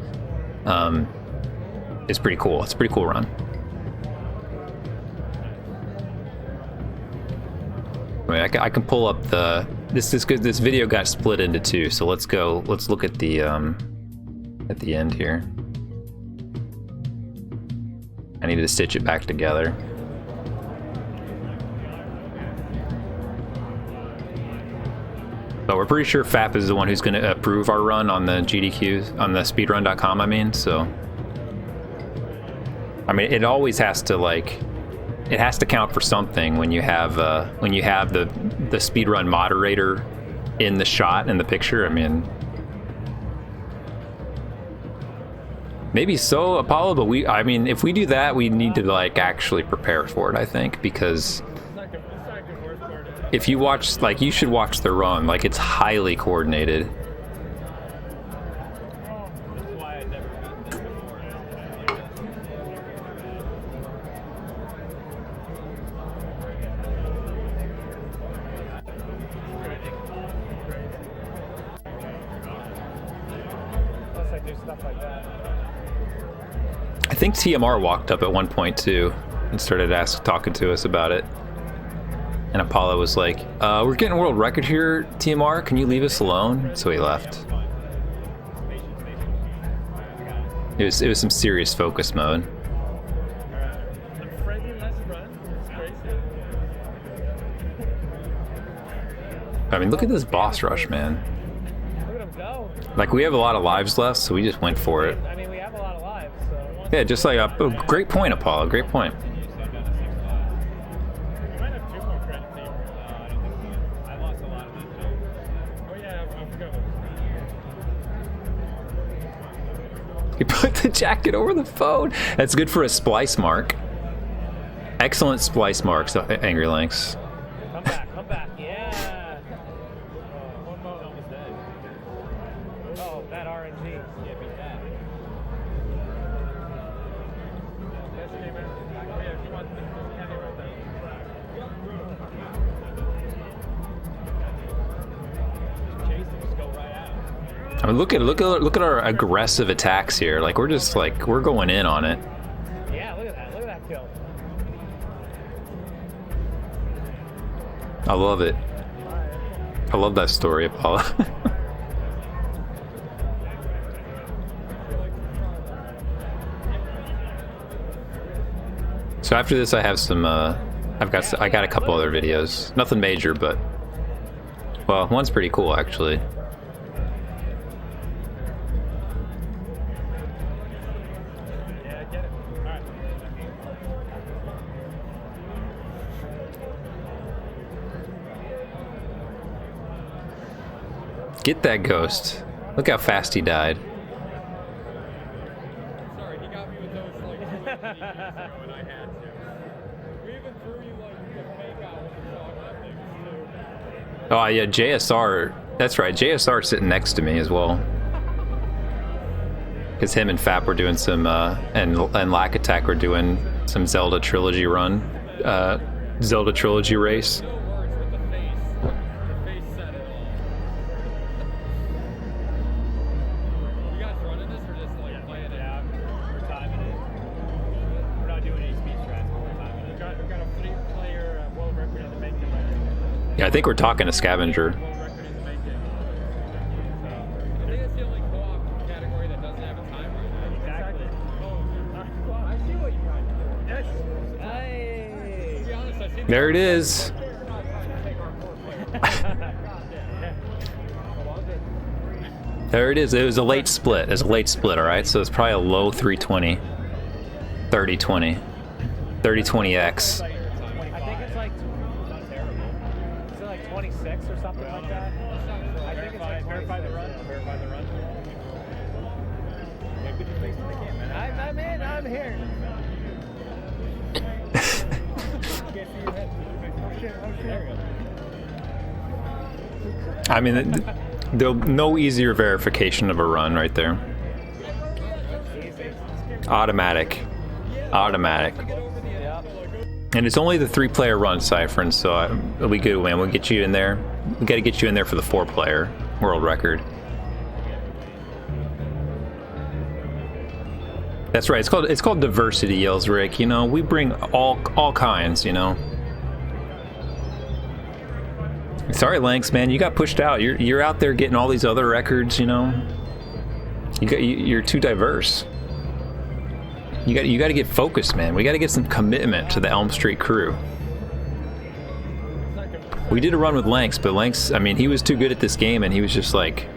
It's pretty cool. It's a pretty cool run. I mean, I can pull up the this video got split into 2, so let's look at the end here. I need to stitch it back together. But we're pretty sure FAP is the one who's going to approve our run on the GDQ, on the speedrun.com, I mean, so I mean, it always has to, like, it has to count for something when you have the speedrun moderator in the shot, in the picture. I mean, maybe so, Apollo, but I mean, if we do that, we need to, like, actually prepare for it, I think, because if you watch, like, you should watch the run, like, it's highly coordinated. I think TMR walked up at one point too and started talking to us about it. And Apollo was like, we're getting a world record here, TMR, can you leave us alone? So he left. It was some serious focus mode. I mean, look at this boss rush, man. Like, we have a lot of lives left, so we just went for it. I mean, we have a lot of lives, so. Yeah, just like a great point, Apollo. Great point. He put the jacket over the phone. That's good for a splice mark. Excellent splice marks, Angry Lynx. Come back, yeah. One more, almost dead. Oh, that RNG. Yeah, beat that. I mean, look at our aggressive attacks here. Like, we're just like, we're going in on it. Yeah, look at that. Look at that kill. I love it. I love that story, Apollo. So after this, I have some. I got a couple other videos. Nothing major, but well, one's pretty cool actually. Get that ghost. Look how fast he died. Sorry, he got me with those, like, when I had to. We Oh yeah, JSR. That's right. JSR sitting next to me as well. Because him and Fap were doing some, and Lack Attack were doing some Zelda trilogy run, Zelda trilogy race. Yeah, I think we're talking a scavenger. There it is. There it is. It was a late split. It's a late split, all right? So it's probably a low 320. 30-20. 30-20X. I think it's like, not terrible. Is it like 26 or something like that? I think it's like verify the run. Verify the run. Yeah, put your face to the camera. I'm in. I'm here. I mean, no easier verification of a run right there. Automatic. And it's only the 3-player run, Cypher, so it'll be good, man. We'll get you in there. We got to get you in there for the 4-player world record. That's right. It's called diversity, yells Rick. You know, we bring all kinds. You know. Sorry, Lanks, man. You got pushed out. You're out there getting all these other records. You know. You're too diverse. You got to get focused, man. We got to get some commitment to the Elm Street crew. We did a run with Lanks, but Lanks, I mean, he was too good at this game, and he was just like,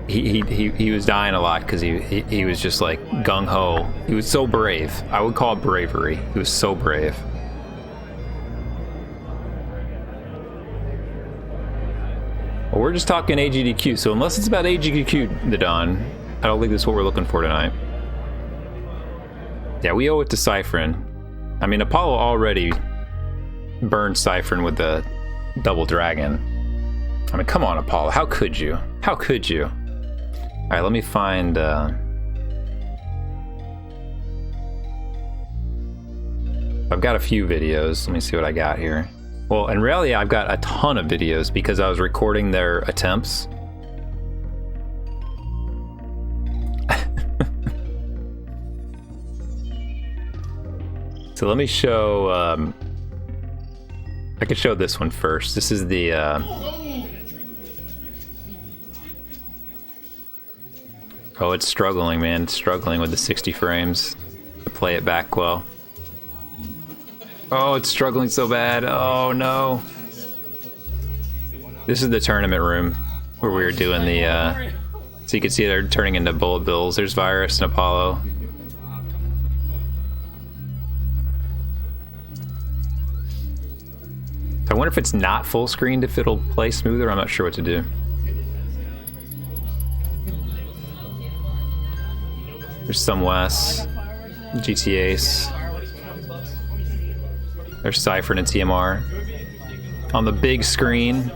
he was dying a lot because he was just like gung ho. He was so brave. I would call it bravery. He was so brave. Well, we're just talking AGDQ, so unless it's about AGDQ, the Don, I don't think this is what we're looking for tonight. Yeah, we owe it to Cyphrin. I mean, Apollo already burned Cyphrin with the Double Dragon. I mean, come on, Apollo. How could you? How could you? All right, let me find... I've got a few videos. Let me see what I got here. Well, in reality, I've got a ton of videos because I was recording their attempts. So let me show, I could show this one first. This is the, oh, it's struggling, man. It's struggling with the 60 frames to play it back well. Oh, it's struggling so bad. Oh, no. This is the tournament room where we were doing the, so you can see they're turning into bullet bills. There's Virus and Apollo. I wonder if it's not full screened, if it'll play smoother. I'm not sure what to do. There's some Wes, GTAce. There's Cypher and TMR. On the big screen.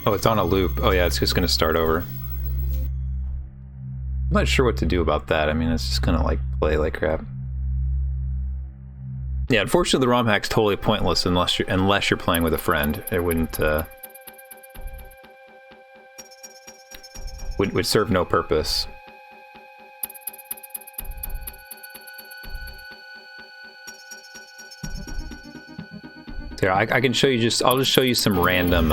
Oh, it's on a loop. Oh yeah, it's just gonna start over. I'm not sure what to do about that. I mean, it's just gonna like play like crap. Yeah, unfortunately, the ROM hack's totally pointless unless you're playing with a friend. It wouldn't would serve no purpose. So yeah, I can show you I'll just show you some random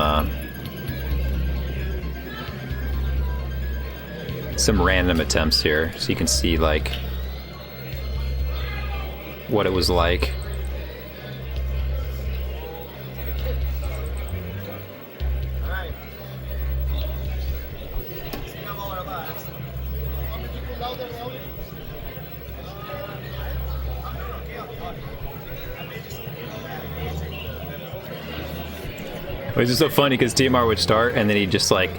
attempts here, so you can see like what it was like. It was just so funny because TMR would start and then he'd just like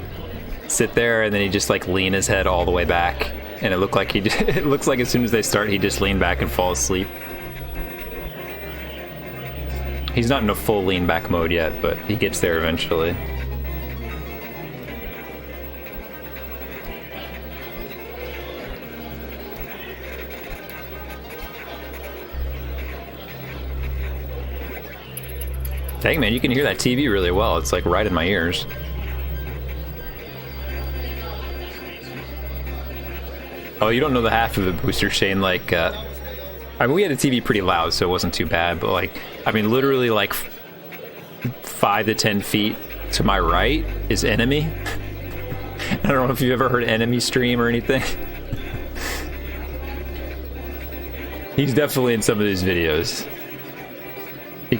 sit there and then he'd just like lean his head all the way back, and it looked like it looks like as soon as they start he'd just lean back and fall asleep. He's not in a full lean back mode yet, but he gets there eventually. Dang, man, you can hear that TV really well. It's like right in my ears. Oh, you don't know the half of the booster, Shane. Like, I mean, we had a TV pretty loud, so it wasn't too bad. But like, I mean, literally like 5 to 10 feet to my right is enemy. I don't know if you've ever heard enemy stream or anything. He's definitely in some of these videos. He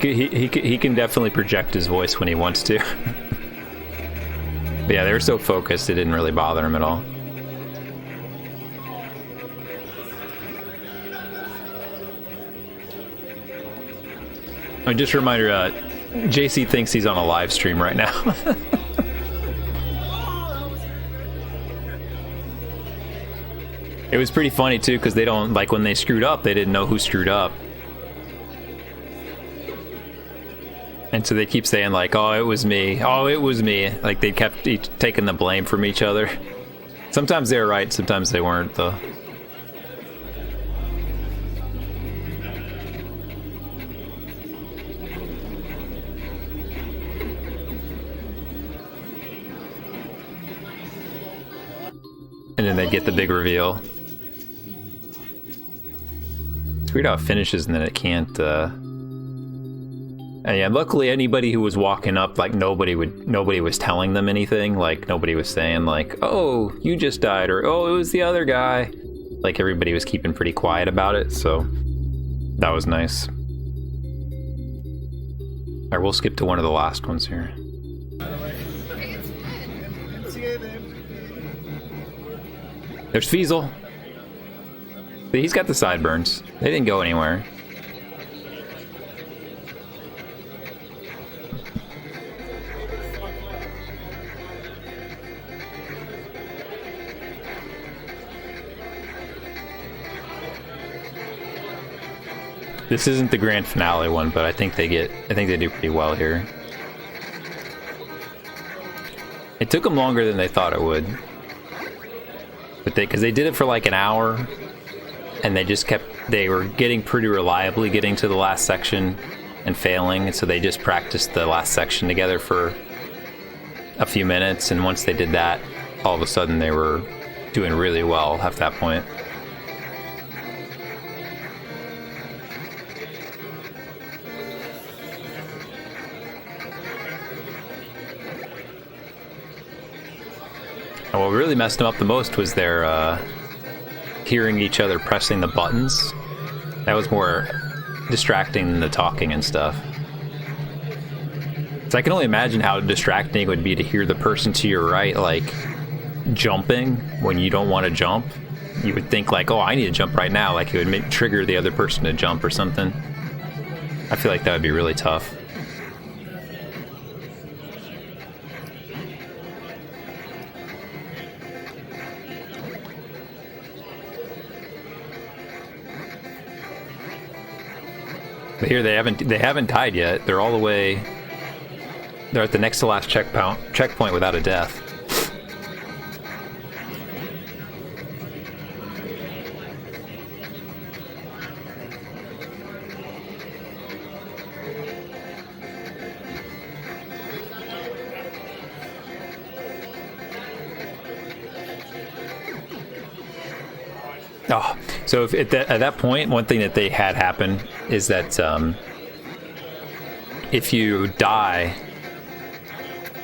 can definitely project his voice when he wants to. But yeah, they were so focused it didn't really bother him at all. Just a reminder, JC thinks he's on a live stream right now. It was pretty funny too, because they don't, like, when they screwed up, they didn't know who screwed up. And so they keep saying like, oh, it was me. Oh, it was me. Like they kept taking the blame from each other. Sometimes they were right, sometimes they weren't though. And then they get the big reveal. It's weird how it finishes and then it can't, And yeah, luckily anybody who was walking up, like nobody was telling them anything. Like nobody was saying like, oh, you just died, or oh, it was the other guy. Like everybody was keeping pretty quiet about it, so that was nice. All right, we'll skip to one of the last ones here. There's Fiesel. He's got the sideburns. They didn't go anywhere. This isn't the grand finale one, but I think they do pretty well here. It took them longer than they thought it would. But because they did it for like an hour, and they were getting pretty reliably getting to the last section and failing, and so they just practiced the last section together for a few minutes, and once they did that, all of a sudden they were doing really well at that point. And what really messed them up the most was their hearing each other pressing the buttons. That was more distracting than the talking and stuff. So I can only imagine how distracting it would be to hear the person to your right, like, jumping when you don't want to jump. You would think like, oh, I need to jump right now. Like it would trigger the other person to jump or something. I feel like that would be really tough. But here they haven't died yet. They're all the way. They're at the next to last checkpoint without a death. Oh, so at that point, one thing that they had happen is that if you die,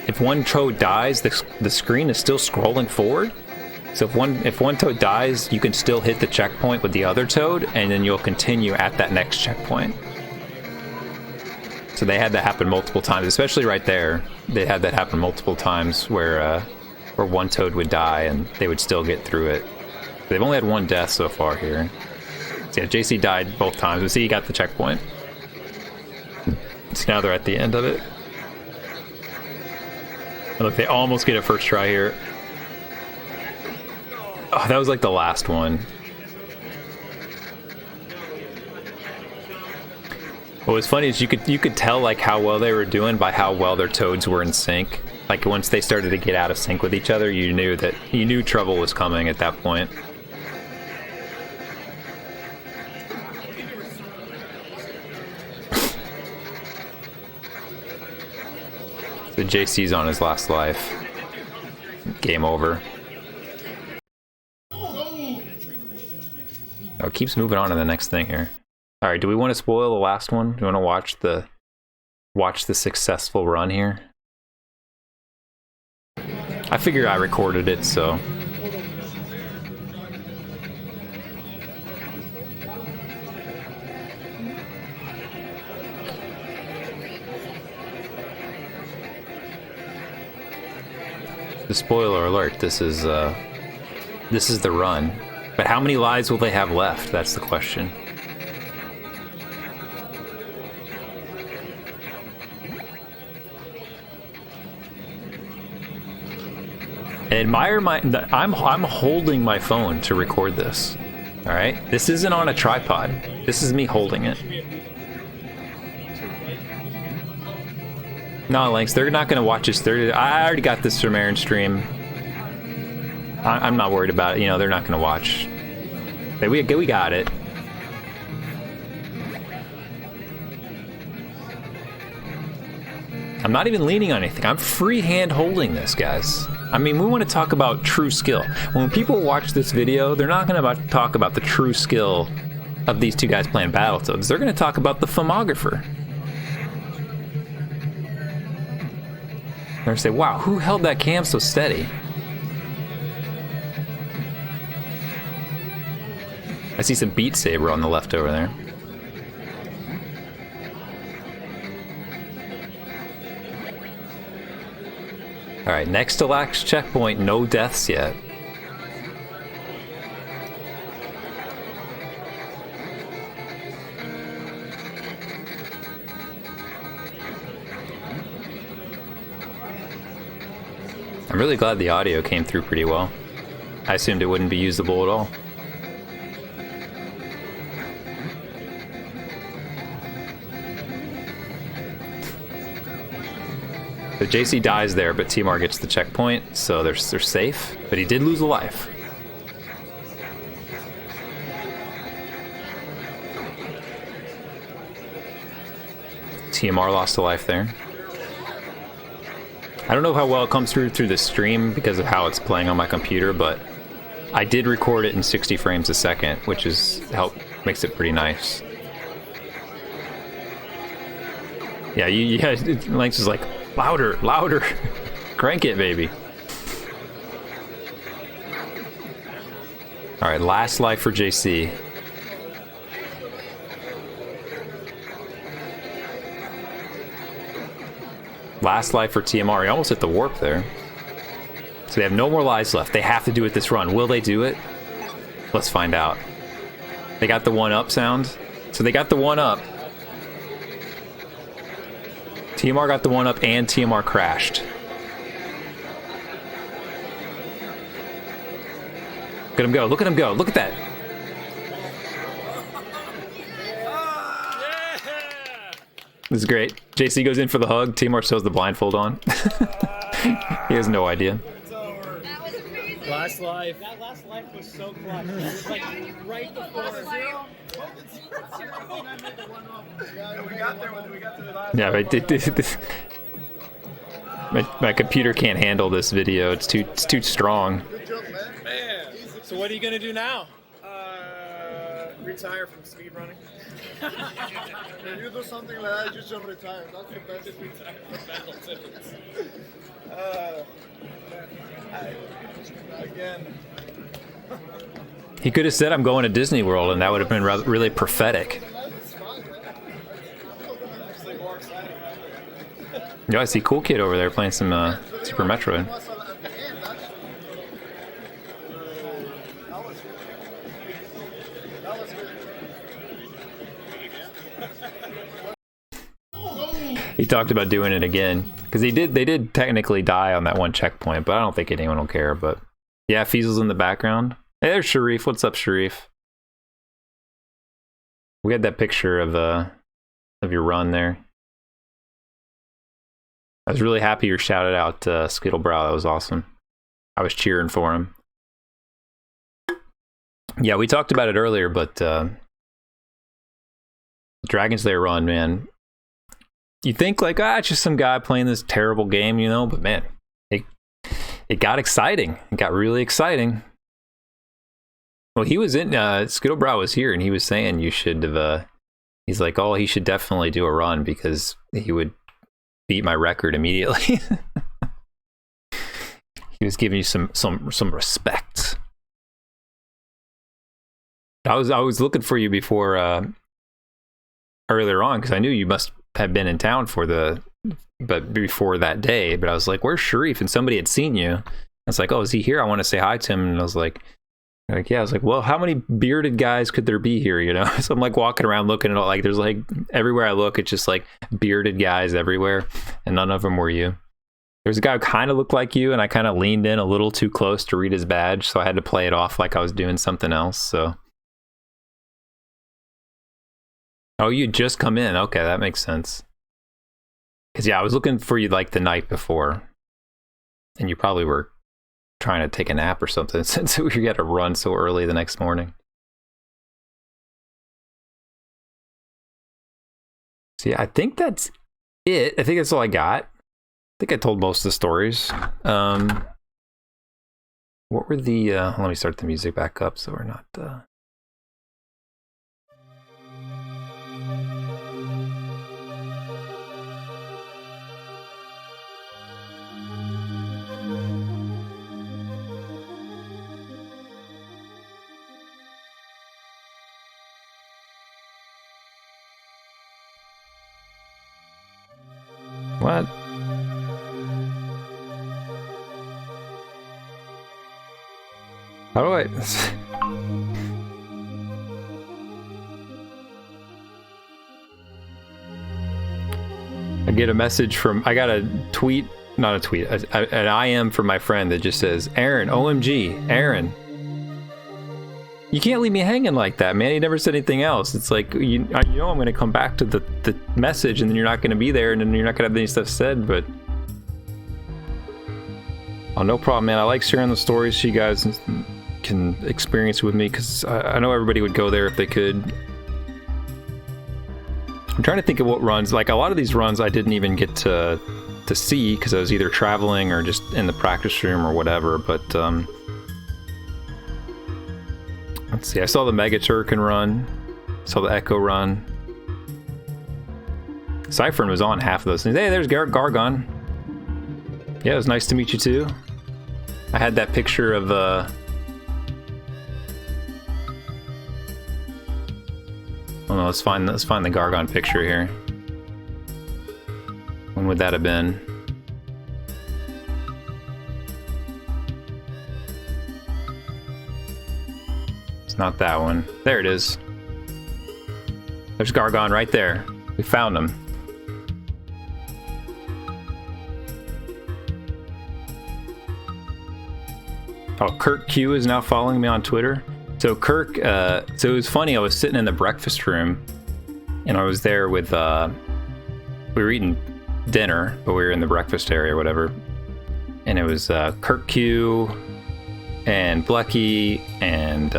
if one toad dies, the screen is still scrolling forward. So if one toad dies, you can still hit the checkpoint with the other toad, and then you'll continue at that next checkpoint. So they had that happen multiple times, especially right there. They had that happen multiple times where one toad would die and they would still get through it. They've only had one death so far here. So yeah, JC died both times, but see, he got the checkpoint. So now they're at the end of it. Look, they almost get it first try here. Oh, that was like the last one. What was funny is you could tell like how well they were doing by how well their toads were in sync. Like once they started to get out of sync with each other, you knew trouble was coming at that point. So JC's on his last life. Game over. Oh, it keeps moving on to the next thing here. All right, do we want to spoil the last one? Do you want to watch the successful run here? I figure I recorded it, so. The spoiler alert, this is the run. But how many lives will they have left? That's the question. Admire I'm holding my phone to record this. All right, this isn't on a tripod. This is me holding it. No, Lynx, they're not gonna watch this. I already got this from Aaron's stream. I'm not worried about it. You know, they're not gonna watch. We got it. I'm not even leaning on anything. I'm freehand holding this, guys. I mean, we want to talk about true skill. When people watch this video, they're not going to talk about the true skill of these two guys playing Battletoads. They're going to talk about the filmographer. They're going to say, wow, who held that cam so steady? I see some Beat Saber on the left over there. Alright, next to last checkpoint, no deaths yet. I'm really glad the audio came through pretty well. I assumed it wouldn't be usable at all. So JC dies there, but TMR gets the checkpoint, so they're safe. But he did lose a life. TMR lost a life there. I don't know how well it comes through the stream because of how it's playing on my computer, but I did record it in 60 frames a second, which makes it pretty nice. Yeah, Lynx is like, louder, louder. Crank it, baby. All right, last life for JC. Last life for TMR. He almost hit the warp there. So they have no more lives left. They have to do it this run. Will they do it? Let's find out. They got the 1-up sound. So they got the 1-up. TMR got the 1-up and TMR crashed. Look at him go. Look at him go. Look at that. This is great. JC goes in for the hug. TMR still has the blindfold on. He has no idea. Last life. That last life was so clutch. It was like right before zero. We got there when we got to the last. Yeah, my computer can't handle this video. It's too strong. Man. So what are you gonna do now? Retire from speedrunning. If you do something like that, you should retire. That's the best. Just retire from Battletoads. Again. He could have said, "I'm going to Disney World," and that would have been really prophetic. Yeah, I see Cool Kid over there playing some Super Metroid. He talked about doing it again because they did technically die on that one checkpoint, but I don't think anyone will care. But yeah, Fiesel's in the background. Hey, there's Sharif. What's up, Sharif? We had that picture of your run there. I was really happy you shouted out Skittlebrow. That was awesome. I was cheering for him. Yeah, we talked about it earlier, but Dragon Slayer run, man. You think like, it's just some guy playing this terrible game, you know? But man, it got exciting. It got really exciting. Well, he was in, Skittlebrow was here, and he was saying you should have, he's like, oh, he should definitely do a run because he would beat my record immediately. He was giving you some respect. I was looking for you before earlier on because I knew you must have been in town but before that day. But I was like, "Where's Sharif?" And somebody had seen you. I was like, "Oh, is he here? I want to say hi to him." And I was like, yeah. I was like, "Well, how many bearded guys could there be here?" You know. So I'm like walking around looking at all, like there's like everywhere I look, it's just like bearded guys everywhere, and none of them were you. There's a guy who kind of looked like you, and I kind of leaned in a little too close to read his badge, so I had to play it off like I was doing something else. So. Oh, you just come in. Okay, that makes sense. Because, yeah, I was looking for you like the night before. And you probably were trying to take a nap or something since we got to run so early the next morning. So, yeah, I think that's it. I think that's all I got. I think I told most of the stories. What were the... let me start the music back up so we're not... What? How do I... I get a message from... I got a tweet... Not a tweet. An IM from my friend that just says, Aaron, OMG, Aaron. You can't leave me hanging like that, man. He never said anything else. It's like, you know I'm going to come back to the message, and then you're not going to be there, and then you're not going to have any stuff said, but... Oh, no problem, man. I like sharing the stories so you guys can experience with me, because I know everybody would go there if they could. I'm trying to think of what runs. Like, a lot of these runs I didn't even get to see, because I was either traveling or just in the practice room or whatever, but... Let's see, I saw the Mega Turrican run, saw the Echo run. Cyphern was on half of those things. Hey, there's Gargon. Yeah, it was nice to meet you too. I had that picture of oh no, let's find the Gargon picture here. When would that have been? Not that one. There it is. There's Gargon right there. We found him. Oh, Kirk Q is now following me on Twitter. So Kirk, so it was funny. I was sitting in the breakfast room, and I was there with, we were eating dinner, but we were in the breakfast area or whatever. And it was Kirk Q, and Blecky, and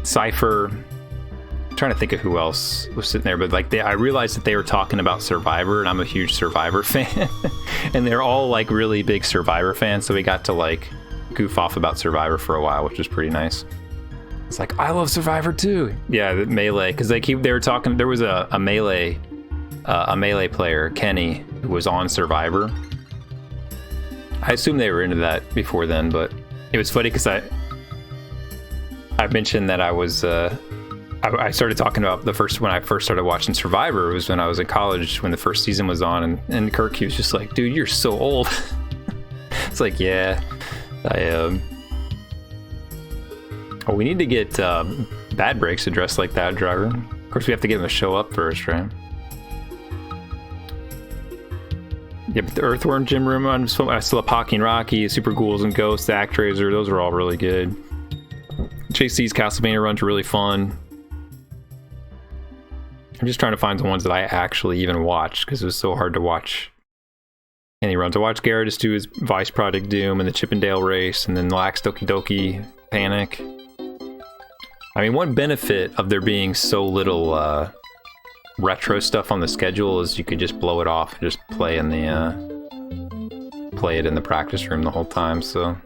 Cypher. I'm trying to think of who else was sitting there, but like I realized that they were talking about Survivor, and I'm a huge Survivor fan, and they're all like really big Survivor fans, so we got to like goof off about Survivor for a while, which was pretty nice. It's like, I love Survivor too. Yeah, the Melee, because they were talking. There was a Melee player, Kenny, who was on Survivor. I assume they were into that before then, but it was funny because I mentioned that I was I started talking about when I first started watching Survivor. It was when I was in college when the first season was on, and Kirk, he was just like, dude, you're so old. It's like, yeah, I am. Oh, we need to get Bad Breaks to dress like that, driver. course, we have to get them to show up first, right? Yeah, but the Earthworm Gym Room run, I still have Pocky and Rocky, Super Ghouls and Ghosts, Actraiser, those are all really good. JC's Castlevania runs are really fun. I'm just trying to find the ones that I actually even watched, because it was so hard to watch any runs. I watched Gyarados do his Vice Project Doom and the Chippendale Race, and then Lax Doki Doki Panic. I mean, one benefit of there being so little retro stuff on the schedule is you could just blow it off and just play in the play it in the practice room the whole time. So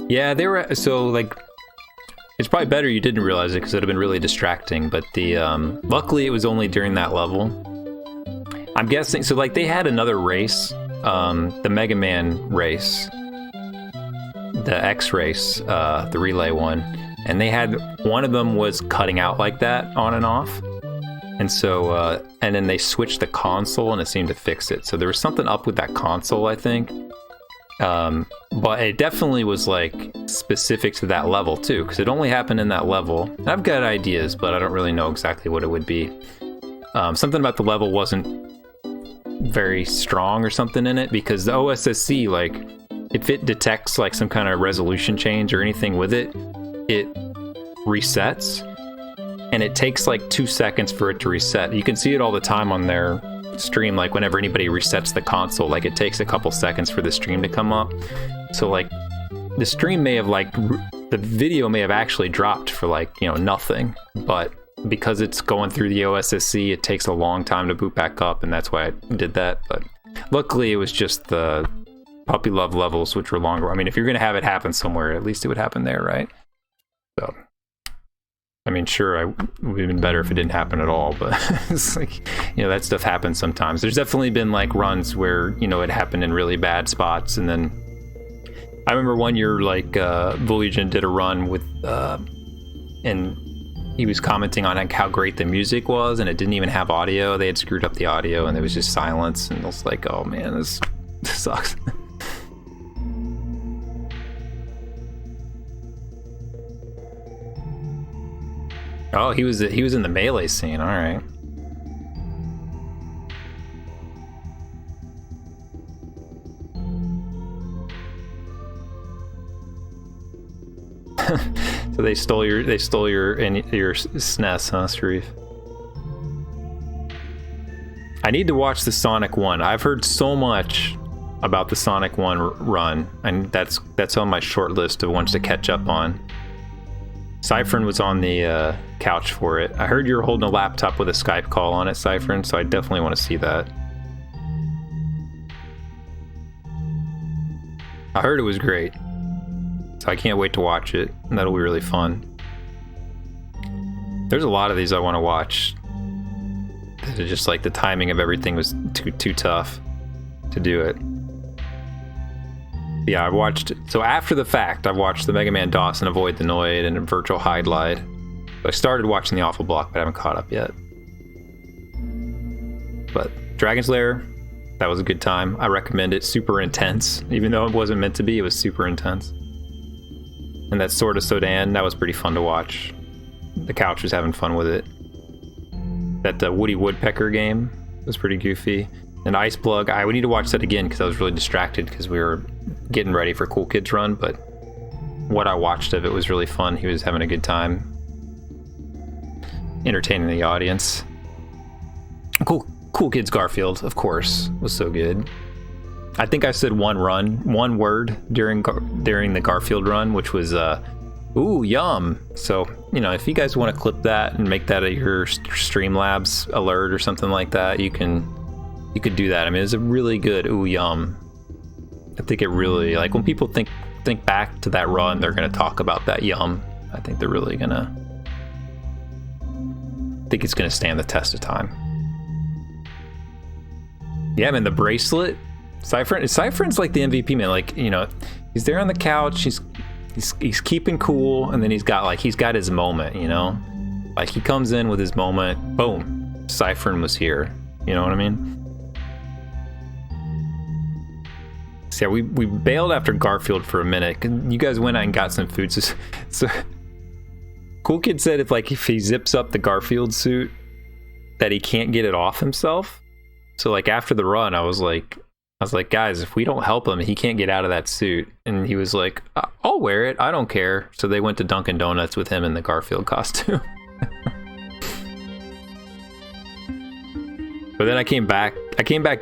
yeah, they were so like. It's probably better you didn't realize it because it would have been really distracting, but the luckily it was only during that level. I'm guessing, so like they had another race, the Mega Man race, the X race, the relay one, and they had, one of them was cutting out like that on and off. And so, and then they switched the console and it seemed to fix it. So there was something up with that console, I think. But it definitely was like specific to that level too, because it only happened in that level. And I've got ideas, but I don't really know exactly what it would be. Something about the level wasn't very strong or something in it, because the OSSC, like, if it detects like some kind of resolution change or anything with it, it resets, and it takes like 2 seconds for it to reset. You can see it all the time on their stream, like whenever anybody resets the console, like it takes a couple seconds for the stream to come up. So like the stream may have like the video may have actually dropped for like, you know, nothing, but because it's going through the OSSC, it takes a long time to boot back up, and that's why I did that. But luckily it was just the puppy love levels, which were longer. I mean, if you're gonna have it happen somewhere, at least it would happen there, right? So I mean, sure, it would have been better if it didn't happen at all, but it's like, you know, that stuff happens sometimes. There's definitely been like runs where, you know, it happened in really bad spots, and then I remember one year, like, Voyagen did a run with, and he was commenting on like how great the music was, and it didn't even have audio. They had screwed up the audio, and there was just silence, and I was like, oh man, this sucks. Oh, he was in the melee scene. All right. So they stole your SNES, huh, Sharif? I need to watch the Sonic one. I've heard so much about the Sonic one run, and that's on my short list of ones to catch up on. Cyphern was on the couch for it. I heard you were holding a laptop with a Skype call on it, Cyphern, so I definitely want to see that. I heard it was great, so I can't wait to watch it, and that'll be really fun. There's a lot of these I want to watch. It's just like the timing of everything was too tough to do it. Yeah, I watched, so after the fact, I've watched the Mega Man DOS and Avoid the Noid and Virtual Hide Glide. So I started watching the Awful Block, but I haven't caught up yet. But Dragon's Lair, that was a good time. I recommend it. Super intense. Even though it wasn't meant to be, it was super intense. And that Sword of Sodan, that was pretty fun to watch. The couch was having fun with it. That Woody Woodpecker game was pretty goofy. And Ice Plug, I would need to watch that again because I was really distracted because we were getting ready for Cool Kids Run, but what I watched of it was really fun. He was having a good time, entertaining the audience. Cool Kids Garfield, of course, was so good. I think I said one word during the Garfield run, which was ooh, yum. So, you know, if you guys want to clip that and make that your Streamlabs alert or something like that, you could do that. I mean, it's a really good ooh, yum. I think it really, like, when people think back to that run, they're going to talk about that yum. I think they're really going to, I think it's going to stand the test of time. Yeah, man, the bracelet. Cyphern's like the MVP, man. Like, you know, he's there on the couch, he's keeping cool, and then he's got his moment, you know? Like, he comes in with his moment, boom, Cyphern was here. You know what I mean? So yeah, we bailed after Garfield for a minute. You guys went out and got some food. So Cool Kid said if he zips up the Garfield suit, that he can't get it off himself. So like after the run, I was like, guys, if we don't help him, he can't get out of that suit. And he was like, I'll wear it. I don't care. So they went to Dunkin' Donuts with him in the Garfield costume. But then I came back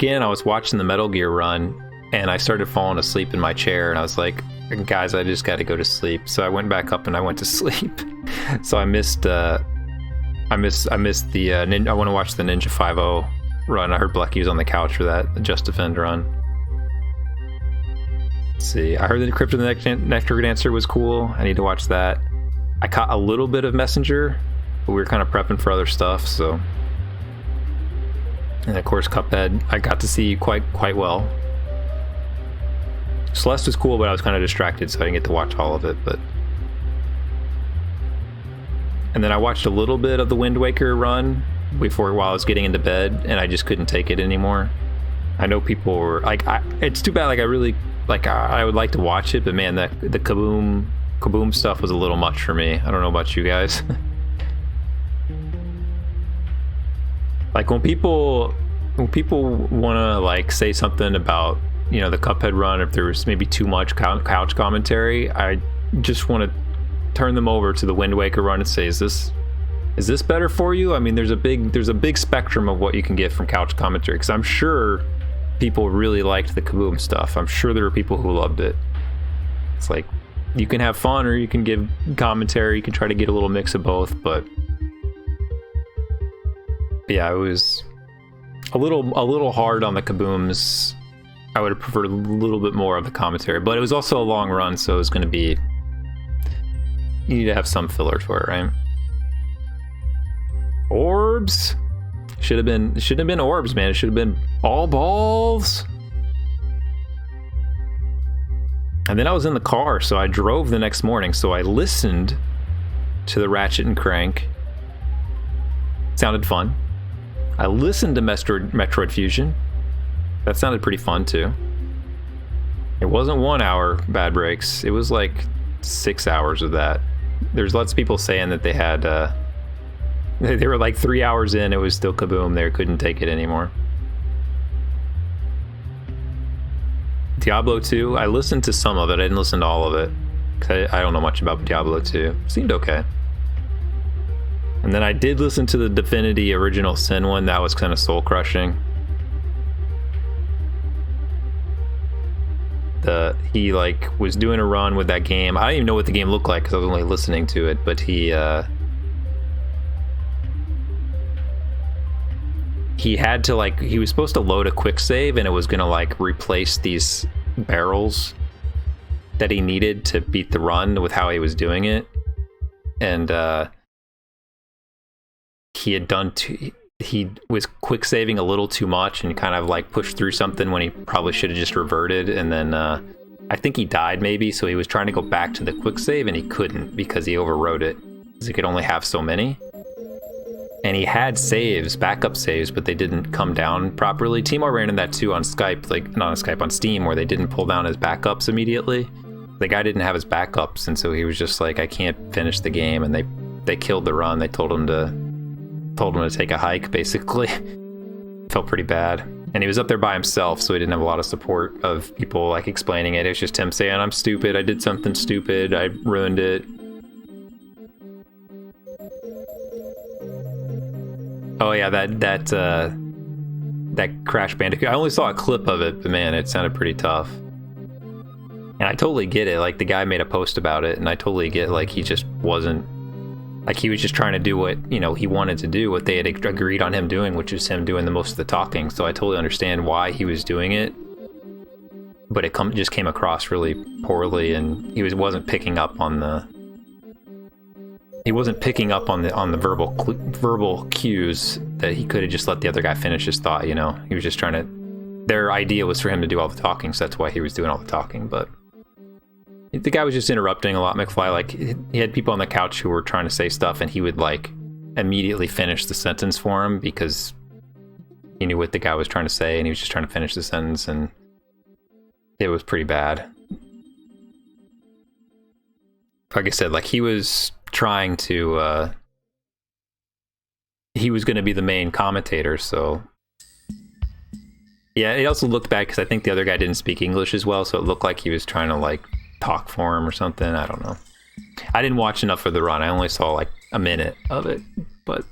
in, I was watching the Metal Gear run, and I started falling asleep in my chair, and I was like, guys, I just got to go to sleep. So I went back up and I went to sleep. So I missed the I want to watch the Ninja 5-0 run. I heard Blecky was on the couch for that, the Just Defend run. Let's see, I heard the Crypt of the Nectar Dancer was cool. I need to watch that. I caught a little bit of Messenger, but we were kind of prepping for other stuff, so. And of course, Cuphead, I got to see quite well. Celeste was cool, but I was kind of distracted, so I didn't get to watch all of it. But and then I watched a little bit of the Wind Waker run while I was getting into bed, and I just couldn't take it anymore. I know people were like, it's too bad. Like I would like to watch it, but man, the Kaboom stuff was a little much for me. I don't know about you guys. Like when people want to like say something about, you know, the Cuphead run, if there was maybe too much couch commentary, I just want to turn them over to the Wind Waker run and say, is this better for you? I mean, there's a big spectrum of what you can get from couch commentary, because I'm sure people really liked the Kaboom stuff. I'm sure there were people who loved it. It's like, you can have fun or you can give commentary, you can try to get a little mix of both, but yeah, it was a little hard on the Kabooms. I would have preferred a little bit more of the commentary, but it was also a long run, so it was going to be, you need to have some filler for it, right? Orbs should have been orbs, man. It should have been all balls. And then I was in the car, so I drove the next morning, so I listened to the Ratchet and Crank. Sounded fun. I listened to Metroid Fusion. That sounded pretty fun too. It wasn't 1 hour Bad Breaks. It was like 6 hours of that. There's lots of people saying that they had, they were like 3 hours in, it was still Kaboom. They couldn't take it anymore. Diablo 2, I listened to some of it. I didn't listen to all of it, because I don't know much about Diablo 2. Seemed okay. And then I did listen to the Divinity Original Sin one. That was kind of soul crushing. He like was doing a run with that game. I didn't even know what the game looked like because I was only listening to it, but he had to like, he was supposed to load a quick save, and it was gonna like replace these barrels that he needed to beat the run with how he was doing it. And he was quick saving a little too much and kind of like pushed through something when he probably should have just reverted, and then I think he died maybe, so he was trying to go back to the quick save and he couldn't because he overrode it, because he could only have so many. And he had saves, backup saves, but they didn't come down properly. Timor ran into that too on Skype, like not on Skype, on Steam, where they didn't pull down his backups immediately. The guy didn't have his backups, and so he was just like, I can't finish the game, and they killed the run. They told him to take a hike, basically. Felt pretty bad. And he was up there by himself, so he didn't have a lot of support of people like explaining it. It was just him saying, I'm stupid, I did something stupid, I ruined it. Oh yeah, that Crash Bandicoot, I only saw a clip of it, but man, it sounded pretty tough. And I totally get it, like the guy made a post about it, and I totally get, like, he just wasn't, like, he was just trying to do what, you know, he wanted to do, what they had agreed on him doing, which is him doing the most of the talking. So I totally understand why he was doing it, but it just came across really poorly, and he wasn't picking up on the verbal cues that he could have just let the other guy finish his thought. You know, he was just trying to. Their idea was for him to do all the talking, so that's why he was doing all the talking, but. The guy was just interrupting a lot, McFly. Like, he had people on the couch who were trying to say stuff, and he would, like, immediately finish the sentence for him because he knew what the guy was trying to say, and he was just trying to finish the sentence, and it was pretty bad. Like I said, like, he was trying to. He was going to be the main commentator, so. Yeah, it also looked bad because I think the other guy didn't speak English as well, so it looked like he was trying to like talk for him or something. I don't know. I didn't watch enough of the run. I only saw like a minute of it, but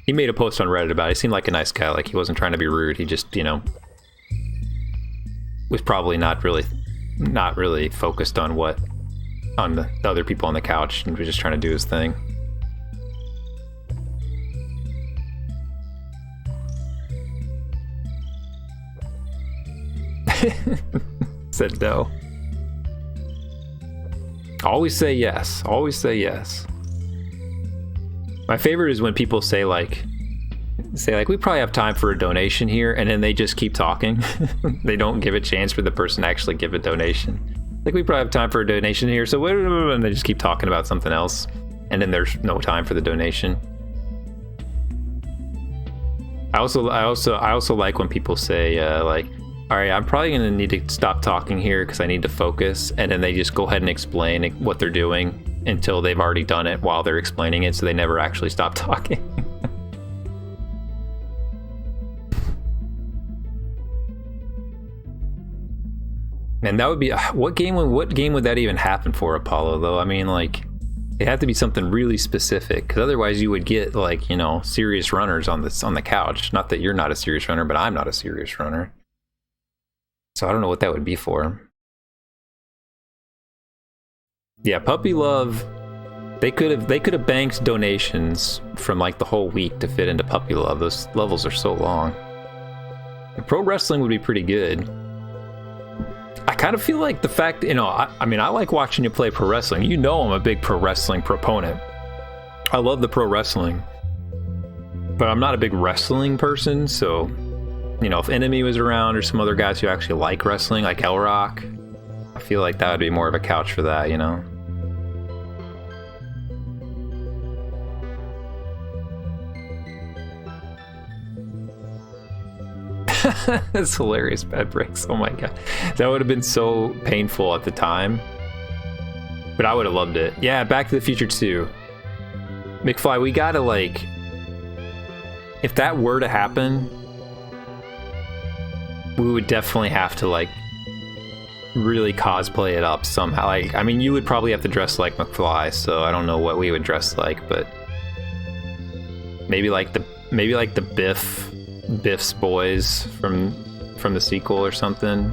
he made a post on Reddit about it. He seemed like a nice guy. Like he wasn't trying to be rude. He just, you know, was probably not really focused on the other people on the couch and was just trying to do his thing. Said no. Always say yes. Always say yes. My favorite is when people say like we probably have time for a donation here, and then they just keep talking. They don't give a chance for the person to actually give a donation. Like, we probably have time for a donation here, so and they just keep talking about something else, and then there's no time for the donation. I also like when people say like, all right, I'm probably gonna need to stop talking here because I need to focus, and then they just go ahead and explain what they're doing until they've already done it while they're explaining it, so they never actually stop talking. And that would be what game would that even happen for, Apollo, though? I mean, like, it had to be something really specific, because otherwise you would get, like, you know, serious runners on the couch. Not that you're not a serious runner, but I'm not a serious runner. So I don't know what that would be for. Yeah, Puppy Love, they could have banked donations from like the whole week to fit into Puppy Love. Those levels are so long. And pro wrestling would be pretty good. I kind of feel like the fact, you know, I mean, I like watching you play pro wrestling. You know, I'm a big pro wrestling proponent. I love the pro wrestling, but I'm not a big wrestling person. So, you know, if Enemy was around or some other guys who actually like wrestling, like El Rock, I feel like that would be more of a couch for that, you know? That's hilarious, Bad Breaks. Oh my god. That would have been so painful at the time. But I would have loved it. Yeah, Back to the Future 2. McFly, we gotta, like... If that were to happen, we would definitely have to, like, really cosplay it up somehow. Like, I mean, you would probably have to dress like McFly, so I don't know what we would dress like, but maybe like the Biff's boys from the sequel or something.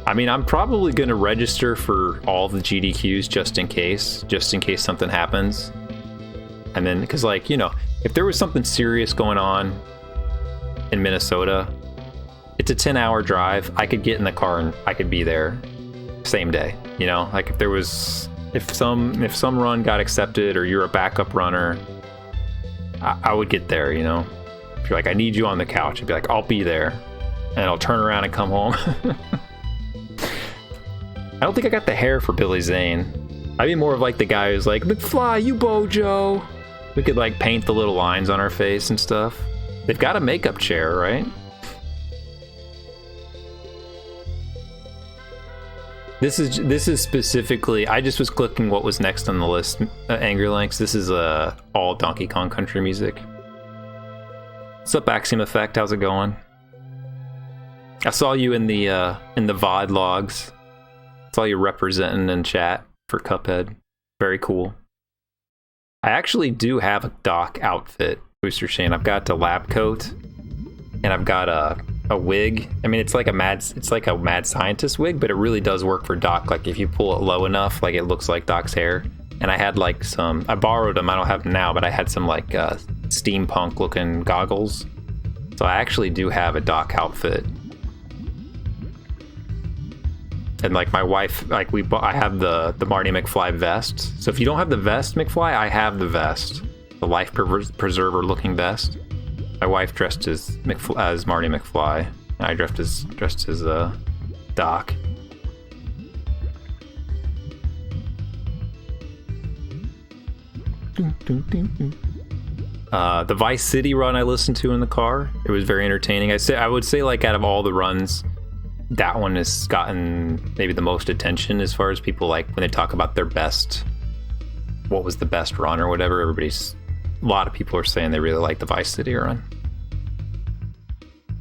I mean, I'm probably gonna register for all the GDQs just in case something happens. And then, because, like, you know, if there was something serious going on in Minnesota, it's a 10-hour drive. I could get in the car and I could be there same day. You know, like if some run got accepted or you're a backup runner, I would get there. You know, if you're like, I need you on the couch, I'd be like, I'll be there, and I'll turn around and come home. I don't think I got the hair for Billy Zane. I'd be more of like the guy who's like, McFly, you Bojo. We could like paint the little lines on our face and stuff. They've got a makeup chair, right? This is specifically, I just was clicking what was next on the list, Angry Links. This is all Donkey Kong Country music. What's up, Axiom Effect? How's it going? I saw you in the VOD logs. Saw you representing in chat for Cuphead. Very cool. I actually do have a Doc outfit, Booster Shane. I've got a lab coat, and I've got a wig. I mean, it's like a mad scientist wig, but it really does work for Doc. Like, if you pull it low enough, like, it looks like Doc's hair. And I had like I borrowed them. I don't have them now, but I had some like steampunk looking goggles. So I actually do have a Doc outfit. And like my wife, like I have the Marty McFly vest. So if you don't have the vest, McFly, I have the vest, the life preserver looking vest. My wife dressed as Marty McFly, and I dressed as Doc. The Vice City run I listened to in the car, it was very entertaining. I would say like out of all the runs, that one has gotten maybe the most attention as far as people like when they talk about their best, what was the best run or whatever. A lot of people are saying they really like the Vice City run.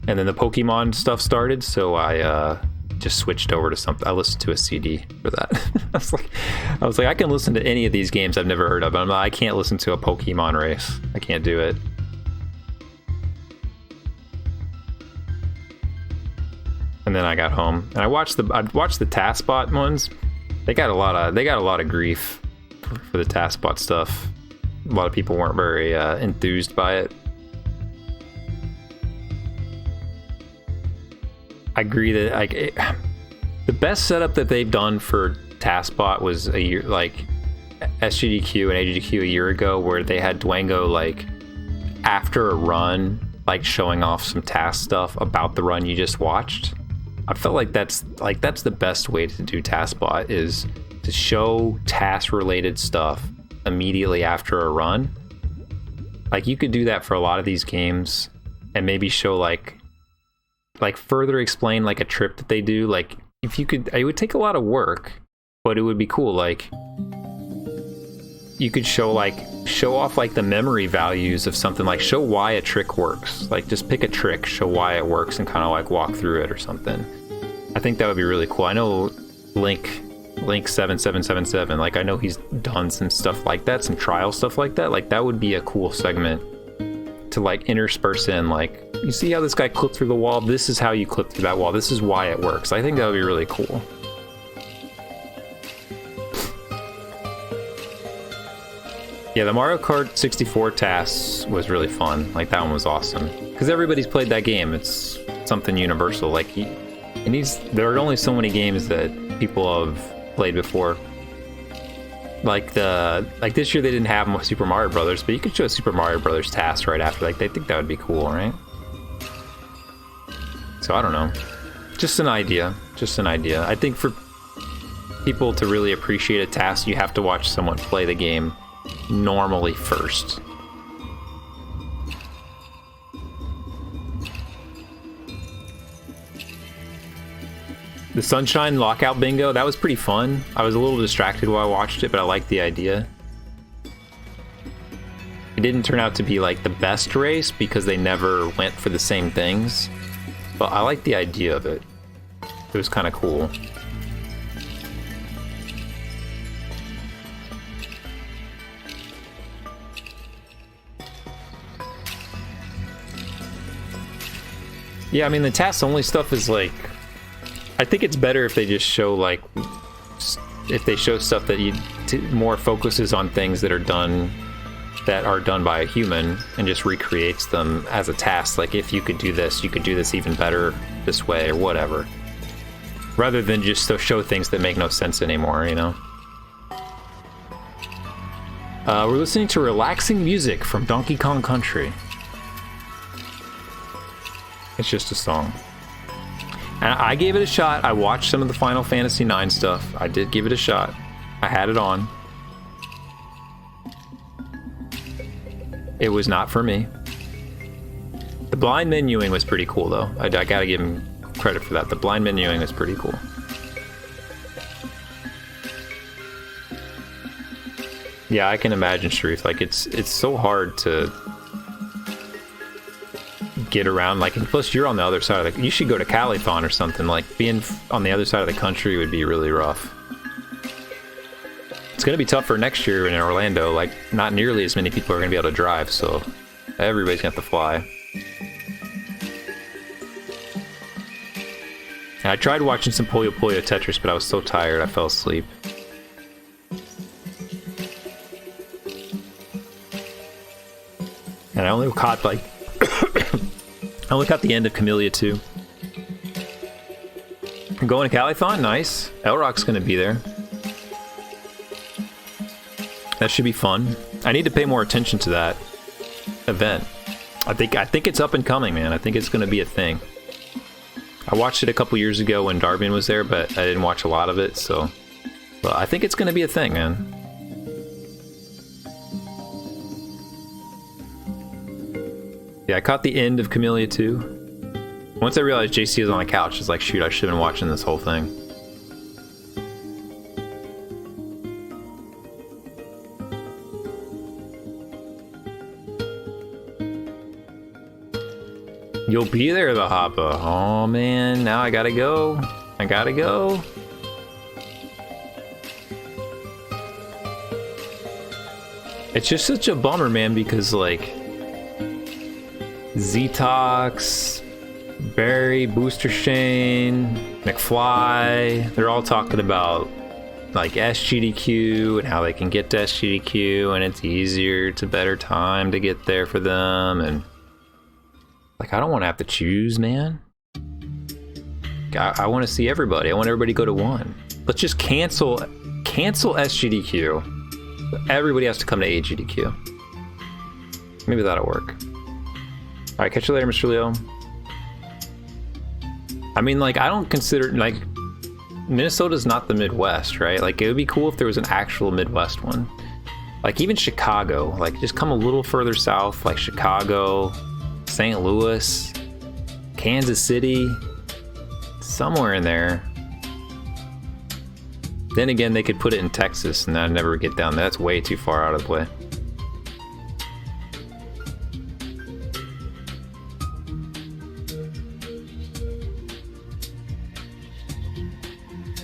And then the Pokemon stuff started, so I just switched over to something. I listened to a CD for that. I was like, I can listen to any of these games I've never heard of, but I can't listen to a Pokemon race. I can't do it. And then I got home and I watched the TaskBot ones. They got a lot of grief for the TaskBot stuff. A lot of people weren't very enthused by it. I agree that the best setup that they've done for TaskBot was a year, like SGDQ and AGDQ a year ago, where they had Dwango like after a run, like showing off some task stuff about the run you just watched. I felt like that's the best way to do TaskBot, is to show task related stuff immediately after a run. Like you could do that for a lot of these games and maybe show like further explain like a trip that they do. Like if you could, it would take a lot of work, but it would be cool. Like you could show off like the memory values of something, like show why a trick works. Like just pick a trick, show why it works, and kind of like walk through it or something. I think that would be really cool. I know Link 7777, like I know he's done some stuff like that, some trial stuff like that. Like that would be a cool segment to like intersperse in, like, you see how this guy clipped through the wall? This is how you clip through that wall. This is why it works. I think that would be really cool. Yeah, the Mario Kart 64 tasks was really fun. Like that one was awesome because everybody's played that game. It's something universal. Like there are only so many games that people have played before. Like this year they didn't have Super Mario Brothers, but you could show a Super Mario Brothers task right after. Like they think that would be cool, right? So I don't know. Just an idea. I think for people to really appreciate a task, you have to watch someone play the game normally first. The Sunshine Lockout Bingo, that was pretty fun. I was a little distracted while I watched it, but I liked the idea. It didn't turn out to be like the best race because they never went for the same things, but I liked the idea of it. It was kind of cool. Yeah, I mean the task only stuff is like, I think it's better if they just show like, if they show stuff that more focuses on things that are done by a human and just recreates them as a task. Like if you could do this, you could do this even better this way or whatever. Rather than just to show things that make no sense anymore, you know? We're listening to relaxing music from Donkey Kong Country. It's just a song. And I gave it a shot. I watched some of the Final Fantasy IX stuff. I did give it a shot. I had it on. It was not for me. The blind menuing was pretty cool, though. I gotta give him credit for that. The blind menuing was pretty cool. Yeah, I can imagine, Sharif. Like, it's so hard to get around. Like, and plus you're on the other side of you should go to Calithon or something. Like, being on the other side of the country would be really rough. It's gonna be tough for next year in Orlando. Like, not nearly as many people are gonna be able to drive, so everybody's gonna have to fly. And I tried watching some Puyo Puyo Tetris, but I was so tired I fell asleep. And I only caught like I only caught the end of Camellia 2. I'm going to Calithon, nice. Elrock's gonna be there. That should be fun. I need to pay more attention to that event. I think it's up and coming, man. I think it's gonna be a thing. I watched it a couple years ago when Darbian was there, but I didn't watch a lot of it, so. But I think it's gonna be a thing, man. Yeah, I caught the end of Camellia 2. Once I realized JC was on the couch, it's like, shoot, I should have been watching this whole thing. You'll be there, the Hoppa. Oh man, now I gotta go. I gotta go. It's just such a bummer, man, because like Zetox, Barry, Booster Shane, McFly, they're all talking about like SGDQ and how they can get to SGDQ and it's easier, it's a better time to get there for them, and like I don't want to have to choose, man. I want to see everybody. I want everybody to go to one. Let's just cancel SGDQ. Everybody has to come to AGDQ. Maybe that'll work. All right, catch you later, Mr. Leo. I mean, like, I don't consider, like, Minnesota's not the Midwest, right? Like, it would be cool if there was an actual Midwest one. Like, even Chicago, like, just come a little further south, like Chicago, St. Louis, Kansas City, somewhere in there. Then again, they could put it in Texas, and I'd never get down there. That's way too far out of the way.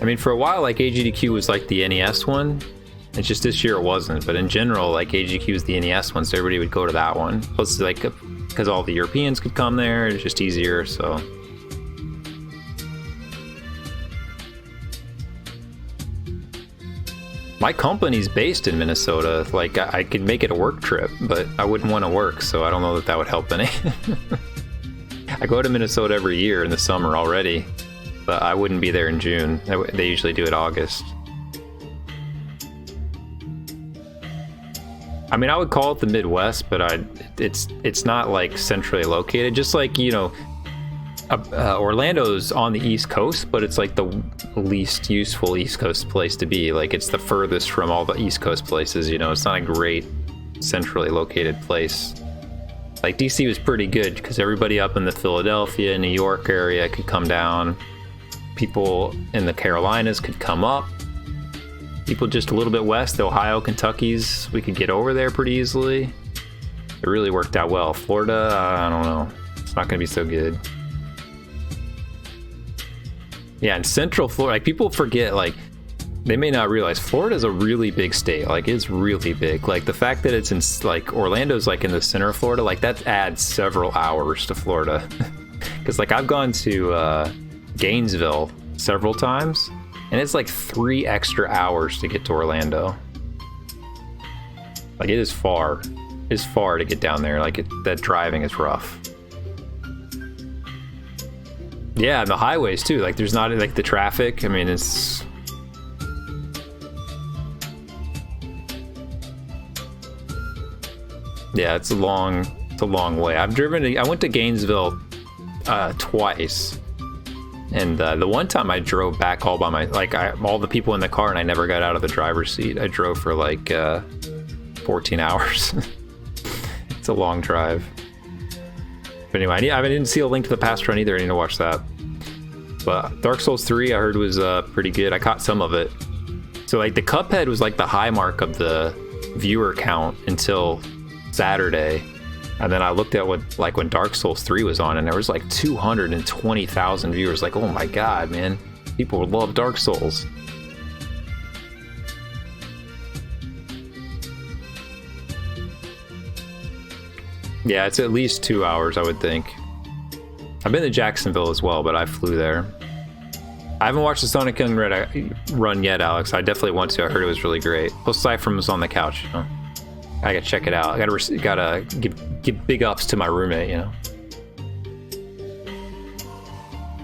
I mean, for a while, like, AGDQ was like the NES one. It's just this year it wasn't. But in general, like, AGDQ was the NES one, so everybody would go to that one. Plus, like, because all the Europeans could come there, it's just easier, so... My company's based in Minnesota. Like, I could make it a work trip, but I wouldn't want to work, so I don't know that that would help any. I go to Minnesota every year in the summer already, but I wouldn't be there in June. They usually do it August. I mean, I would call it the Midwest, but it's not like centrally located. Just like, you know, Orlando's on the East Coast, but it's like the least useful East Coast place to be. Like, it's the furthest from all the East Coast places, you know. It's not a great centrally located place. Like, DC was pretty good because everybody up in the Philadelphia, New York area could come down. People in the Carolinas could come up. People just a little bit west, the Ohio, Kentucky's, we could get over there pretty easily. It really worked out well. Florida, I don't know. It's not going to be so good. Yeah, in Central Florida, like, people forget, like, they may not realize Florida's a really big state. Like, it's really big. Like, the fact that it's in, like, Orlando's, like, in the center of Florida, like, that adds several hours to Florida. Because, like, I've gone to Gainesville several times, and it's, like, 3 extra hours to get to Orlando. Like, it is far. It's far to get down there. Like, that driving is rough. Yeah, and the highways too. Like, there's not like the traffic. I mean, it's yeah, it's a long way. I went to Gainesville twice, and the one time I drove back all by all the people in the car, and I never got out of the driver's seat. I drove for like 14 hours. It's a long drive. But anyway, I didn't see a link to the past run either. I need to watch that. But Dark Souls 3 I heard was pretty good. I caught some of it. So like the Cuphead was like the high mark of the viewer count until Saturday. And then I looked at what, like, when Dark Souls 3 was on, and there was like 220,000 viewers. Like, oh my god, man. People would love Dark Souls. Yeah, it's at least 2 hours, I would think. I've been to Jacksonville as well, but I flew there. I haven't watched the Sonic Young run yet, Alex. I definitely want to. I heard it was really great. Plus, Cypher was on the couch, you know. I gotta check it out. I gotta give big ups to my roommate, you know.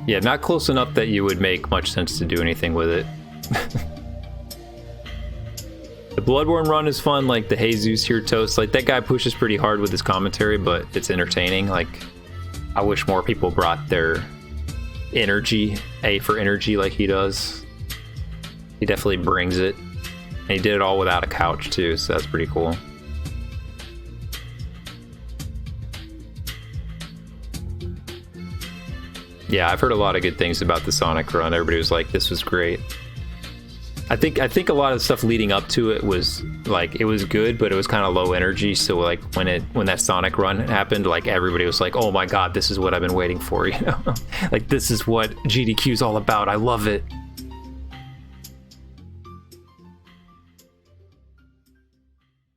Yeah, not close enough that you would make much sense to do anything with it. The Bloodborne run is fun, like the Jesus here toast. Like, that guy pushes pretty hard with his commentary, but it's entertaining. Like, I wish more people brought their energy, A for energy, like he does. He definitely brings it. And he did it all without a couch too, so that's pretty cool. Yeah, I've heard a lot of good things about the Sonic run. Everybody was like, this was great. I think a lot of the stuff leading up to it was like, it was good, but it was kind of low energy. So like when that Sonic run happened, like everybody was like, oh my god, this is what I've been waiting for, you know? Like, this is what GDQ is all about. I love it.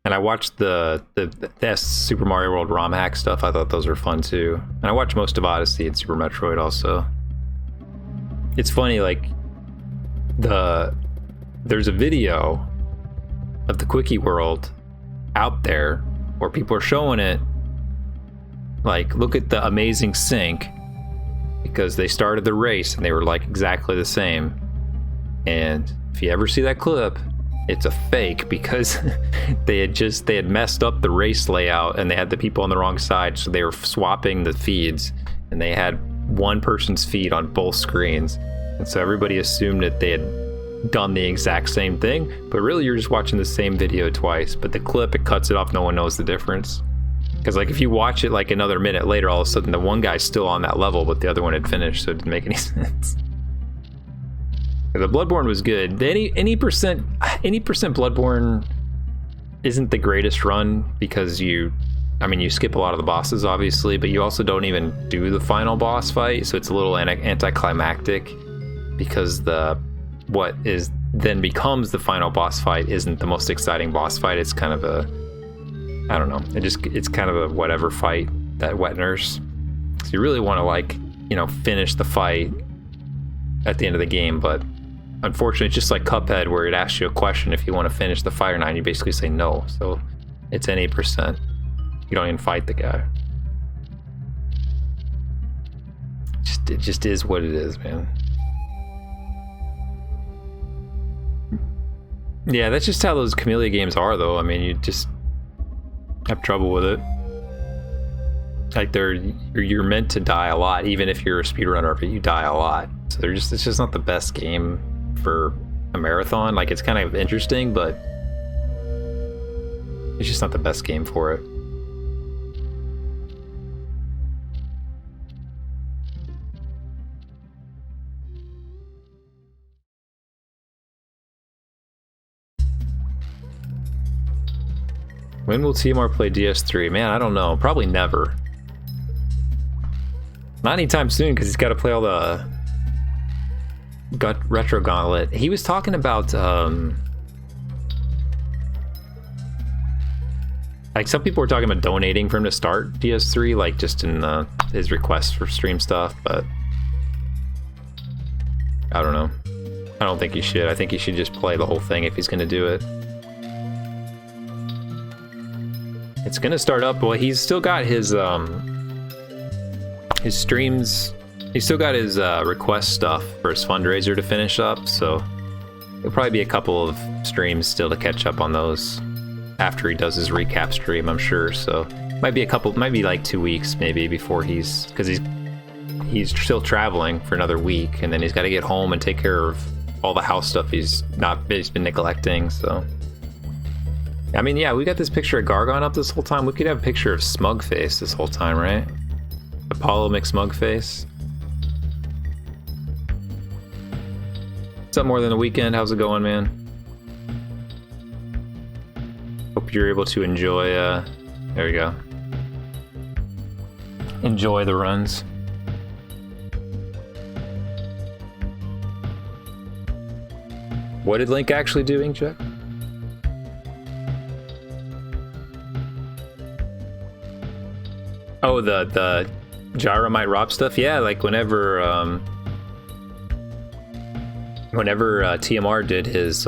And I watched the Super Mario World ROM hack stuff. I thought those were fun too. And I watched most of Odyssey and Super Metroid also. It's funny, like, there's a video of the Quickie World out there where people are showing it, like, look at the amazing sync, because they started the race and they were like exactly the same. And if you ever see that clip, it's a fake, because they had messed up the race layout and they had the people on the wrong side, so they were swapping the feeds and they had one person's feed on both screens. And so everybody assumed that they had done the exact same thing, but really you're just watching the same video twice. But the clip, it cuts it off, no one knows the difference. Because like if you watch it like another minute later, all of a sudden the one guy's still on that level, but the other one had finished, so it didn't make any sense. The Bloodborne was good. Any percent Bloodborne isn't the greatest run, because you skip a lot of the bosses obviously, but you also don't even do the final boss fight, so it's a little anticlimactic, because what is then becomes the final boss fight isn't the most exciting boss fight. It's kind of a, I don't know, it's kind of a whatever fight, that wet nurse. So you really want to, like, you know, finish the fight at the end of the game, but unfortunately it's just like Cuphead, where it asks you a question if you want to finish the fight or not, and you basically say no, so it's an 8%. You don't even fight the guy. It just is what it is, man. Yeah, that's just how those Camellia games are, though. I mean, you just have trouble with it. Like, you're meant to die a lot, even if you're a speedrunner, but you die a lot. So it's just not the best game for a marathon. Like, it's kind of interesting, but it's just not the best game for it. When will TMR play DS3? Man, I don't know. Probably never. Not anytime soon, because he's got to play all the Retro Gauntlet. He was talking about, like, some people were talking about donating for him to start DS3, like, just in his requests for stream stuff, but I don't know. I don't think he should. I think he should just play the whole thing if he's going to do it. It's gonna start up. Well, he's still got his streams. He's still got his request stuff for his fundraiser to finish up. So it'll probably be a couple of streams still to catch up on those after he does his recap stream, I'm sure. So might be like 2 weeks maybe before because he's still traveling for another week, and then he's got to get home and take care of all the house stuff he's been neglecting. So. I mean, yeah, we got this picture of Gargon up this whole time. We could have a picture of Smugface this whole time, right? Apollo McSmugface. What's up, More Than a Weekend? How's it going, man? Hope you're able to enjoy, there we go. Enjoy the runs. What did Link actually do, Inkcheck? Oh, the Gyromite Rob stuff? Yeah, like whenever TMR did his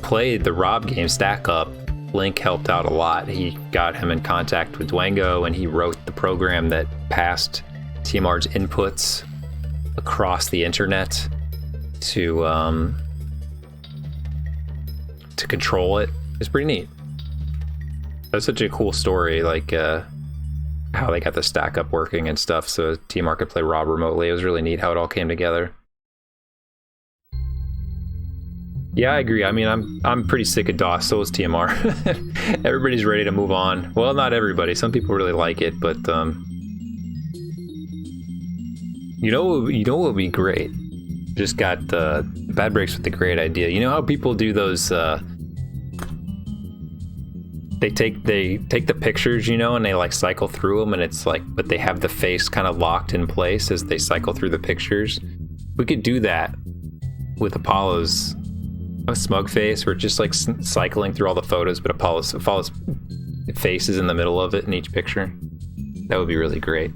played the Rob game Stack Up, Link helped out a lot. He got him in contact with Dwango, and he wrote the program that passed TMR's inputs across the internet to control it. It's pretty neat. That's such a cool story, like how they got the stack up working and stuff, so TMR could play Rob remotely. It was really neat how it all came together. Yeah, I agree. I mean, I'm pretty sick of DOS, so is TMR. Everybody's ready to move on. Well, not everybody. Some people really like it, but You know what would be great? Just got Bad Breaks with a great idea. You know how people do those? They take the pictures, you know, and they like cycle through them, and it's like, but they have the face kind of locked in place as they cycle through the pictures. We could do that with Apollo's smug face, where it's just like cycling through all the photos, but Apollo's face is in the middle of it in each picture. That would be really great.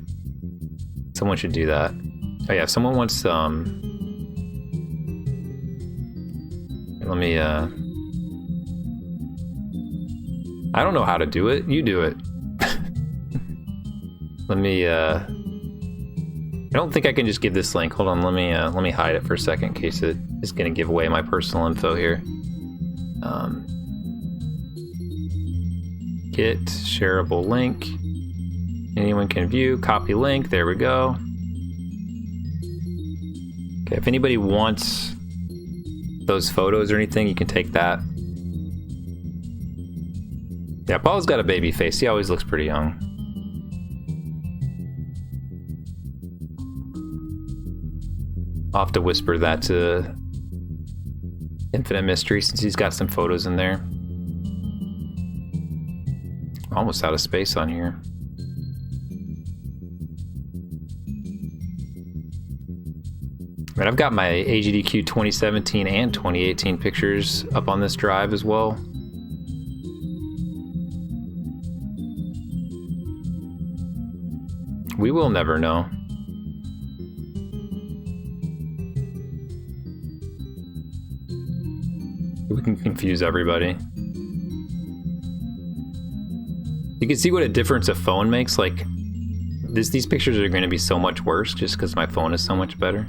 Someone should do that. Oh yeah, if someone wants let me I don't know how to do it. You do it. Let me I don't think I can just give this link. Hold on, let me hide it for a second in case it is gonna give away my personal info here. Get shareable link. Anyone can view, copy link, there we go. Okay, if anybody wants those photos or anything, you can take that. Yeah, Paul's got a baby face. He always looks pretty young. I'll have to whisper that to Infinite Mystery since he's got some photos in there. Almost out of space on here. And I've got my AGDQ 2017 and 2018 pictures up on this drive as well. We will never know. We can confuse everybody. You can see what a difference a phone makes. Like, these pictures are going to be so much worse just because my phone is so much better.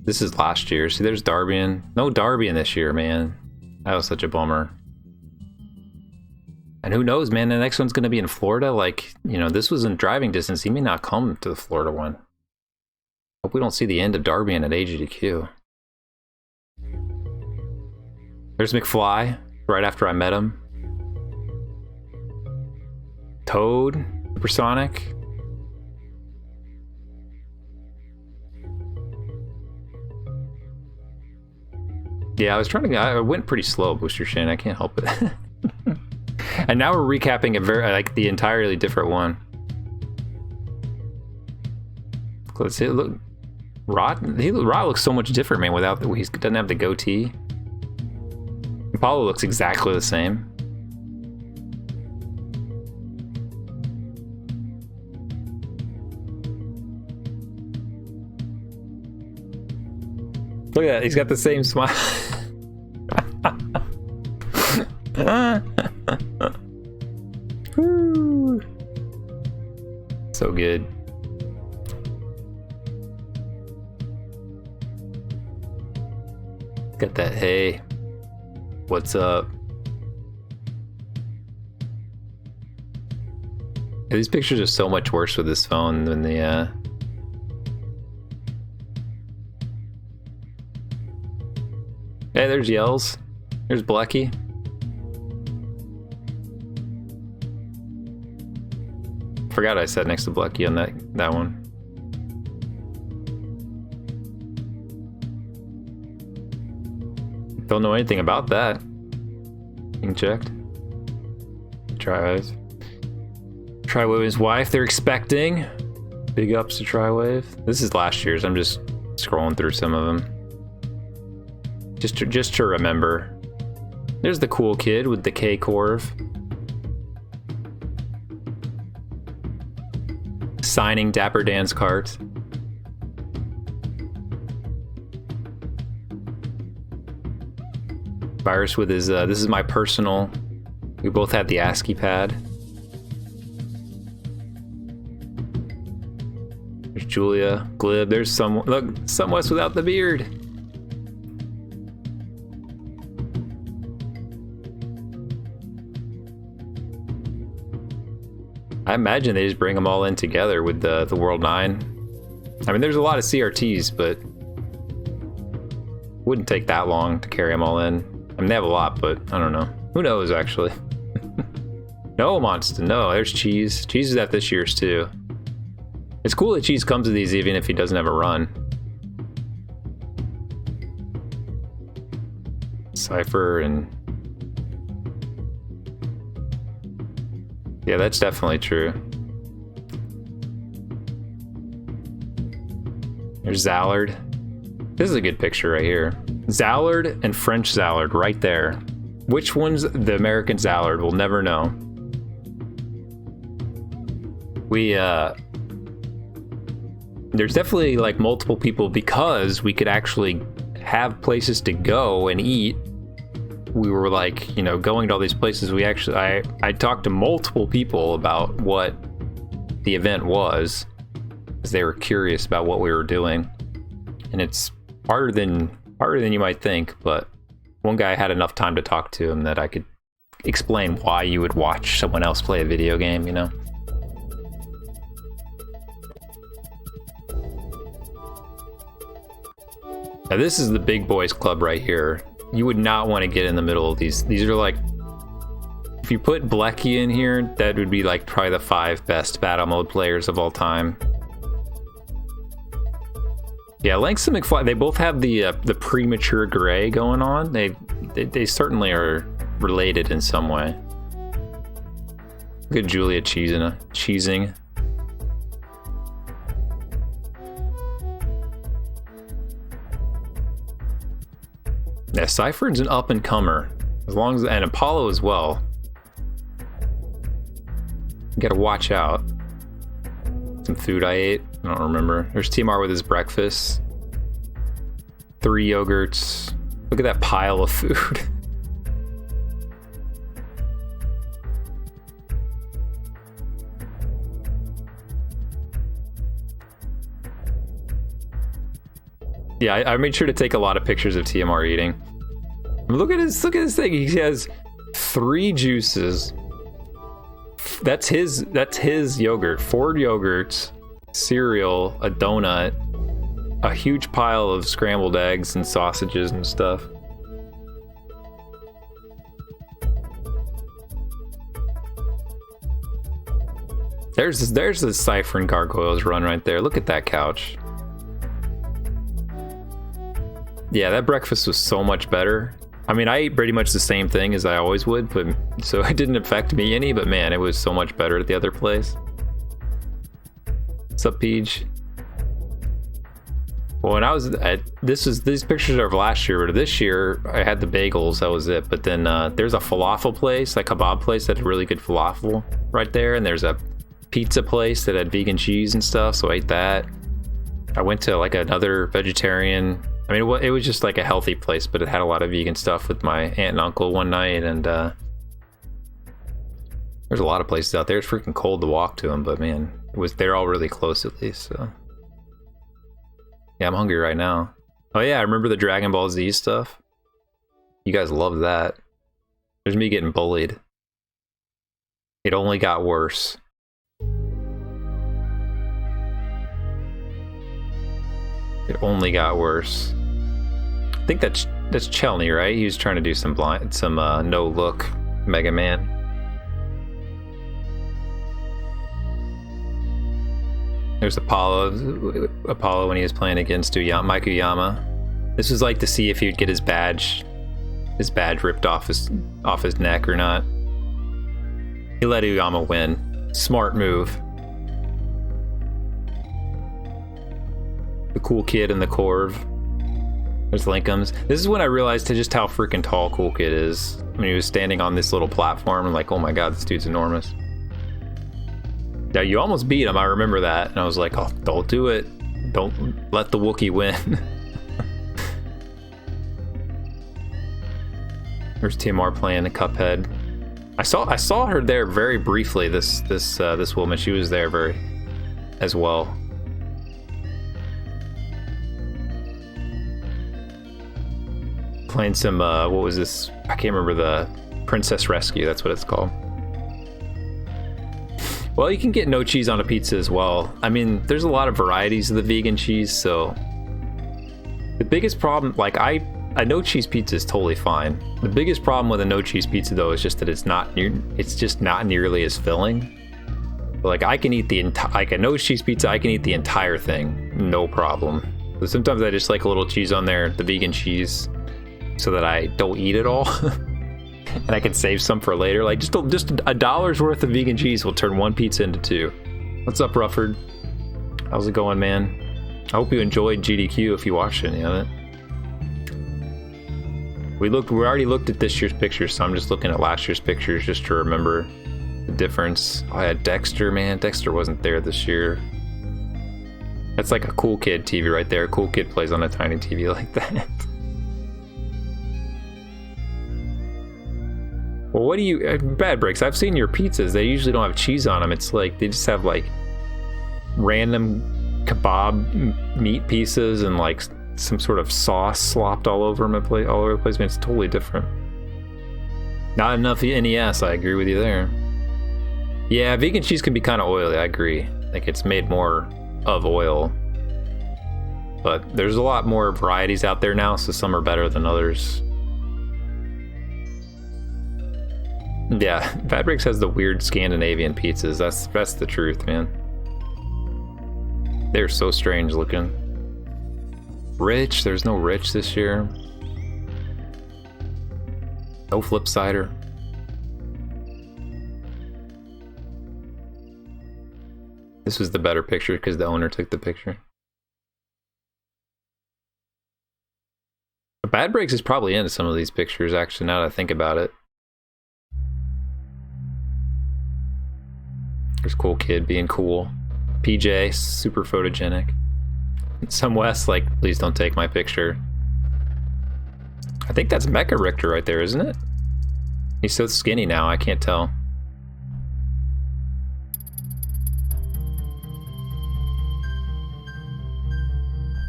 This is last year. See, there's Darbian. No Darbian this year, man. That was such a bummer. And who knows, man, the next one's going to be in Florida. Like, you know, this was in driving distance. He may not come to the Florida one. Hope we don't see the end of Darbian at AGDQ. There's McFly, right after I met him. Toad, Supersonic. Yeah, I went pretty slow, Booster Shin. I can't help it. And now we're recapping like the entirely different one. Let's see. Look, Rod looks so much different, man. Without he doesn't have the goatee. Apollo looks exactly the same. Look at that, he's got the same smile. So good. Got that, hey, what's up? Yeah, these pictures are so much worse with this phone than the Hey, there's Yells. There's Blackie. Forgot I sat next to Blackie on that one. Don't know anything about that. Being checked. Triwave. Triwave and his wife, they're expecting. Big ups to Triwave. This is last year's. I'm just scrolling through some of them. Just to remember. There's the cool kid with the K-Corv. Signing Dapper Dan's cards. Virus with his, this is my personal. We both had the ASCII pad. There's Julia, Glib. There's someone. Look, someone's without the beard. I imagine they just bring them all in together with the World 9. I mean, there's a lot of CRTs, but wouldn't take that long to carry them all in. I mean, they have a lot, but I don't know. Who knows, actually? No, Monster, no. There's Cheese. Cheese is at this year's too. It's cool that Cheese comes to these even if he doesn't have a run. Cypher and... Yeah, that's definitely true. There's Zallard. This is a good picture right here. Zallard and French Zallard right there. Which one's the American Zallard? We'll never know. There's definitely like multiple people because we could actually have places to go and eat. We were like, you know, going to all these places. I talked to multiple people about what the event was, because they were curious about what we were doing. And it's harder than you might think, but one guy had enough time to talk to him that I could explain why you would watch someone else play a video game, you know? Now this is the big boys club right here. You would not want to get in the middle of these. These are like, if you put Blecky in here, that would be like probably the 5 best battle mode players of all time. Yeah, Langston McFly, they both have the premature gray going on. They certainly are related in some way. Look at Julia cheesing. Yeah, Cypher's an up-and-comer, and Apollo as well. You gotta watch out. Some food I ate, I don't remember. There's TMR with his breakfast. 3 yogurts. Look at that pile of food. Yeah, I made sure to take a lot of pictures of TMR eating. Look at his thing. He has 3 juices. That's his yogurt. 4 yogurts, cereal, a donut, a huge pile of scrambled eggs and sausages and stuff. There's the Cypher and Gargoyles run right there. Look at that couch. Yeah, that breakfast was so much better. I mean, I ate pretty much the same thing as I always would, but so it didn't affect me any, but man, it was so much better at the other place. What's up, Peach? Well, when I was these pictures are of last year, but this year I had the bagels, that was it. But then there's a falafel place, like kebab place that had really good falafel right there, and there's a pizza place that had vegan cheese and stuff, so I ate that. I went to like another vegetarian, I mean, it was just like a healthy place, but it had a lot of vegan stuff with my aunt and uncle one night, and there's a lot of places out there. It's freaking cold to walk to them, but man, they're all really close at least, so. Yeah, I'm hungry right now. Oh yeah, I remember the Dragon Ball Z stuff. You guys love that. There's me getting bullied. It only got worse. It only got worse. I think that's Chelny, right? He was trying to do some no look Mega Man. There's Apollo when he was playing against Maikuyama. This was like to see if he would get his badge ripped off his neck or not. He let Uyama win. Smart move. The cool kid and the Corv. There's Linkums. This is when I realized just how freaking tall Cool Kid is. When he was standing on this little platform, I'm like, oh my god, this dude's enormous. Yeah, you almost beat him, I remember that. And I was like, oh, don't do it. Don't let the Wookiee win. There's TMR playing the Cuphead. I saw her there very briefly, this woman. She was there as well. Playing some, what was this? I can't remember, the Princess Rescue, that's what it's called. Well, you can get no cheese on a pizza as well. I mean, there's a lot of varieties of the vegan cheese, so... The biggest problem, like, I a no cheese pizza is totally fine. The biggest problem with a no cheese pizza though is just that it's just not nearly as filling. Like I can eat like a no cheese pizza, I can eat the entire thing, no problem. But sometimes I just like a little cheese on there, the vegan cheese, so that I don't eat it all, and I can save some for later. Like just a dollar's worth of vegan cheese will turn one pizza into two. What's up, Rufford? How's it going, man? I hope you enjoyed GDQ if you watched any of it. We already looked at this year's pictures, so I'm just looking at last year's pictures just to remember the difference. I had Dexter, man. Dexter wasn't there this year. That's like a cool kid TV right there. A cool kid plays on a tiny TV like that. Well, what do you... Bad Breaks, I've seen your pizzas. They usually don't have cheese on them. It's like, they just have like random kebab meat pieces and like some sort of sauce slopped all over all over the place. Man, it's totally different. Not enough NES, I agree with you there. Yeah, vegan cheese can be kind of oily, I agree. Like it's made more of oil. But there's a lot more varieties out there now, so some are better than others. Yeah, Bad Breaks has the weird Scandinavian pizzas. That's the truth, man. They're so strange looking. Rich, there's no Rich this year. No Flip Cider. This was the better picture because the owner took the picture. But Bad Breaks is probably in some of these pictures, actually, now that I think about it. There's cool kid being cool. PJ, super photogenic. Some West, like, please don't take my picture. I think that's Mecha Richter right there, isn't it? He's so skinny now, I can't tell.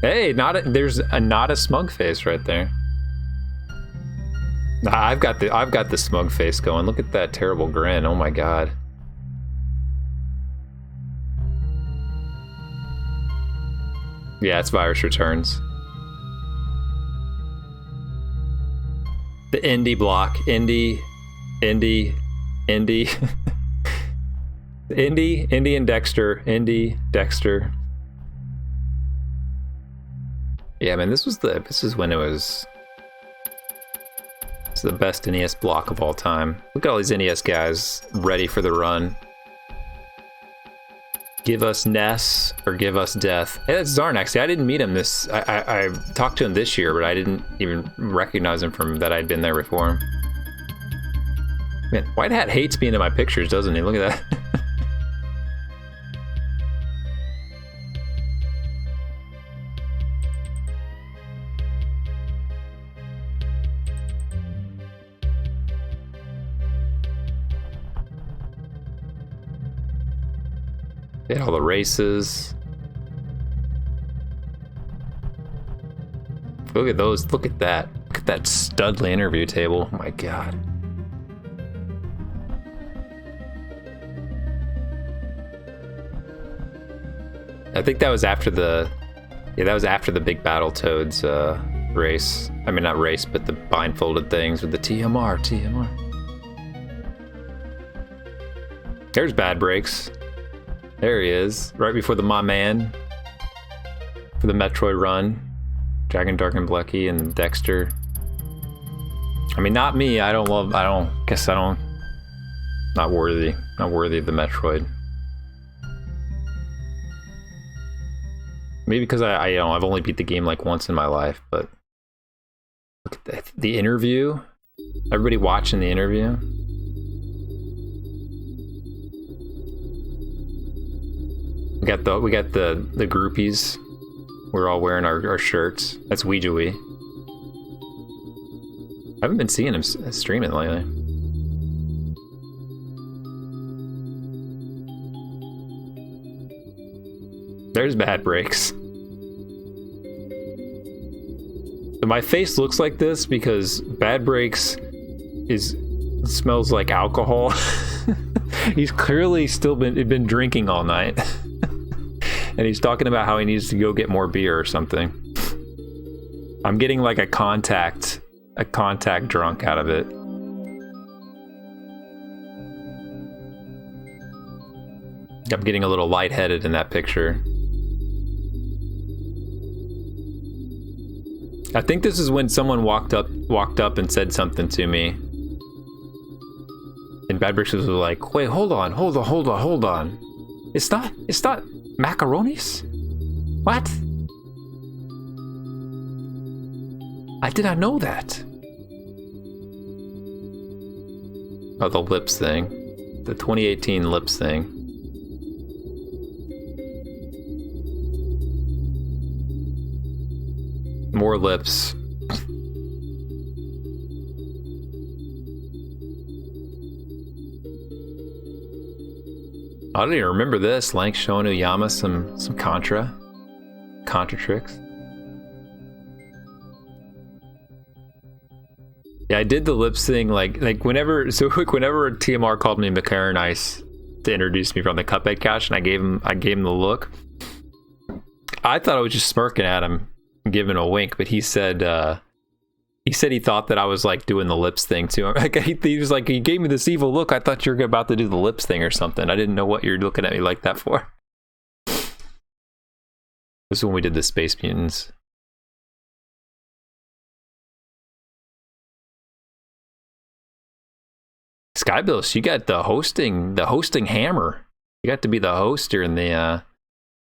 Hey, there's not a smug face right there. I've got the smug face going. Look at that terrible grin. Oh my god. Yeah, it's Virus Returns. The indie block. Indie and Dexter. Indie, Dexter. Yeah, man, this is when it was... It's the best NES block of all time. Look at all these NES guys ready for the run. Give us Ness or give us death. Hey, that's Zarnak. See, I didn't meet him this... I talked to him this year, but I didn't even recognize him from that I'd been there before. Man, White Hat hates being in my pictures, doesn't he? Look at that. Get all the races. Look at those. Look at that. Look at that Studley interview table. Oh my god. I think that was after the... Yeah, that was after the big Battletoads race. I mean, not race, but the blindfolded things with the TMR. There's Bad Breaks. There he is, right before the My Man for the Metroid run. Dragon, Dark, and Blecky, and Dexter. I mean, not me. Not worthy of the Metroid. Maybe because I've only beat the game like once in my life, but look at that. The interview. Everybody watching the interview. We got the groupies. We're all wearing our shirts. That's Weejoey. I haven't been seeing him streaming lately. There's Bad Breaks. So my face looks like this because Bad Breaks smells like alcohol. He's clearly still been drinking all night. And he's talking about how he needs to go get more beer or something. I'm getting like a contact drunk out of it. I'm getting a little lightheaded in that picture. I think this is when someone walked up and said something to me. And Bad Bricks was like, wait, hold on. It's not macaronis? What? I did not know that. Oh, the lips thing. The 2018 lips thing. More lips. I don't even remember this. Lank showing Uyama some Contra tricks. Yeah, I did the lips thing like whenever TMR called me McCarran Ice to introduce me from the Cuphead couch, and I gave him the look. I thought I was just smirking at him, giving a wink, but he said he thought that I was like doing the lips thing to him. Like he was like, he gave me this evil look. I thought you were about to do the lips thing or something. I didn't know what you're looking at me like that for. This is when we did the Space Mutants. Skybill, she got the hosting hammer. You got to be the host during the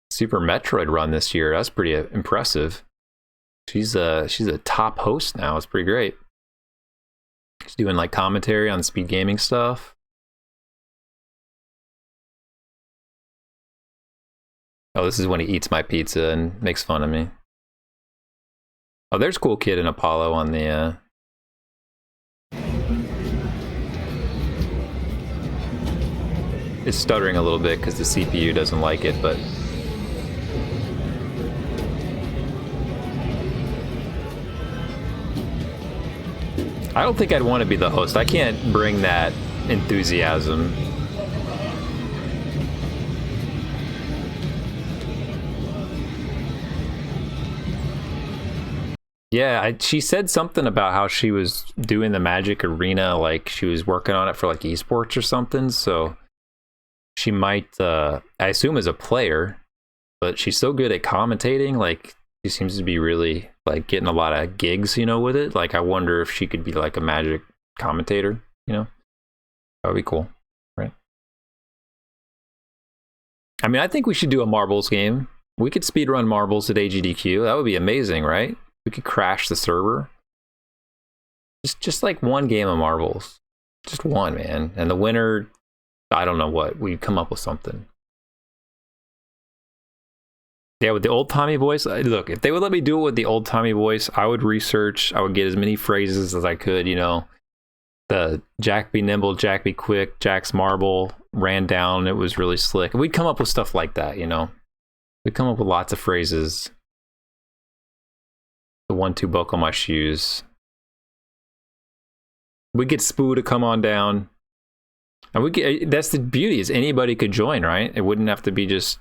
Super Metroid run this year. That's pretty impressive. She's a top host now. It's pretty great. She's doing like commentary on speed gaming stuff. Oh, this is when he eats my pizza and makes fun of me. Oh, there's Cool Kid and Apollo on the It's stuttering a little bit because the CPU doesn't like it, but I don't think I'd want to be the host. I can't bring that enthusiasm. Yeah, she said something about how she was doing the Magic Arena, like she was working on it for like esports or something, so she might, I assume as a player, but she's so good at commentating, like she seems to be really like getting a lot of gigs, you know, with it. Like I wonder if she could be like a Magic commentator, you know? That would be cool, right? I mean, I think we should do a marbles game. We could speedrun marbles at AGDQ. That would be amazing, right? We could crash the server. Just like one game of marbles. Just one, man. And the winner, I don't know what. We'd come up with something. Yeah, with the old-timey voice. Look, if they would let me do it with the old-timey voice, I would research. I would get as many phrases as I could, you know. The Jack be nimble, Jack be quick, Jack's marble ran down, it was really slick. We'd come up with stuff like that, you know. We'd come up with lots of phrases. The 1-2 buckle my shoes. We get Spoo to come on down. And we get, that's the beauty, is anybody could join, right? It wouldn't have to be just,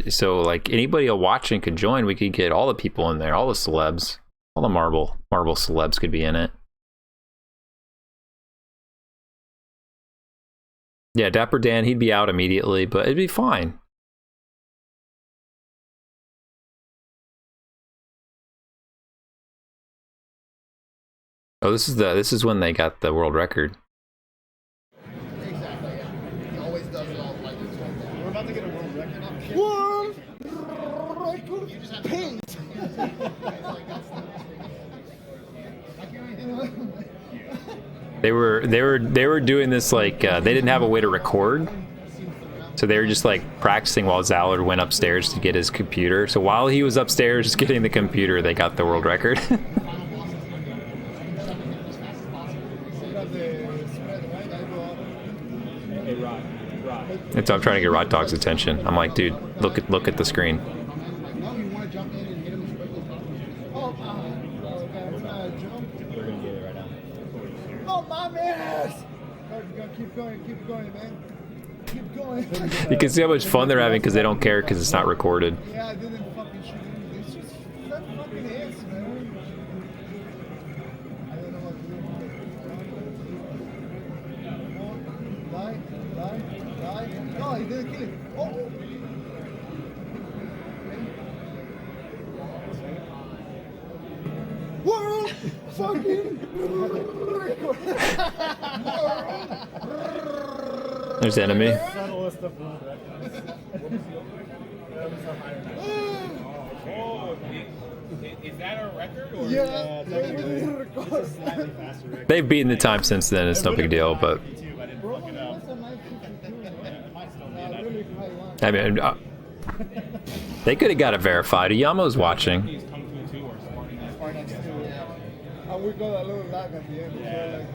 so like anybody watching could join. We could get all the people in there, all the celebs, all the marble celebs could be in it. Yeah, Dapper Dan, he'd be out immediately, but it'd be fine. Oh, this is when they got the world record. Exactly, yeah. He always does it all like this. We're about to get a world record. World record pace. They were doing this like they didn't have a way to record, so they were just like practicing while Zallard went upstairs to get his computer. So while he was upstairs getting the computer, they got the world record. And so I'm trying to get Rod Dog's attention. I'm like, dude, look at the screen. No, you want to jump in and hit him as quickly as possible. We're gonna jump. We're gonna get it right now. Oh, my man! Keep going, man. Keep going. You can see how much fun they're having because they don't care because it's not recorded. Yeah, I didn't fucking shoot him. It's just that fucking ass, man. didn't kill him. Oh! World fucking There's enemy. Subtlest of world records. Is that a record? Or? Yeah, technically. It's a slightly faster record. They've beaten the time since then. It's no big deal, but I mean, they could have got it verified. Yamo's watching. And we got a little lag at the end. Yeah.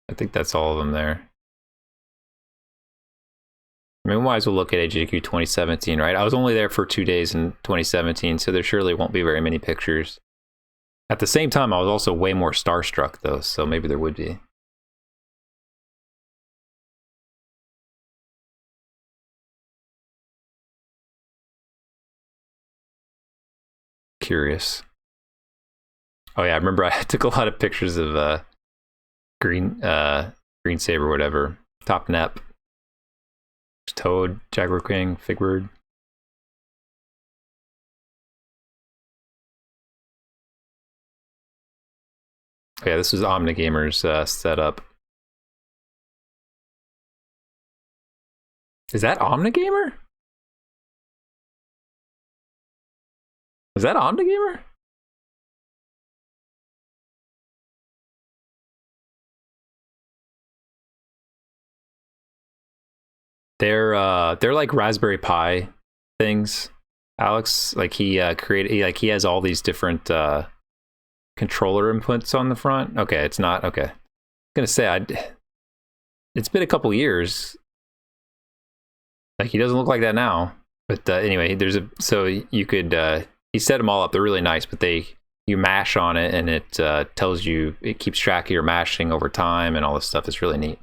I think that's all of them there. I mean, we might as well look at AGDQ 2017, right? I was only there for 2 days in 2017, so there surely won't be very many pictures. At the same time, I was also way more starstruck, though, so maybe there would be. Curious. Oh yeah, I remember I took a lot of pictures of green saber, whatever. Top Nep. Toad, Jaguar King, Figbird. Oh, yeah, this was Omnigamer's setup. Is that Omnigamer? Is that Omnigamer? They're like Raspberry Pi things, Alex. Like he he has all these different controller inputs on the front. Okay, it's not okay. I'm gonna say it's been a couple years. Like he doesn't look like that now. But anyway, so you could he set them all up. They're really nice, but you mash on it and it tells you, it keeps track of your mashing over time and all this stuff. It's really neat.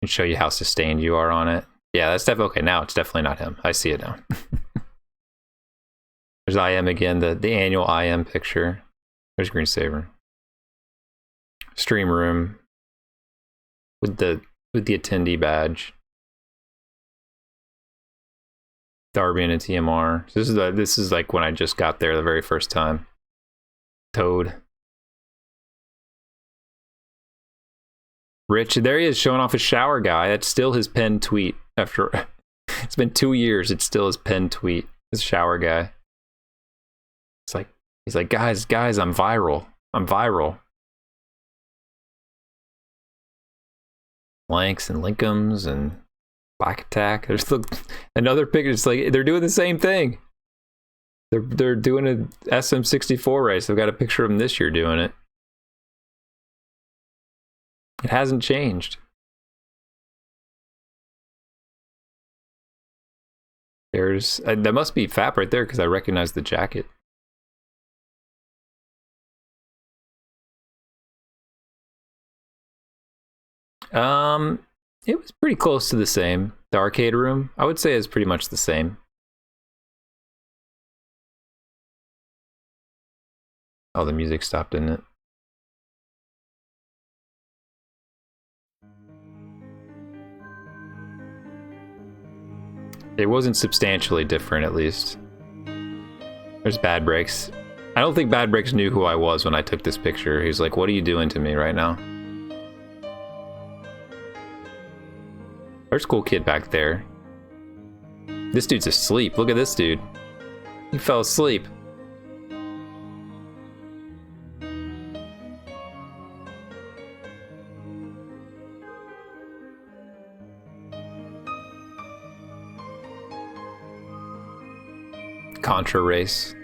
And show you how sustained you are on it. Yeah, that's definitely okay. Now it's definitely not him. I see it now. There's IM again, the annual IM picture. There's Green Saber. Stream room with the attendee badge. Darby and a TMR. So this is like when I just got there the very first time. Toad. Rich, there he is showing off his shower guy. That's still his pinned tweet after it's been 2 years. It's still his pinned tweet. His shower guy. It's like he's like, guys, I'm viral. I'm viral. Blanks and Linkums and Black Attack. There's another picture. It's like they're doing the same thing. They're doing an SM64 race. I've got a picture of them this year doing it. It hasn't changed. There's that must be FAP right there because I recognize the jacket. It was pretty close to the same. The arcade room, I would say, is pretty much the same. Oh, the music stopped, didn't it? It wasn't substantially different, at least. There's Bad Breaks. I don't think Bad Breaks knew who I was when I took this picture. He's like, what are you doing to me right now? There's a cool kid back there. This dude's asleep. Look at this dude. He fell asleep. Contra race.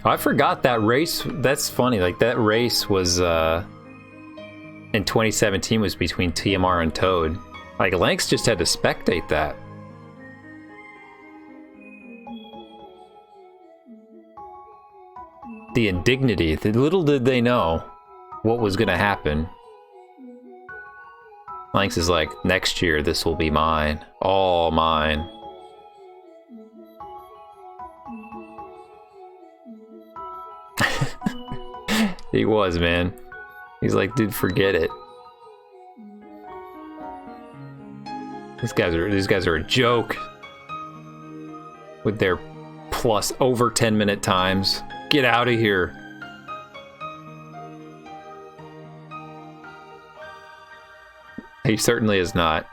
Oh, I forgot that race. That's funny. Like that race was in 2017 was between TMR and Toad. Like Lanks just had to spectate that. The indignity. Little did they know what was gonna happen. Lanks is like, next year this will be mine. All mine. He was, man. He's like, dude, forget it. These guys are a joke. With their plus over 10-minute times. Get out of here. He certainly is not.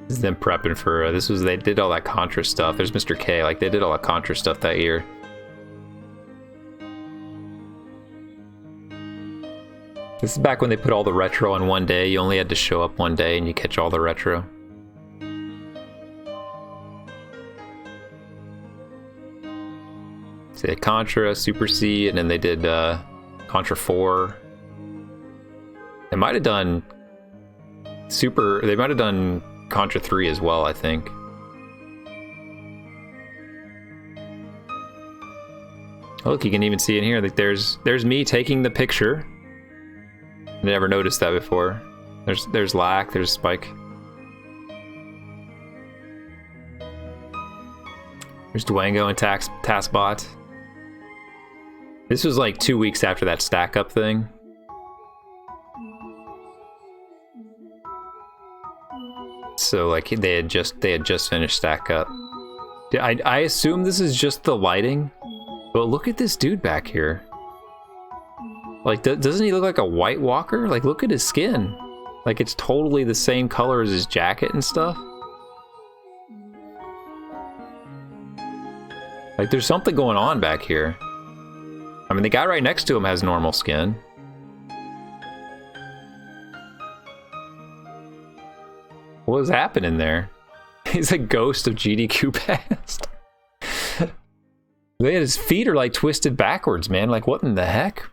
This is them prepping for they did all that Contra stuff. There's Mr. K, like they did all that Contra stuff that year. This is back when they put all the retro on one day. You only had to show up one day and you catch all the retro. So they had Contra, Super C, and then they did Contra 4. They might have done they might have done Contra 3 as well, I think. Oh, look, you can even see in here that there's me taking the picture. I never noticed that before. There's Lack, there's Spike. There's Dwango and Taskbot. This was like 2 weeks after that stack up thing. So like they had just finished stack up. I assume this is just the lighting, but look at this dude back here. Like, doesn't he look like a White Walker? Like, look at his skin. Like, it's totally the same color as his jacket and stuff. Like, there's something going on back here. I mean, the guy right next to him has normal skin. What was happening there? He's a ghost of GDQ past. His feet are like twisted backwards, man. Like, what in the heck?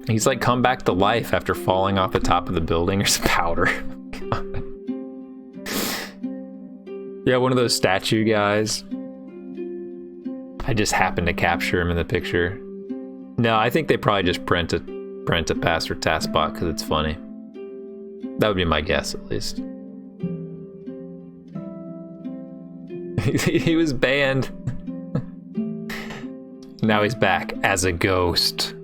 He's like come back to life after falling off the top of the building or some powder. Yeah, one of those statue guys. I just happened to capture him in the picture. No, I think they probably just print a pass for Taskbot because it's funny. That would be my guess, at least. He was banned. Now he's back as a ghost.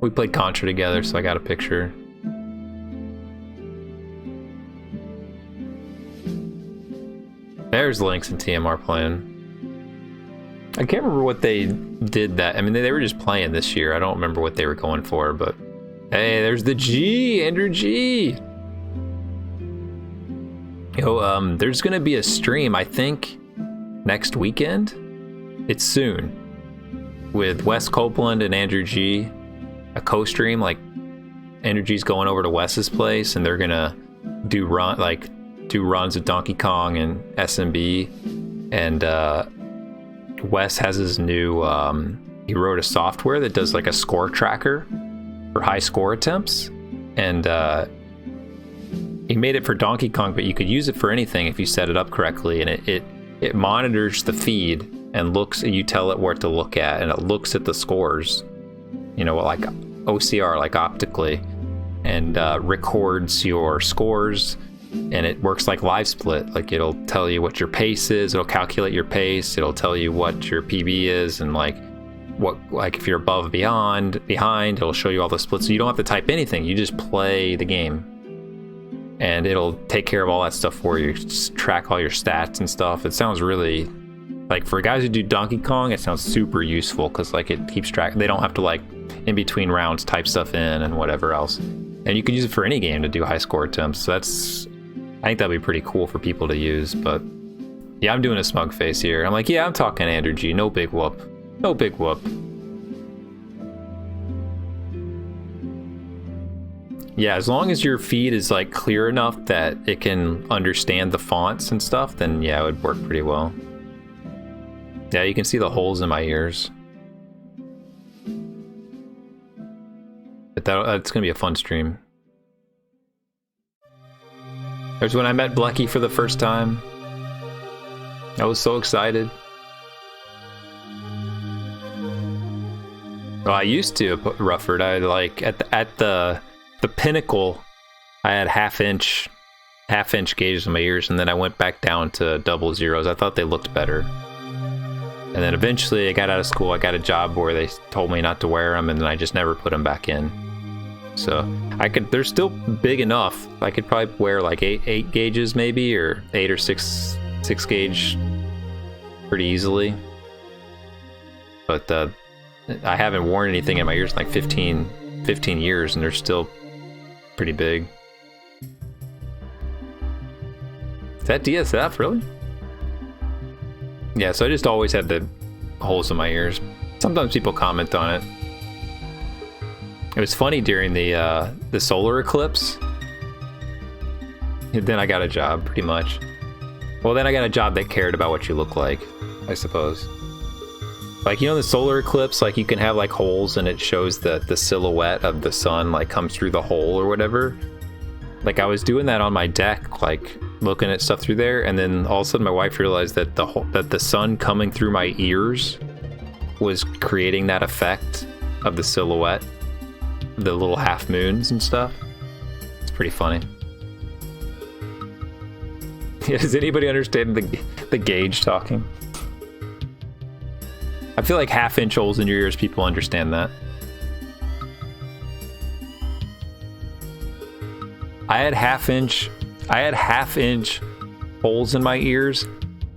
We played Contra together, so I got a picture. There's Lynx and TMR playing. I can't remember what they did that. I mean, they were just playing this year. I don't remember what they were going for, but hey, there's the G, Andrew G. Yo, there's gonna be a stream, I think, next weekend. It's soon, with Wes Copeland and Andrew G. A co-stream, like Andrew G's going over to Wes's place, and they're gonna do runs of Donkey Kong and SMB, and Wes has his new. He wrote a software that does like a score tracker for high score attempts, and he made it for Donkey Kong, but you could use it for anything if you set it up correctly, and it monitors the feed and looks. You tell it what to look at, and it looks at the scores. You know, like OCR, like optically, and records your scores, and it works like live split. Like, it'll tell you what your pace is, it'll calculate your pace, it'll tell you what your PB is, and like if you're above, behind, it'll show you all the splits. So you don't have to type anything, you just play the game, and it'll take care of all that stuff for you. Just track all your stats and stuff. It sounds really, like, for guys who do Donkey Kong, it sounds super useful, because like it keeps track. They don't have to like in between rounds type stuff in and whatever else, and you can use it for any game to do high score attempts. So I think that'd be pretty cool for people to use. But yeah, I'm doing a smug face here. I'm like, yeah, I'm talking Andrew G. No big whoop. No big whoop. Yeah, as long as your feed is like clear enough that it can understand the fonts and stuff, then yeah, it would work pretty well. Yeah, you can see the holes in my ears. But that's gonna be a fun stream. There's when I met Blecky for the first time. I was so excited. Well, I used to put Rufford. I like at the pinnacle I had half inch gauges in my ears, and then I went back down to double zeros. I thought they looked better. And then eventually I got out of school, I got a job where they told me not to wear them, and then I just never put them back in. So they're still big enough. I could probably wear like eight gauges maybe, or 8 or 6 gauge pretty easily. But I haven't worn anything in my ears in like 15 years, and they're still pretty big. Is that DSF, really? Yeah, so I just always had the holes in my ears. Sometimes people comment on it. It was funny during the solar eclipse. And then I got a job, pretty much. Well, then I got a job that cared about what you look like, I suppose. Like, you know, the solar eclipse, like, you can have like holes and it shows the silhouette of the sun like comes through the hole or whatever. Like, I was doing that on my deck, like looking at stuff through there, and then all of a sudden my wife realized that the sun coming through my ears was creating that effect of the silhouette, the little half moons and stuff. It's pretty funny. Yeah, does anybody understand the gauge talking? I feel like half-inch holes in your ears, people understand that. I had half-inch holes in my ears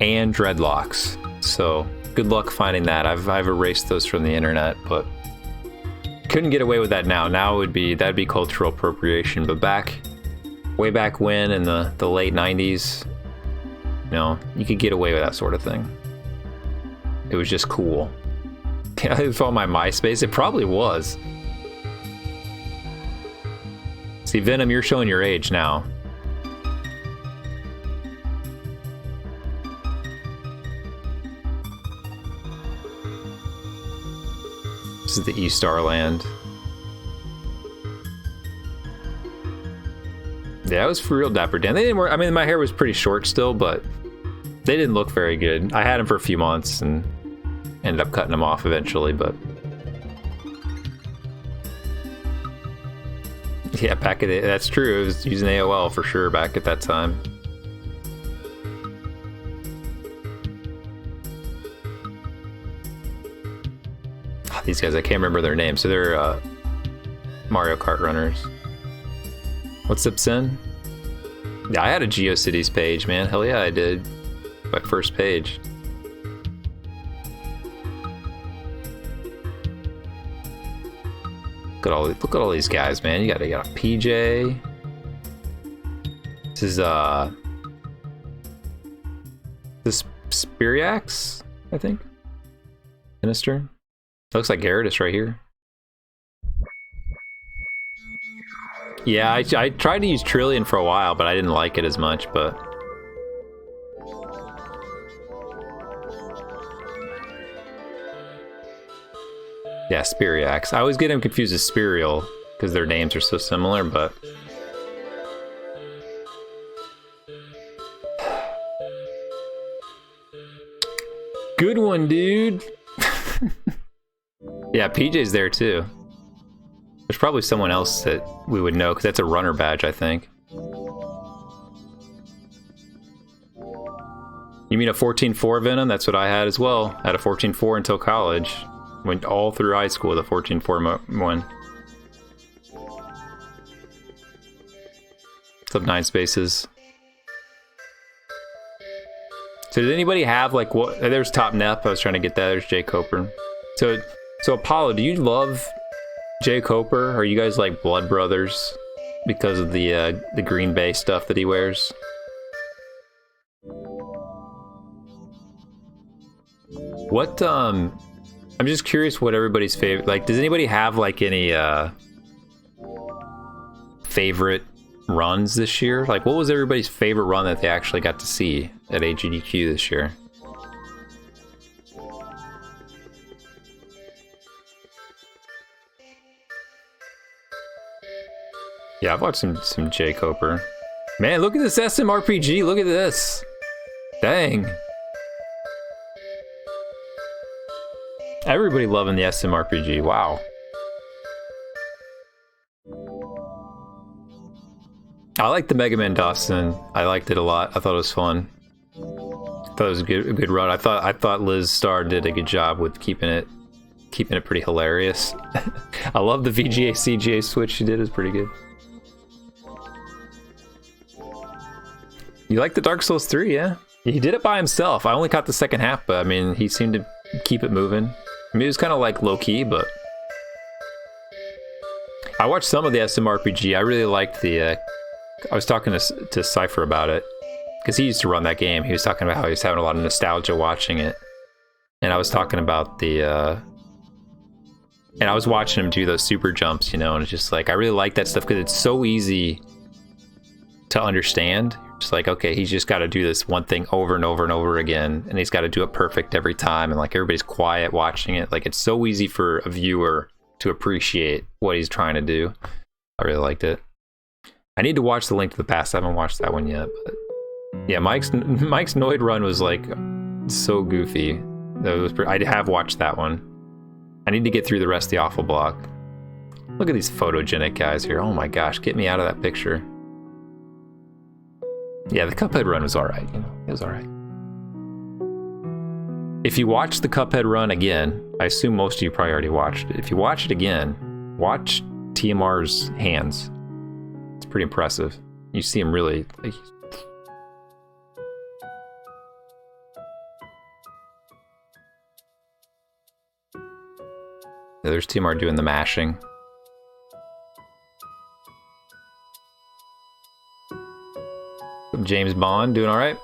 and dreadlocks. So good luck finding that. I've erased those from the internet, but couldn't get away with that now. Now that'd be cultural appropriation. But way back when, in the late 90s, no, you could get away with that sort of thing. It was just cool. Yeah, it was on my MySpace. It probably was. See, Venom, you're showing your age now. This is the E-Star land. Yeah, it was for real Dapper Dan. They didn't work. I mean, my hair was pretty short still, but they didn't look very good. I had them for a few months and ended up cutting them off eventually, but yeah, that's true. I was using AOL for sure back at that time. Oh, these guys, I can't remember their names. So they're Mario Kart runners. What's up, Sin? Yeah, I had a GeoCities page, man. Hell yeah, I did. My first page. Look at all these guys, man. You got a PJ. This is this Spiriax, I think. Minister. Looks like Gyarados right here. Yeah, I tried to use Trillion for a while, but I didn't like it as much, but yeah, Spiriax. I always get them confused with Spirial because their names are so similar, but good one, dude. Yeah, PJ's there too. There's probably someone else that we would know because that's a runner badge, I think. You mean a 14.4 Venom? That's what I had as well. I had a 14.4 until college. Went all through high school with a 14.4 one. What's up, 9 Spaces? So did anybody have like what? There's Top Nep. I was trying to get that. There's Jay Coper. So Apollo, do you love Jay Coper? Are you guys like blood brothers because of the Green Bay stuff that he wears? What I'm just curious what everybody's favorite, like, does anybody have like any favorite runs this year? Like, what was everybody's favorite run that they actually got to see at AGDQ this year? Yeah, I've watched some Jay Coper. Man, look at this SMRPG. Look at this. Dang. Everybody loving the SMRPG. Wow. I liked the Mega Man Dawson. I liked it a lot. I thought it was fun. I thought it was a good run. I thought Liz Starr did a good job with keeping it pretty hilarious. I love the VGA CGA switch she did. It was pretty good. You like the Dark Souls 3, yeah? He did it by himself. I only caught the second half, but I mean, he seemed to keep it moving. I mean, it was kind of like low-key, but... I watched some of the SMRPG. I really liked the... I was talking to Cypher about it, because he used to run that game. He was talking about how he was having a lot of nostalgia watching it. And I was talking about the... And I was watching him do those super jumps, you know, and it's just like, I really like that stuff, because it's so easy to understand. Just like, okay, he's just got to do this one thing over and over and over again, and he's got to do it perfect every time, and like everybody's quiet watching it. Like, it's so easy for a viewer to appreciate what he's trying to do. I really liked it. I need to watch The Link to the Past. I haven't watched that one yet, but yeah, Mike's Noid run was like so goofy. I have watched that one. I need to get through the rest of the Awful Block. Look at these photogenic guys here. Oh my gosh, get me out of that picture. Yeah, the Cuphead run was alright, you know, it was alright. If you watch the Cuphead run again, I assume most of you probably already watched it. If you watch it again, watch TMR's hands. It's pretty impressive. You see him really... Like, yeah, there's TMR doing the mashing. James Bond doing all right.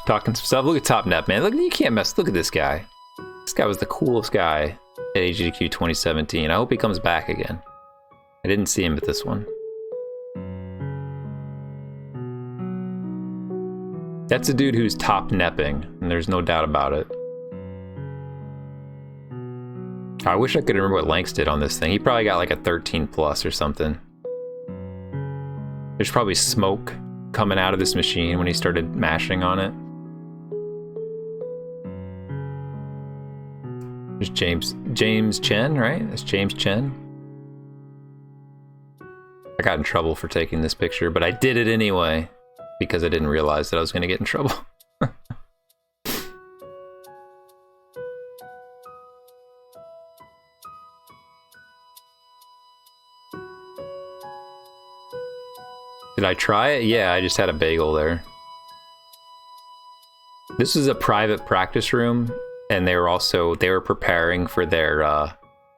Talking some stuff. Look at Top Net, man. Look, you can't mess. Look at this guy. This guy was the coolest guy at AGDQ 2017. I hope he comes back again. I didn't see him at this one. That's a dude who's top nepping, and there's no doubt about it. I wish I could remember what Lanks did on this thing. He probably got like a 13 plus or something. There's probably smoke coming out of this machine when he started mashing on it. There's James Chen, right? That's James Chen. I got in trouble for taking this picture, but I did it anyway because I didn't realize that I was going to get in trouble. Did I try it? Yeah, I just had a bagel there. This is a private practice room, and they were preparing for their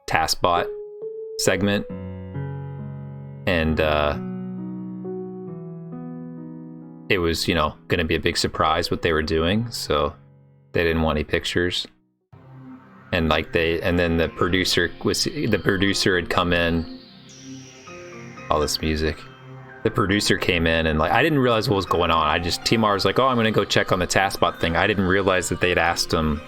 TaskBot segment, and it was, you know, going to be a big surprise what they were doing, so they didn't want any pictures. And like then the producer had come in. All this music. The producer came in, and like I didn't realize what was going on. TMR was like, "Oh, I'm gonna go check on the TaskBot thing." I didn't realize that they'd asked him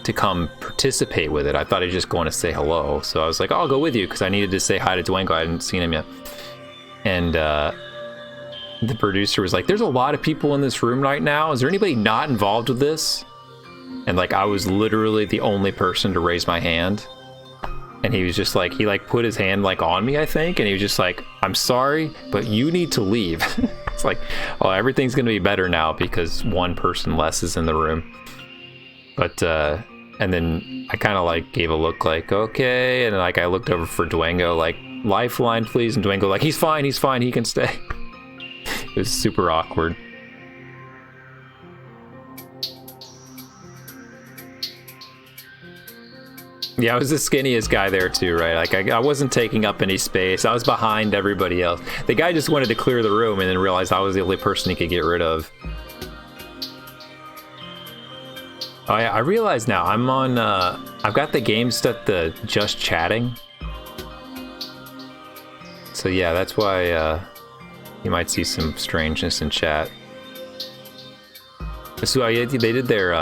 to come participate with it. I thought he'd just going to say hello. So I was like, "Oh, I'll go with you," because I needed to say hi to Dwango. I hadn't seen him yet. And the producer was like, "There's a lot of people in this room right now. Is there anybody not involved with this?" And like I was literally the only person to raise my hand. And he was just like, he like put his hand like on me, I think, and he was just like, "I'm sorry, but you need to leave." It's like, oh, everything's gonna be better now because one person less is in the room. But and then I kind of like gave a look like, okay, and like I looked over for Dwango like, "Lifeline, please," and Dwango like, he's fine, he can stay." It was super awkward. Yeah, I was the skinniest guy there too, right? Like I wasn't taking up any space. I was behind everybody else. The guy just wanted to clear the room and then realized I was the only person he could get rid of. Oh yeah, I realize now I'm on, I've got the game set to just chatting. So yeah, that's why you might see some strangeness in chat. So they did their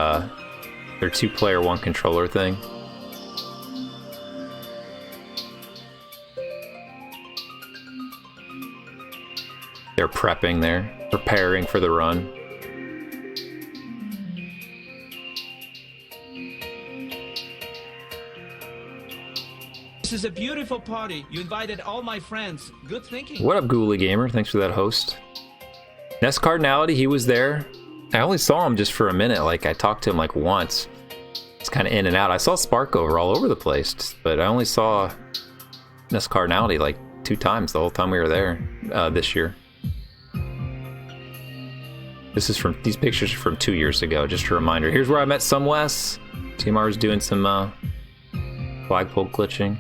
2-player 1-controller thing. They're prepping there, preparing for the run. This is a beautiful party. You invited all my friends. Good thinking. What up, Ghoulie Gamer? Thanks for that host. Ness Cardinality, he was there. I only saw him just for a minute. Like, I talked to him like once. It's kind of in and out. I saw Sparkover all over the place, but I only saw Ness Cardinality like 2 times the whole time we were there this year. These pictures are from 2 years ago, just a reminder. Here's where I met some Wes. TMR was doing some flagpole glitching.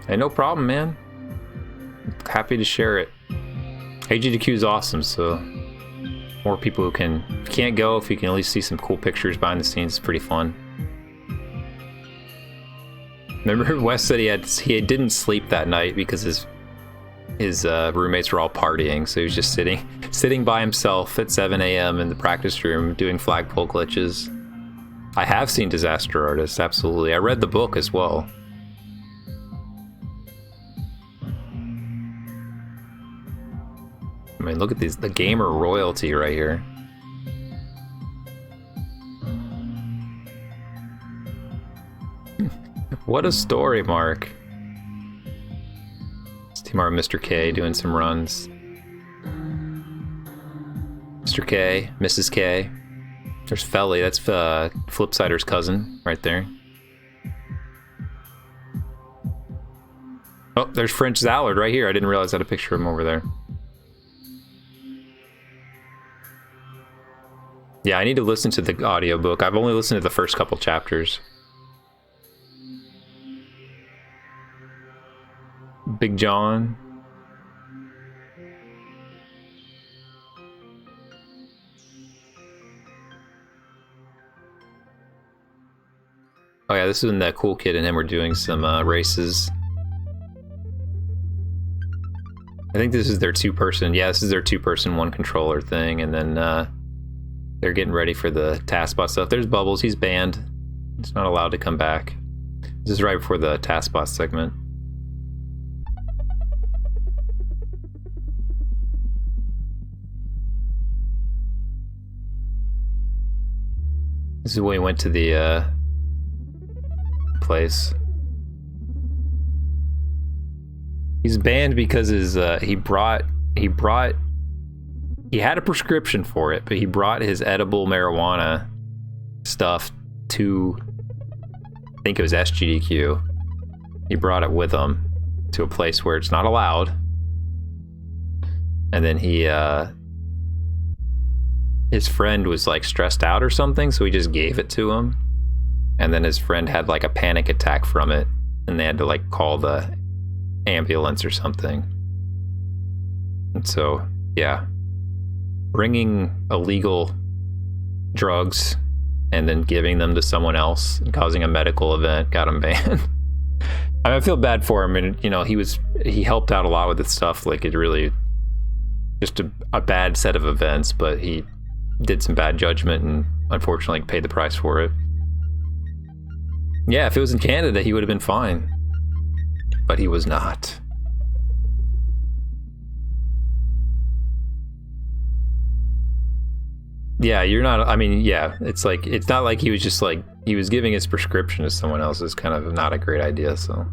Hey, no problem, man. Happy to share it. AGDQ is awesome, so more people who can't go, if you can at least see some cool pictures behind the scenes, it's pretty fun. Remember, Wes said he didn't sleep that night because his roommates were all partying, so he was just sitting by himself at 7 a.m. in the practice room doing flagpole glitches. I have seen Disaster Artist, absolutely. I read the book as well. I mean, look at the gamer royalty right here. What a story, Mark. It's Timar and Mr. K doing some runs. Mr. K, Mrs. K. There's Felly, that's Flipsider's cousin right there. Oh, there's French Zallard right here. I didn't realize I had a picture of him over there. Yeah, I need to listen to the audiobook. I've only listened to the first couple chapters. Big John. Oh yeah, this is when that cool kid and him were doing some races. I think this is their 2-person. Yeah, this is their 2-person, 1-controller thing, and then they're getting ready for the TaskBot stuff. There's Bubbles. He's banned. He's not allowed to come back. This is right before the TaskBot segment. This is when we went to the place. He's banned because he had a prescription for it, but he brought his edible marijuana stuff to, I think it was SGDQ. He brought it with him to a place where it's not allowed. And then his friend was like stressed out or something, so he just gave it to him. And then his friend had like a panic attack from it, and they had to like call the ambulance or something. And so, yeah. Bringing illegal drugs and then giving them to someone else and causing a medical event got him banned. I mean, I feel bad for him, and you know, he helped out a lot with this stuff. Like, it really just a bad set of events, but he did some bad judgment and unfortunately paid the price for it. Yeah, if it was in Canada, he would have been fine, but he was not. Yeah, you're not, I mean, yeah, it's like, it's not like he was just like, he was giving his prescription to someone else. Is kind of not a great idea, so.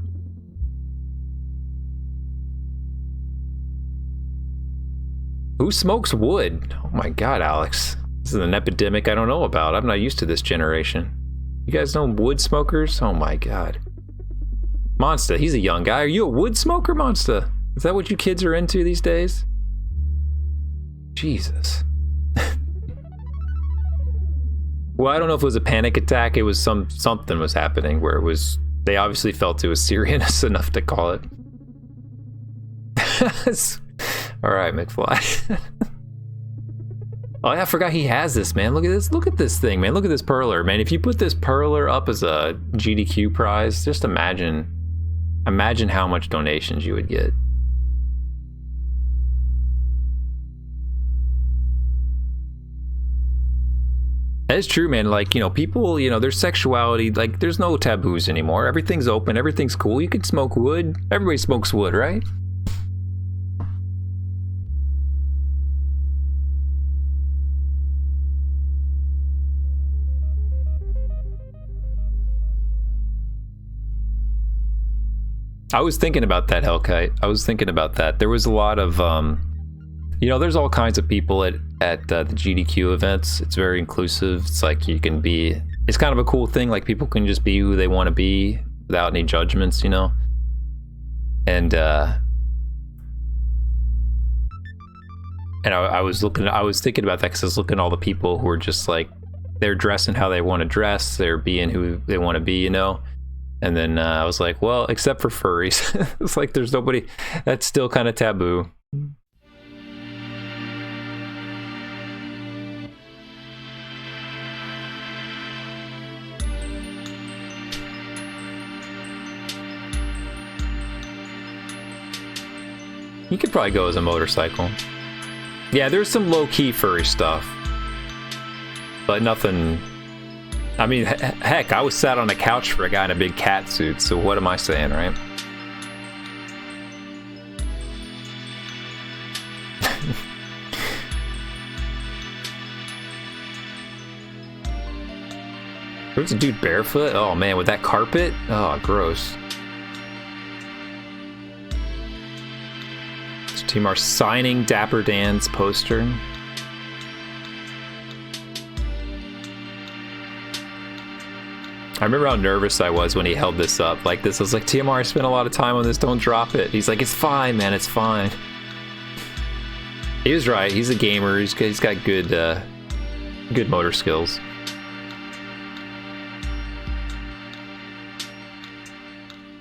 Who smokes wood? Oh my god, Alex. This is an epidemic I don't know about. I'm not used to this generation. You guys know wood smokers? Oh my god. Monsta, he's a young guy. Are you a wood smoker, Monsta? Is that what you kids are into these days? Jesus. Well, I don't know if it was a panic attack. It was something was happening where it was, they obviously felt it was serious enough to call it. All right, McFly. Oh yeah, I forgot he has this, man. Look at this. Look at this thing, man. Look at this Perler, man. If you put this Perler up as a GDQ prize, just imagine how much donations you would get. That is true, man. Like, you know, people, you know, their sexuality, like, there's no taboos anymore. Everything's open. Everything's cool. You can smoke wood. Everybody smokes wood, right? I was thinking about that, Hellkite. I was thinking about that. There was a lot of, you know, there's all kinds of people at the GDQ events. It's very inclusive. It's like you can be, it's kind of a cool thing. Like people can just be who they want to be without any judgments, you know? And I was thinking about that because I was looking at all the people who are just like, they're dressing how they want to dress. They're being who they want to be, you know? And then I was like, well, except for furries. It's like there's nobody, that's still kind of taboo. You could probably go as a motorcycle. Yeah, there's some low-key furry stuff. But nothing... I mean, heck, I was sat on a couch for a guy in a big cat suit, so what am I saying, right? There's a dude barefoot? Oh man, with that carpet? Oh, gross. It's Team R signing Dapper Dan's poster. I remember how nervous I was when he held this up like this. I was like, TMR, I spent a lot of time on this, don't drop it. He's like, it's fine, man, it's fine. He was right, he's a gamer, he's got good, good motor skills.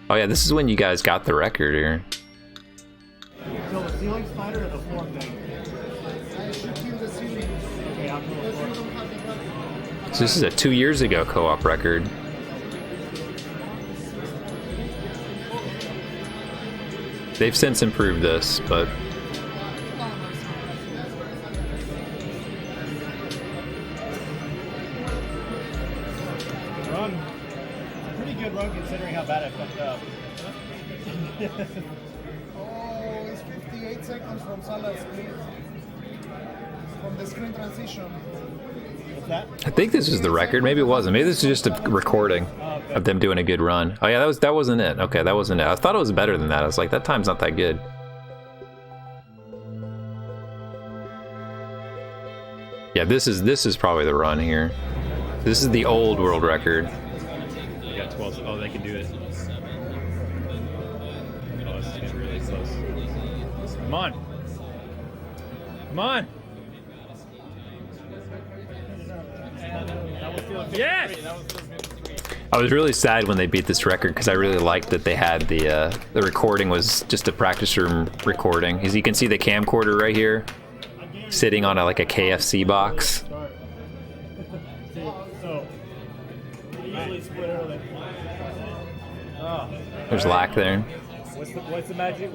Oh yeah, this is when you guys got the record here. So the ceiling spider or the floor thing? So this is a 2 years ago co-op record. They've since improved this, but Run. Pretty good run considering how bad I fucked up. Oh, it's 58 seconds from Salah's screen. From the screen transition. What's that? I think this was the record. Maybe it wasn't. Maybe this is just a recording of them doing a good run. Oh yeah, that wasn't it. Okay, that wasn't it. I thought it was better than that. I was like, that time's not that good. Yeah, this is probably the run here. This is the old world record. You got 12. Oh, they can do it. Oh, this is getting really close. Come on. Come on. Yes! I was really sad when they beat this record because I really liked that they had the recording was just a practice room recording. As you can see the camcorder right here, sitting on like a KFC box. There's lack there. What's the magic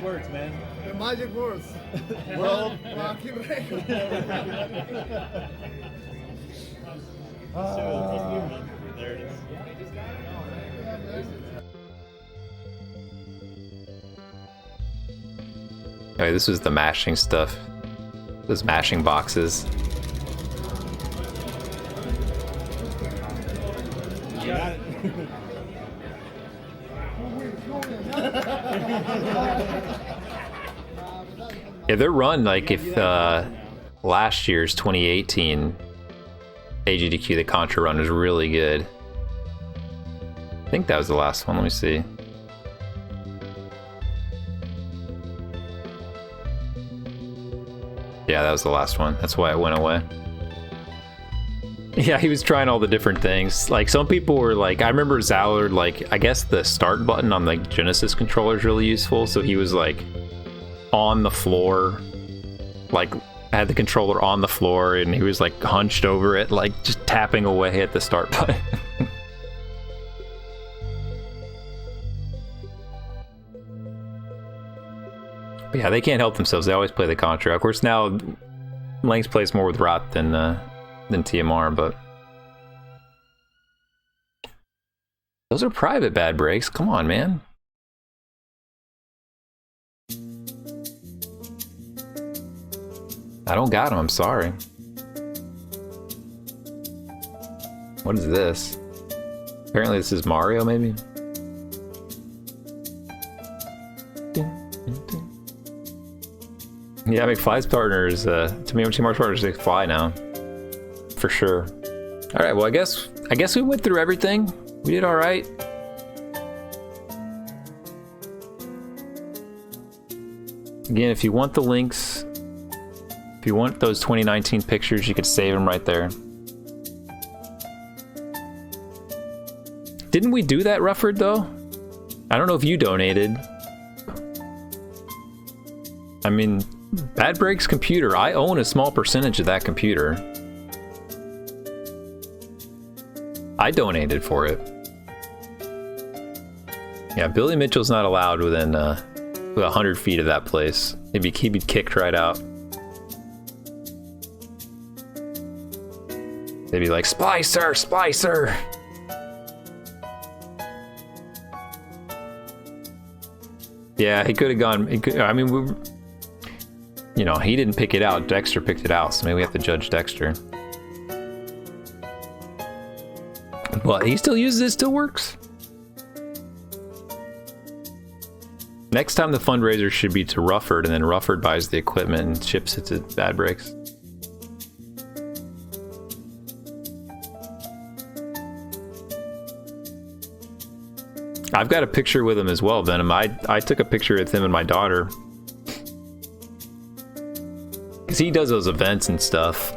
words, man? The magic words. World fucking record. There it is. Okay, this was the mashing stuff. Those mashing boxes. Yeah. Yeah, their run, like if last year's 2018 AGDQ, the Contra run was really good. I think that was the last one. Let me see. Yeah, that was the last one. That's why it went away. Yeah, he was trying all the different things. Like, some people were like, I remember Zallard, like, I guess the start button on the Genesis controller is really useful. So he was like on the floor, like had the controller on the floor, and he was like hunched over it, like just tapping away at the start button. But yeah, they can't help themselves. They always play the Contra. Of course, now Lynx plays more with Rot than TMR, but those are private bad breaks. Come on, man. I don't got them. I'm sorry. What is this? Apparently, this is Mario, maybe. Yeah, McFly's partners, to me, Mark's partners, McFly now. For sure. All right, well, I guess we went through everything. We did all right. Again, if you want the links, if you want those 2019 pictures, you could save them right there. Didn't we do that, Rufford, though? I don't know if you donated. I mean, Bad Break's computer, I own a small percentage of that computer. I donated for it. Yeah, Billy Mitchell's not allowed within 100 feet of that place. He'd be kicked right out. They'd be like, Splicer, Splicer! Yeah, he could have gone. I mean, you know, he didn't pick it out. Dexter picked it out, so maybe we have to judge Dexter. But he still uses it, still works. Next time the fundraiser should be to Rufford, and then Rufford buys the equipment and ships it to Bad Breaks. I've got a picture with him as well, Venom. I took a picture with him and my daughter. Because he does those events and stuff.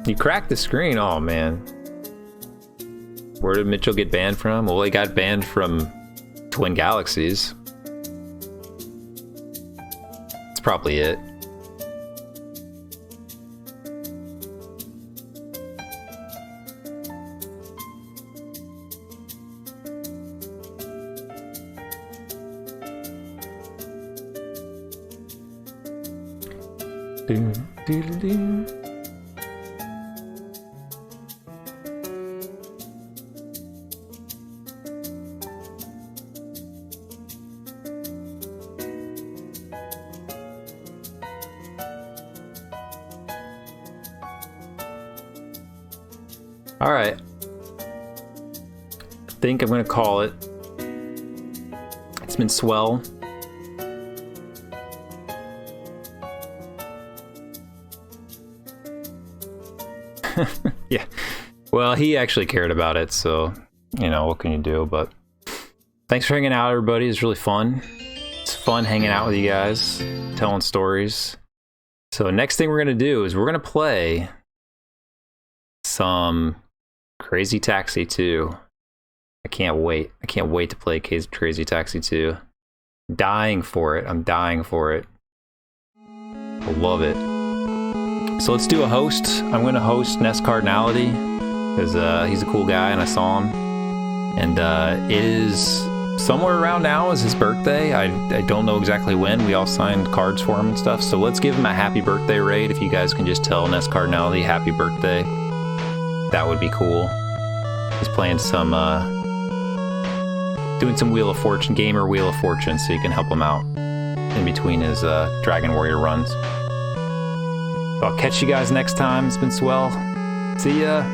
You cracked the screen? Oh, man. Where did Mitchell get banned from? Well, he got banned from Twin Galaxies. That's probably it. All right. I think I'm gonna call it. It's been swell. Yeah. Well, he actually cared about it, so, you know, what can you do? But thanks for hanging out, everybody. It's really fun. It's fun hanging out with you guys, telling stories. So next thing we're gonna do is we're gonna play some Crazy Taxi 2. I can't wait. I can't wait to play Crazy Taxi 2. Dying for it. I'm dying for it. I love it. So let's do a host. I'm going to host Ness Cardinality because he's a cool guy and I saw him. And it is somewhere around now is his birthday. I don't know exactly when. We all signed cards for him and stuff. So let's give him a happy birthday raid. If you guys can just tell Ness Cardinality happy birthday. That would be cool. He's playing some, doing some Wheel of Fortune, gamer Wheel of Fortune, so you can help him out in between his Dragon Warrior runs. So I'll catch you guys next time. It's been swell. See ya.